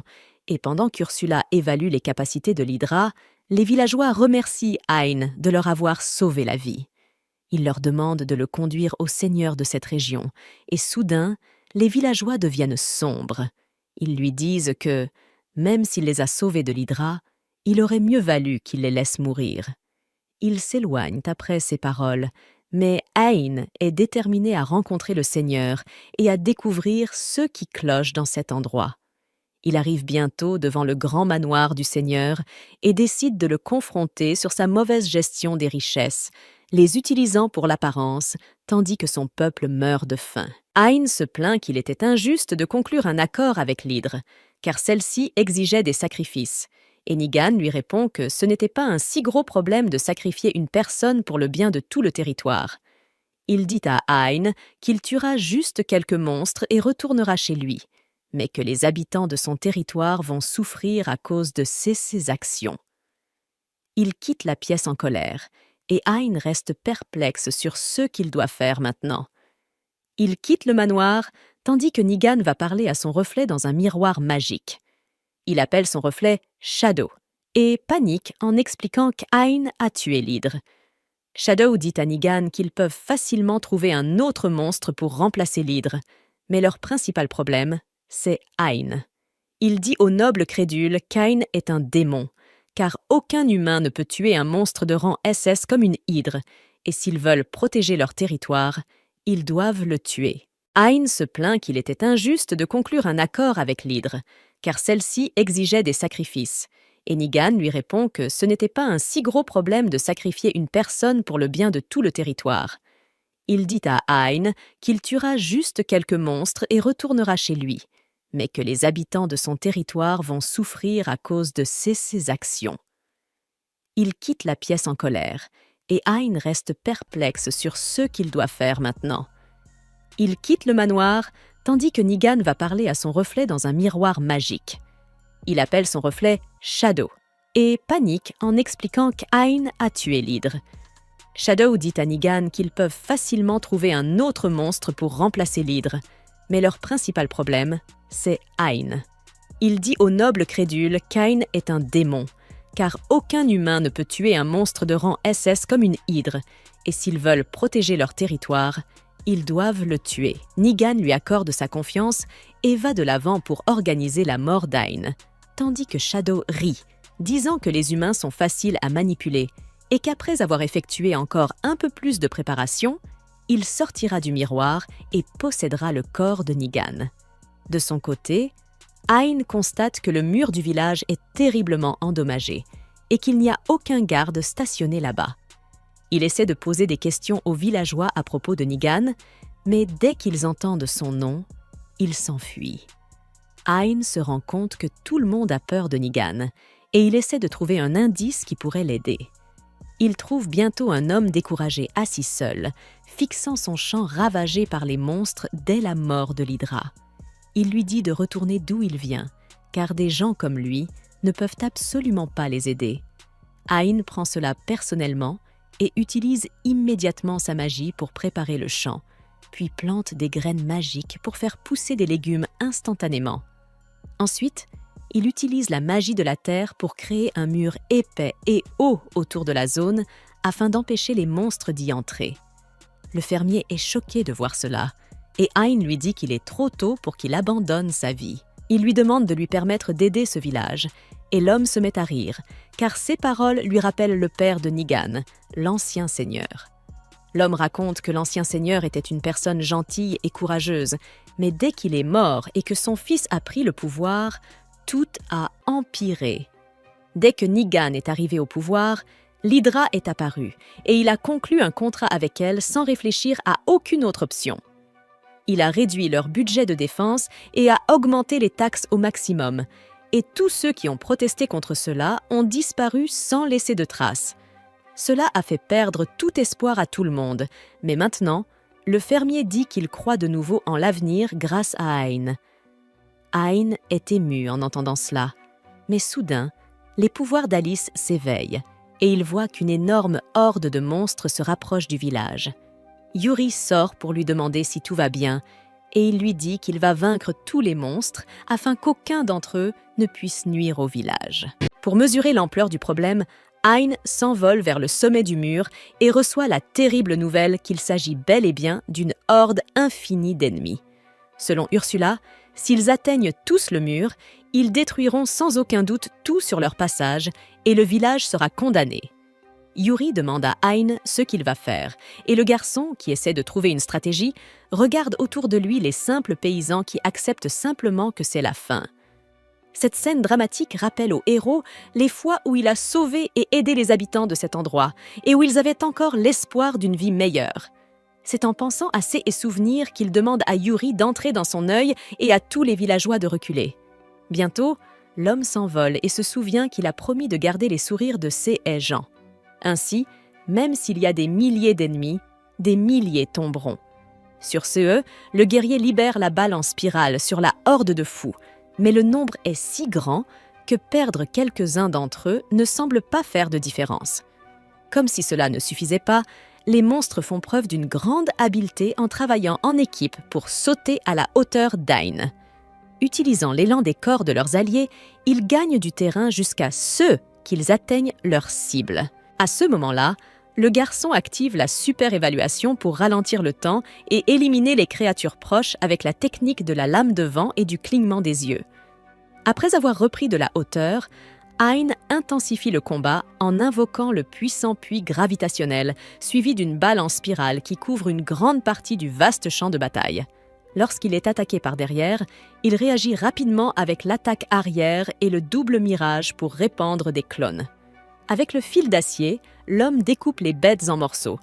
[SPEAKER 1] et pendant qu'Ursula évalue les capacités de l'Hydra, les villageois remercient Hein de leur avoir sauvé la vie. Il leur demande de le conduire au seigneur de cette région, et soudain, les villageois deviennent sombres. Ils lui disent que, même s'il les a sauvés de l'Hydra, il aurait mieux valu qu'il les laisse mourir. Ils s'éloignent après ces paroles, mais Hein est déterminé à rencontrer le Seigneur et à découvrir ce qui cloche dans cet endroit. Il arrive bientôt devant le grand manoir du Seigneur et décide de le confronter sur sa mauvaise gestion des richesses, les utilisant pour l'apparence, tandis que son peuple meurt de faim. Hein se plaint qu'il était injuste de conclure un accord avec l'Hydre, car celle-ci exigeait des sacrifices, et Nigan lui répond que ce n'était pas un si gros problème de sacrifier une personne pour le bien de tout le territoire. Il dit à Hein qu'il tuera juste quelques monstres et retournera chez lui, mais que les habitants de son territoire vont souffrir à cause de ses actions. Il quitte la pièce en colère, et Hein reste perplexe sur ce qu'il doit faire maintenant. Il quitte le manoir, tandis que Nigan va parler à son reflet dans un miroir magique. Il appelle son reflet Shadow, et panique en expliquant qu'Ain a tué l'hydre. Shadow dit à Nigan qu'ils peuvent facilement trouver un autre monstre pour remplacer l'hydre, Mais leur principal problème, c'est Ain. Il dit au noble crédule qu'Ain est un démon, car aucun humain ne peut tuer un monstre de rang SS comme une hydre, et s'ils veulent protéger leur territoire, ils doivent le tuer. Ain se plaint qu'il était injuste de conclure un accord avec l'hydre, car celle-ci exigeait des sacrifices, et Nigan lui répond que ce n'était pas un si gros problème de sacrifier une personne pour le bien de tout le territoire. Il dit à Ain qu'il tuera juste quelques monstres et retournera chez lui, mais que les habitants de son territoire vont souffrir à cause de ses actions. Il quitte la pièce en colère, et Ain reste perplexe sur ce qu'il doit faire maintenant. Il quitte le manoir, tandis que Nigan va parler à son reflet dans un miroir magique. Il appelle son reflet Shadow, et panique en expliquant qu'Ain a tué l'hydre. Shadow dit à Nigan qu'ils peuvent facilement trouver un autre monstre pour remplacer l'hydre, mais leur principal problème, c'est Ain. Il dit au noble crédule qu'Ain est un démon, car aucun humain ne peut tuer un monstre de rang SS comme une hydre, et s'ils veulent protéger leur territoire, ils doivent le tuer. Nigan lui accorde sa confiance et va de l'avant pour organiser la mort d'Ain, tandis que Shadow rit, disant que les humains sont faciles à manipuler et qu'après avoir effectué encore un peu plus de préparation, il sortira du miroir et possédera le corps de Nigan. De son côté, Ain constate que le mur du village est terriblement endommagé et qu'il n'y a aucun garde stationné là-bas. Il essaie de poser des questions aux villageois à propos de Nigan, mais dès qu'ils entendent son nom, ils s'enfuient. Ain se rend compte que tout le monde a peur de Nigan et il essaie de trouver un indice qui pourrait l'aider. Il trouve bientôt un homme découragé assis seul, fixant son champ ravagé par les monstres dès la mort de l'Hydra. Il lui dit de retourner d'où il vient, car des gens comme lui ne peuvent absolument pas les aider. Ain prend cela personnellement et utilise immédiatement sa magie pour préparer le champ, puis plante des graines magiques pour faire pousser des légumes instantanément. Ensuite, il utilise la magie de la terre pour créer un mur épais et haut autour de la zone afin d'empêcher les monstres d'y entrer. Le fermier est choqué de voir cela, et Ain lui dit qu'il est trop tôt pour qu'il abandonne sa vie. Il lui demande de lui permettre d'aider ce village, et l'homme se met à rire, car ses paroles lui rappellent le père de Nigan, l'ancien seigneur. L'homme raconte que l'ancien seigneur était une personne gentille et courageuse, mais dès qu'il est mort et que son fils a pris le pouvoir, tout a empiré. Dès que Nigan est arrivé au pouvoir, l'Hydra est apparue et il a conclu un contrat avec elle sans réfléchir à aucune autre option. Il a réduit leur budget de défense et a augmenté les taxes au maximum. Et tous ceux qui ont protesté contre cela ont disparu sans laisser de traces. Cela a fait perdre tout espoir à tout le monde, mais maintenant, le fermier dit qu'il croit de nouveau en l'avenir grâce à Ain. Ain est ému en entendant cela, mais soudain, les pouvoirs d'Alice s'éveillent et il voit qu'une énorme horde de monstres se rapproche du village. Yuri sort pour lui demander si tout va bien et il lui dit qu'il va vaincre tous les monstres afin qu'aucun d'entre eux ne puisse nuire au village. Pour mesurer l'ampleur du problème, Ain s'envole vers le sommet du mur et reçoit la terrible nouvelle qu'il s'agit bel et bien d'une horde infinie d'ennemis. Selon Ursula, s'ils atteignent tous le mur, ils détruiront sans aucun doute tout sur leur passage et le village sera condamné. Yuri demande à Ain ce qu'il va faire, et le garçon, qui essaie de trouver une stratégie, regarde autour de lui les simples paysans qui acceptent simplement que c'est la fin. Cette scène dramatique rappelle au héros les fois où il a sauvé et aidé les habitants de cet endroit, et où ils avaient encore l'espoir d'une vie meilleure. C'est en pensant à ces souvenirs qu'il demande à Yuri d'entrer dans son œil et à tous les villageois de reculer. Bientôt, l'homme s'envole et se souvient qu'il a promis de garder les sourires de ses gens. Ainsi, même s'il y a des milliers d'ennemis, des milliers tomberont. Sur ce, le guerrier libère la balle en spirale sur la horde de fous, mais le nombre est si grand que perdre quelques-uns d'entre eux ne semble pas faire de différence. Comme si cela ne suffisait pas, les monstres font preuve d'une grande habileté en travaillant en équipe pour sauter à la hauteur d'Ain. Utilisant l'élan des corps de leurs alliés, ils gagnent du terrain jusqu'à ce qu'ils atteignent leur cible. À ce moment-là, Le garçon active la super-évaluation pour ralentir le temps et éliminer les créatures proches avec la technique de la lame de vent et du clignement des yeux. Après avoir repris de la hauteur, Hein intensifie le combat en invoquant le puissant puits gravitationnel, suivi d'une balle en spirale qui couvre une grande partie du vaste champ de bataille. Lorsqu'il est attaqué par derrière, il réagit rapidement avec l'attaque arrière et le double mirage pour répandre des clones. Avec le fil d'acier, l'homme découpe les bêtes en morceaux.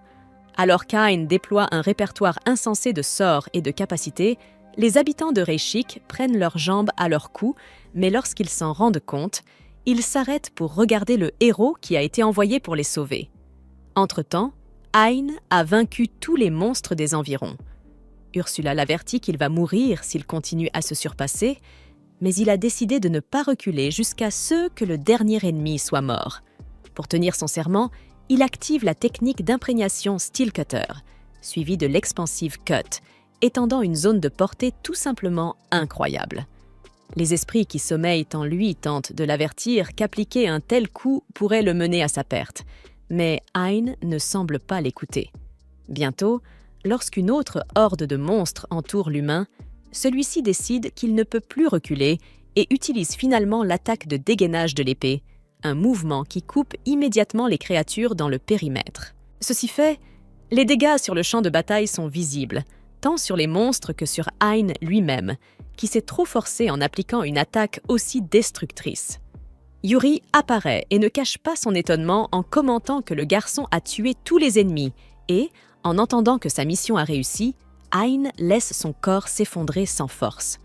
[SPEAKER 1] Alors qu'Ain déploie un répertoire insensé de sorts et de capacités, les habitants de Reishik prennent leurs jambes à leur cou, mais lorsqu'ils s'en rendent compte, ils s'arrêtent pour regarder le héros qui a été envoyé pour les sauver. Entre-temps, Hein a vaincu tous les monstres des environs. Ursula l'avertit qu'il va mourir s'il continue à se surpasser, mais il a décidé de ne pas reculer jusqu'à ce que le dernier ennemi soit mort. Pour tenir son serment, il active la technique d'imprégnation Steel Cutter, suivie de l'expansive Cut, étendant une zone de portée tout simplement incroyable. Les esprits qui sommeillent en lui tentent de l'avertir qu'appliquer un tel coup pourrait le mener à sa perte, mais Hein ne semble pas l'écouter. Bientôt, lorsqu'une autre horde de monstres entoure l'humain, celui-ci décide qu'il ne peut plus reculer et utilise finalement l'attaque de dégainage de l'épée, un mouvement qui coupe immédiatement les créatures dans le périmètre. Ceci fait, les dégâts sur le champ de bataille sont visibles, tant sur les monstres que sur Hein lui-même, qui s'est trop forcé en appliquant une attaque aussi destructrice. Yuri apparaît et ne cache pas son étonnement en commentant que le garçon a tué tous les ennemis et, en entendant que sa mission a réussi, Hein laisse son corps s'effondrer sans force.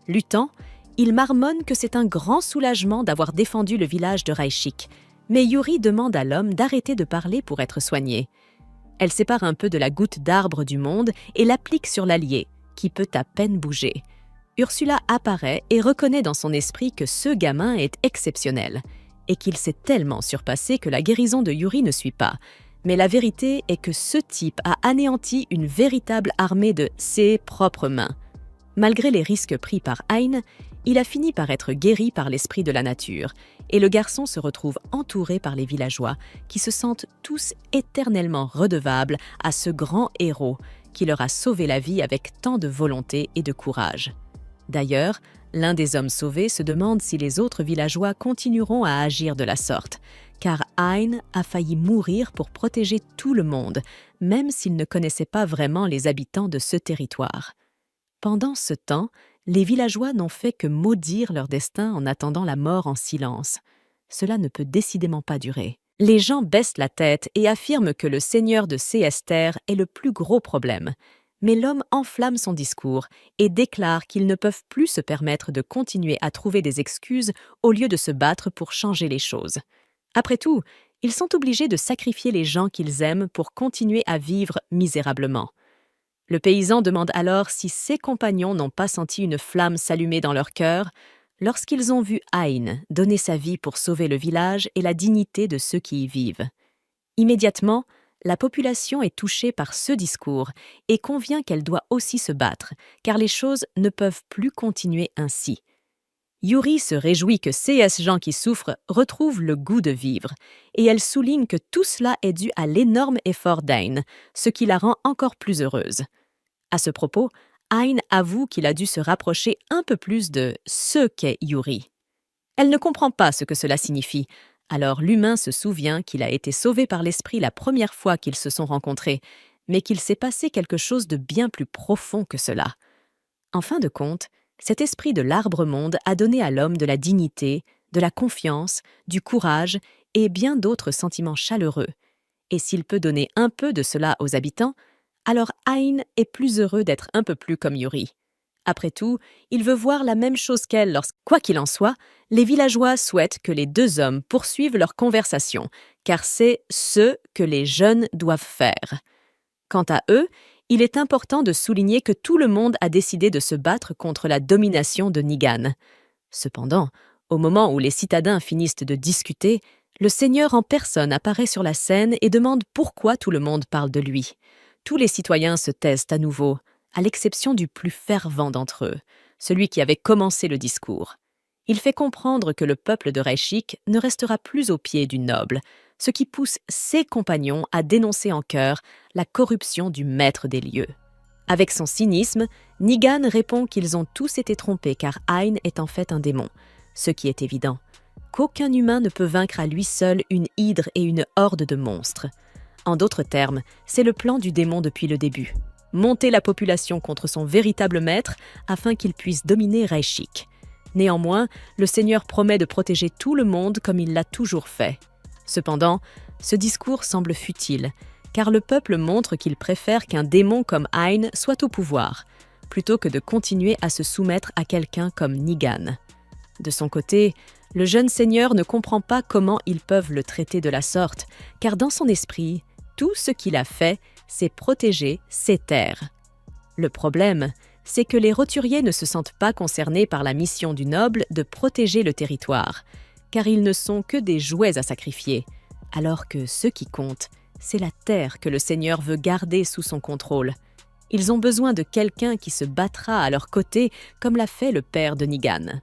[SPEAKER 1] Luttant, il marmonne que c'est un grand soulagement d'avoir défendu le village de Reishik, mais Yuri demande à l'homme d'arrêter de parler pour être soigné. Elle sépare un peu de la goutte d'arbre du monde et l'applique sur l'allié, qui peut à peine bouger. Ursula apparaît et reconnaît dans son esprit que ce gamin est exceptionnel, et qu'il s'est tellement surpassé que la guérison de Yuri ne suit pas. Mais la vérité est que ce type a anéanti une véritable armée de ses propres mains. Malgré les risques pris par Hein, il a fini par être guéri par l'esprit de la nature, et le garçon se retrouve entouré par les villageois, qui se sentent tous éternellement redevables à ce grand héros qui leur a sauvé la vie avec tant de volonté et de courage. D'ailleurs, l'un des hommes sauvés se demande si les autres villageois continueront à agir de la sorte, car Hein a failli mourir pour protéger tout le monde, même s'il ne connaissait pas vraiment les habitants de ce territoire. Pendant ce temps, les villageois n'ont fait que maudire leur destin en attendant la mort en silence. Cela ne peut décidément pas durer. Les gens baissent la tête et affirment que le seigneur de Seester est le plus gros problème. Mais l'homme enflamme son discours et déclare qu'ils ne peuvent plus se permettre de continuer à trouver des excuses au lieu de se battre pour changer les choses. Après tout, ils sont obligés de sacrifier les gens qu'ils aiment pour continuer à vivre misérablement. Le paysan demande alors si ses compagnons n'ont pas senti une flamme s'allumer dans leur cœur lorsqu'ils ont vu Hein donner sa vie pour sauver le village et la dignité de ceux qui y vivent. Immédiatement, la population est touchée par ce discours et convient qu'elle doit aussi se battre, car les choses ne peuvent plus continuer ainsi. Yuri se réjouit que ces gens qui souffrent retrouvent le goût de vivre, et elle souligne que tout cela est dû à l'énorme effort d'Ain, ce qui la rend encore plus heureuse. À ce propos, Hein avoue qu'il a dû se rapprocher un peu plus de ce qu'est Yuri. Elle ne comprend pas ce que cela signifie, alors l'humain se souvient qu'il a été sauvé par l'esprit la première fois qu'ils se sont rencontrés, mais qu'il s'est passé quelque chose de bien plus profond que cela. En fin de compte, cet esprit de l'arbre-monde a donné à l'homme de la dignité, de la confiance, du courage et bien d'autres sentiments chaleureux. Et s'il peut donner un peu de cela aux habitants, alors Hein est plus heureux d'être un peu plus comme Yuri. Après tout, il veut voir la même chose qu'elle quoi qu'il en soit, les villageois souhaitent que les deux hommes poursuivent leur conversation, car c'est ce que les jeunes doivent faire. Quant à eux, il est important de souligner que tout le monde a décidé de se battre contre la domination de Nigan. Cependant, au moment où les citadins finissent de discuter, le seigneur en personne apparaît sur la scène et demande pourquoi tout le monde parle de lui. Tous les citoyens se taisent à nouveau, à l'exception du plus fervent d'entre eux, celui qui avait commencé le discours. Il fait comprendre que le peuple de Reishik ne restera plus aux pieds du noble. ce qui pousse ses compagnons à dénoncer en chœur la corruption du maître des lieux. Avec son cynisme, Nigan répond qu'ils ont tous été trompés car Ain est en fait un démon, ce qui est évident, qu'aucun humain ne peut vaincre à lui seul une hydre et une horde de monstres. En d'autres termes, c'est le plan du démon depuis le début. Monter la population contre son véritable maître afin qu'il puisse dominer Reishik. Néanmoins, le Seigneur promet de protéger tout le monde comme il l'a toujours fait. Cependant, ce discours semble futile, car le peuple montre qu'il préfère qu'un démon comme Ain soit au pouvoir, plutôt que de continuer à se soumettre à quelqu'un comme Nigan. De son côté, le jeune seigneur ne comprend pas comment ils peuvent le traiter de la sorte, car dans son esprit, tout ce qu'il a fait, c'est protéger ses terres. Le problème, c'est que les roturiers ne se sentent pas concernés par la mission du noble de protéger le territoire, car ils ne sont que des jouets à sacrifier, alors que ce qui compte, c'est la terre que le Seigneur veut garder sous son contrôle. Ils ont besoin de quelqu'un qui se battra à leur côté, comme l'a fait le père de Nigan.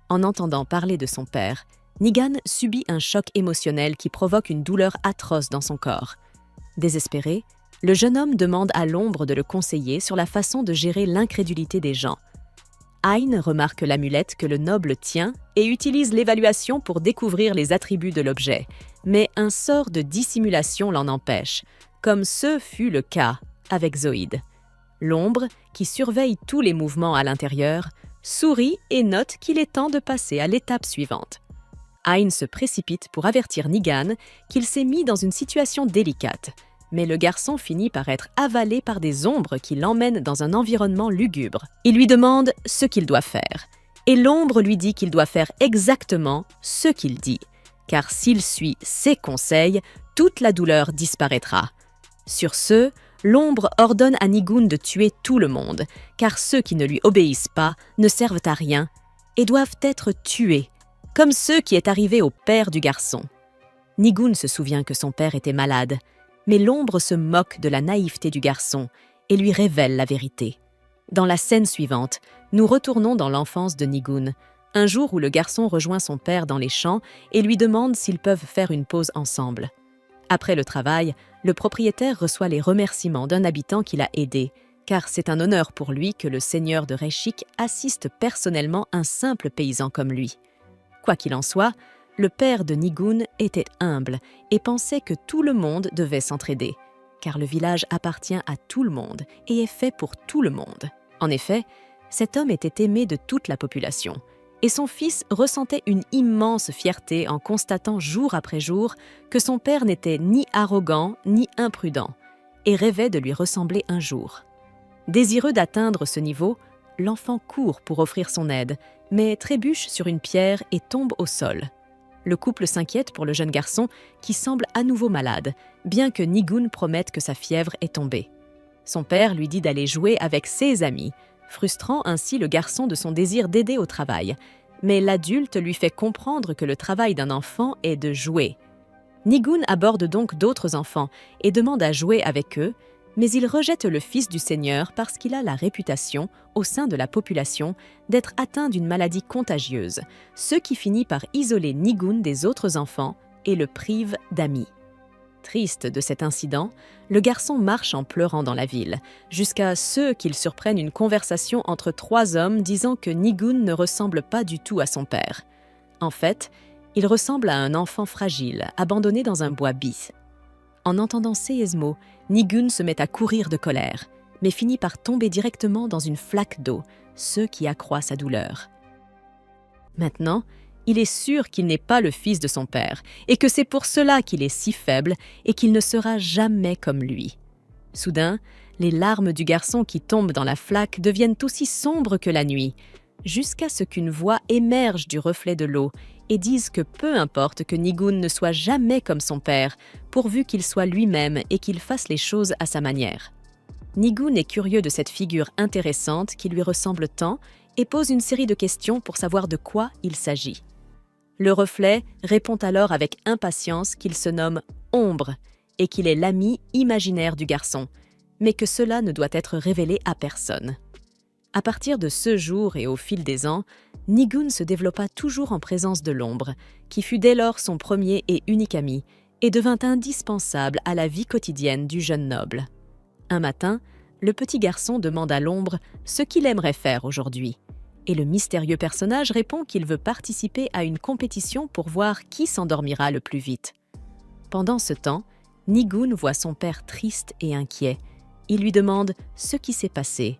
[SPEAKER 1] En entendant parler de son père, Nigan subit un choc émotionnel qui provoque une douleur atroce dans son corps. Désespéré, le jeune homme demande à l'ombre de le conseiller sur la façon de gérer l'incrédulité des gens. Ain remarque l'amulette que le noble tient et utilise l'évaluation pour découvrir les attributs de l'objet, mais un sort de dissimulation l'en empêche, comme ce fut le cas avec Zoïde. L'ombre, qui surveille tous les mouvements à l'intérieur, sourit et note qu'il est temps de passer à l'étape suivante. Ain se précipite pour avertir Nigan qu'il s'est mis dans une situation délicate, mais le garçon finit par être avalé par des ombres qui l'emmènent dans un environnement lugubre. Il lui demande ce qu'il doit faire, et l'ombre lui dit qu'il doit faire exactement ce qu'il dit, car s'il suit ses conseils, toute la douleur disparaîtra. Sur ce, l'ombre ordonne à Nigun de tuer tout le monde, car ceux qui ne lui obéissent pas ne servent à rien et doivent être tués, comme ce qui est arrivé au père du garçon. Nigun se souvient que son père était malade, mais l'ombre se moque de la naïveté du garçon et lui révèle la vérité. Dans la scène suivante, nous retournons dans l'enfance de Nigun, un jour où le garçon rejoint son père dans les champs et lui demande s'ils peuvent faire une pause ensemble. Après le travail, le propriétaire reçoit les remerciements d'un habitant qui l'a aidé, car c'est un honneur pour lui que le seigneur de Reishik assiste personnellement un simple paysan comme lui. Quoi qu'il en soit, le père de Nigun était humble et pensait que tout le monde devait s'entraider, car le village appartient à tout le monde et est fait pour tout le monde. En effet, cet homme était aimé de toute la population, et son fils ressentait une immense fierté en constatant jour après jour que son père n'était ni arrogant ni imprudent, et rêvait de lui ressembler un jour. Désireux d'atteindre ce niveau, l'enfant court pour offrir son aide, mais trébuche sur une pierre et tombe au sol. Le couple s'inquiète pour le jeune garçon qui semble à nouveau malade, bien que Nigun promette que sa fièvre est tombée. Son père lui dit d'aller jouer avec ses amis, frustrant ainsi le garçon de son désir d'aider au travail. Mais l'adulte lui fait comprendre que le travail d'un enfant est de jouer. Nigun aborde donc d'autres enfants et demande à jouer avec eux, mais il rejette le fils du seigneur parce qu'il a la réputation, au sein de la population, d'être atteint d'une maladie contagieuse, ce qui finit par isoler Nigun des autres enfants et le prive d'amis. Triste de cet incident, le garçon marche en pleurant dans la ville, jusqu'à ce qu'il surprenne une conversation entre 3 hommes disant que Nigun ne ressemble pas du tout à son père. En fait, il ressemble à un enfant fragile, abandonné dans un bois bis. En entendant ces mots, Nigun se met à courir de colère, mais finit par tomber directement dans une flaque d'eau, ce qui accroît sa douleur. Maintenant, il est sûr qu'il n'est pas le fils de son père, et que c'est pour cela qu'il est si faible et qu'il ne sera jamais comme lui. Soudain, les larmes du garçon qui tombe dans la flaque deviennent aussi sombres que la nuit, jusqu'à ce qu'une voix émerge du reflet de l'eau et dise que peu importe que Nigun ne soit jamais comme son père, pourvu qu'il soit lui-même et qu'il fasse les choses à sa manière. Nigun est curieux de cette figure intéressante qui lui ressemble tant et pose une série de questions pour savoir de quoi il s'agit. Le reflet répond alors avec impatience qu'il se nomme Ombre et qu'il est l'ami imaginaire du garçon, mais que cela ne doit être révélé à personne. À partir de ce jour et au fil des ans, Nigun se développa toujours en présence de l'ombre, qui fut dès lors son premier et unique ami, et devint indispensable à la vie quotidienne du jeune noble. Un matin, le petit garçon demande à l'ombre ce qu'il aimerait faire aujourd'hui, et le mystérieux personnage répond qu'il veut participer à une compétition pour voir qui s'endormira le plus vite. Pendant ce temps, Nigun voit son père triste et inquiet. Il lui demande ce qui s'est passé,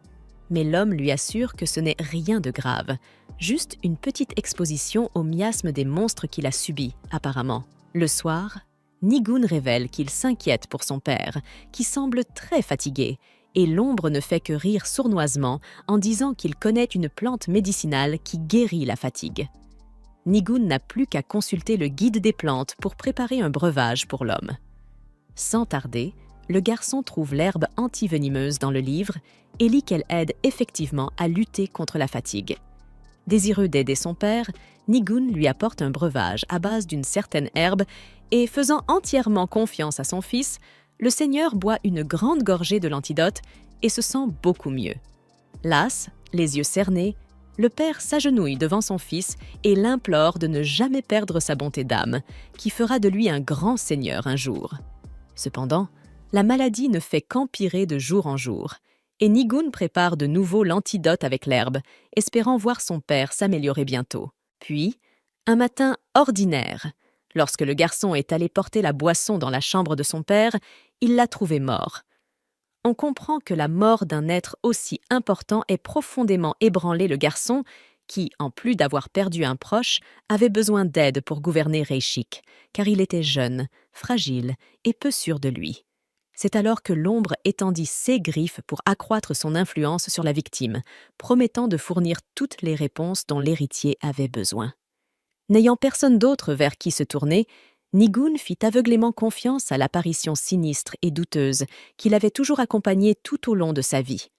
[SPEAKER 1] mais l'homme lui assure que ce n'est rien de grave, juste une petite exposition au miasme des monstres qu'il a subis, apparemment. Le soir, Nigun révèle qu'il s'inquiète pour son père, qui semble très fatigué, et l'ombre ne fait que rire sournoisement en disant qu'il connaît une plante médicinale qui guérit la fatigue. Nigun n'a plus qu'à consulter le guide des plantes pour préparer un breuvage pour l'homme. Sans tarder, le garçon trouve l'herbe antivenimeuse dans le livre et lit qu'elle aide effectivement à lutter contre la fatigue. Désireux d'aider son père, Nigun lui apporte un breuvage à base d'une certaine herbe et, faisant entièrement confiance à son fils, le seigneur boit une grande gorgée de l'antidote et se sent beaucoup mieux. Las, les yeux cernés, le père s'agenouille devant son fils et l'implore de ne jamais perdre sa bonté d'âme, qui fera de lui un grand seigneur un jour. Cependant, la maladie ne fait qu'empirer de jour en jour, et Nigun prépare de nouveau l'antidote avec l'herbe, espérant voir son père s'améliorer bientôt. Puis, un matin ordinaire, lorsque le garçon est allé porter la boisson dans la chambre de son père, il l'a trouvé mort. On comprend que la mort d'un être aussi important ait profondément ébranlé le garçon qui, en plus d'avoir perdu un proche, avait besoin d'aide pour gouverner Reishik, car il était jeune, fragile et peu sûr de lui. C'est alors que l'ombre étendit ses griffes pour accroître son influence sur la victime, promettant de fournir toutes les réponses dont l'héritier avait besoin. N'ayant personne d'autre vers qui se tourner, Nigun fit aveuglément confiance à l'apparition sinistre et douteuse qu'il avait toujours accompagnée tout au long de sa vie.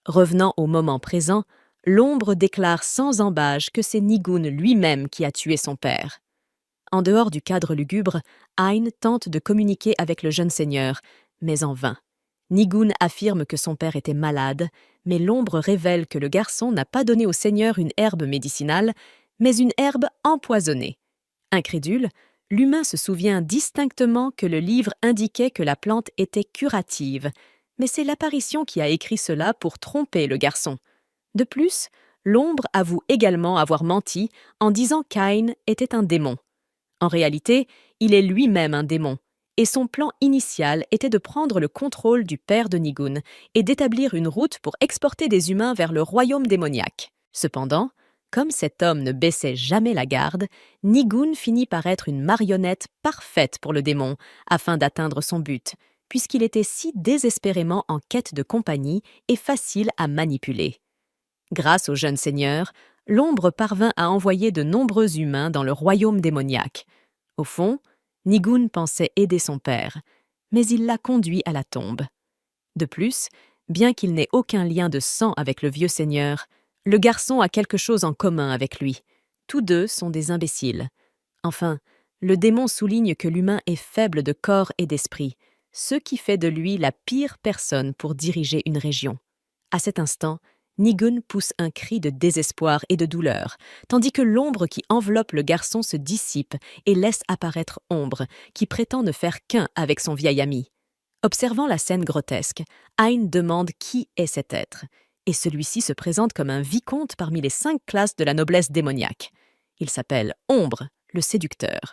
[SPEAKER 1] Revenant au moment présent, l'ombre déclare sans ambages que c'est Nigun lui-même qui a tué son père. En dehors du cadre lugubre, Ain tente de communiquer avec le jeune seigneur, mais en vain. Nigun affirme que son père était malade, mais l'ombre révèle que le garçon n'a pas donné au seigneur une herbe médicinale, mais une herbe empoisonnée. Incrédule, l'humain se souvient distinctement que le livre indiquait que la plante était curative, mais c'est l'apparition qui a écrit cela pour tromper le garçon. De plus, l'ombre avoue également avoir menti en disant qu'Ain était un démon. En réalité, il est lui-même un démon, et son plan initial était de prendre le contrôle du père de Nigun et d'établir une route pour exporter des humains vers le royaume démoniaque. Cependant, comme cet homme ne baissait jamais la garde, Nigun finit par être une marionnette parfaite pour le démon afin d'atteindre son but, puisqu'il était si désespérément en quête de compagnie et facile à manipuler. Grâce au jeune seigneur, l'ombre parvint à envoyer de nombreux humains dans le royaume démoniaque. Au fond, Nigun pensait aider son père, mais il l'a conduit à la tombe. De plus, bien qu'il n'ait aucun lien de sang avec le vieux seigneur, le garçon a quelque chose en commun avec lui. Tous deux sont des imbéciles. Enfin, le démon souligne que l'humain est faible de corps et d'esprit, ce qui fait de lui la pire personne pour diriger une région. À cet instant, Nigun pousse un cri de désespoir et de douleur, tandis que l'ombre qui enveloppe le garçon se dissipe et laisse apparaître Ombre, qui prétend ne faire qu'un avec son vieil ami. Observant la scène grotesque, Ain demande qui est cet être, et celui-ci se présente comme un vicomte parmi les 5 classes de la noblesse démoniaque. Il s'appelle Ombre, le séducteur.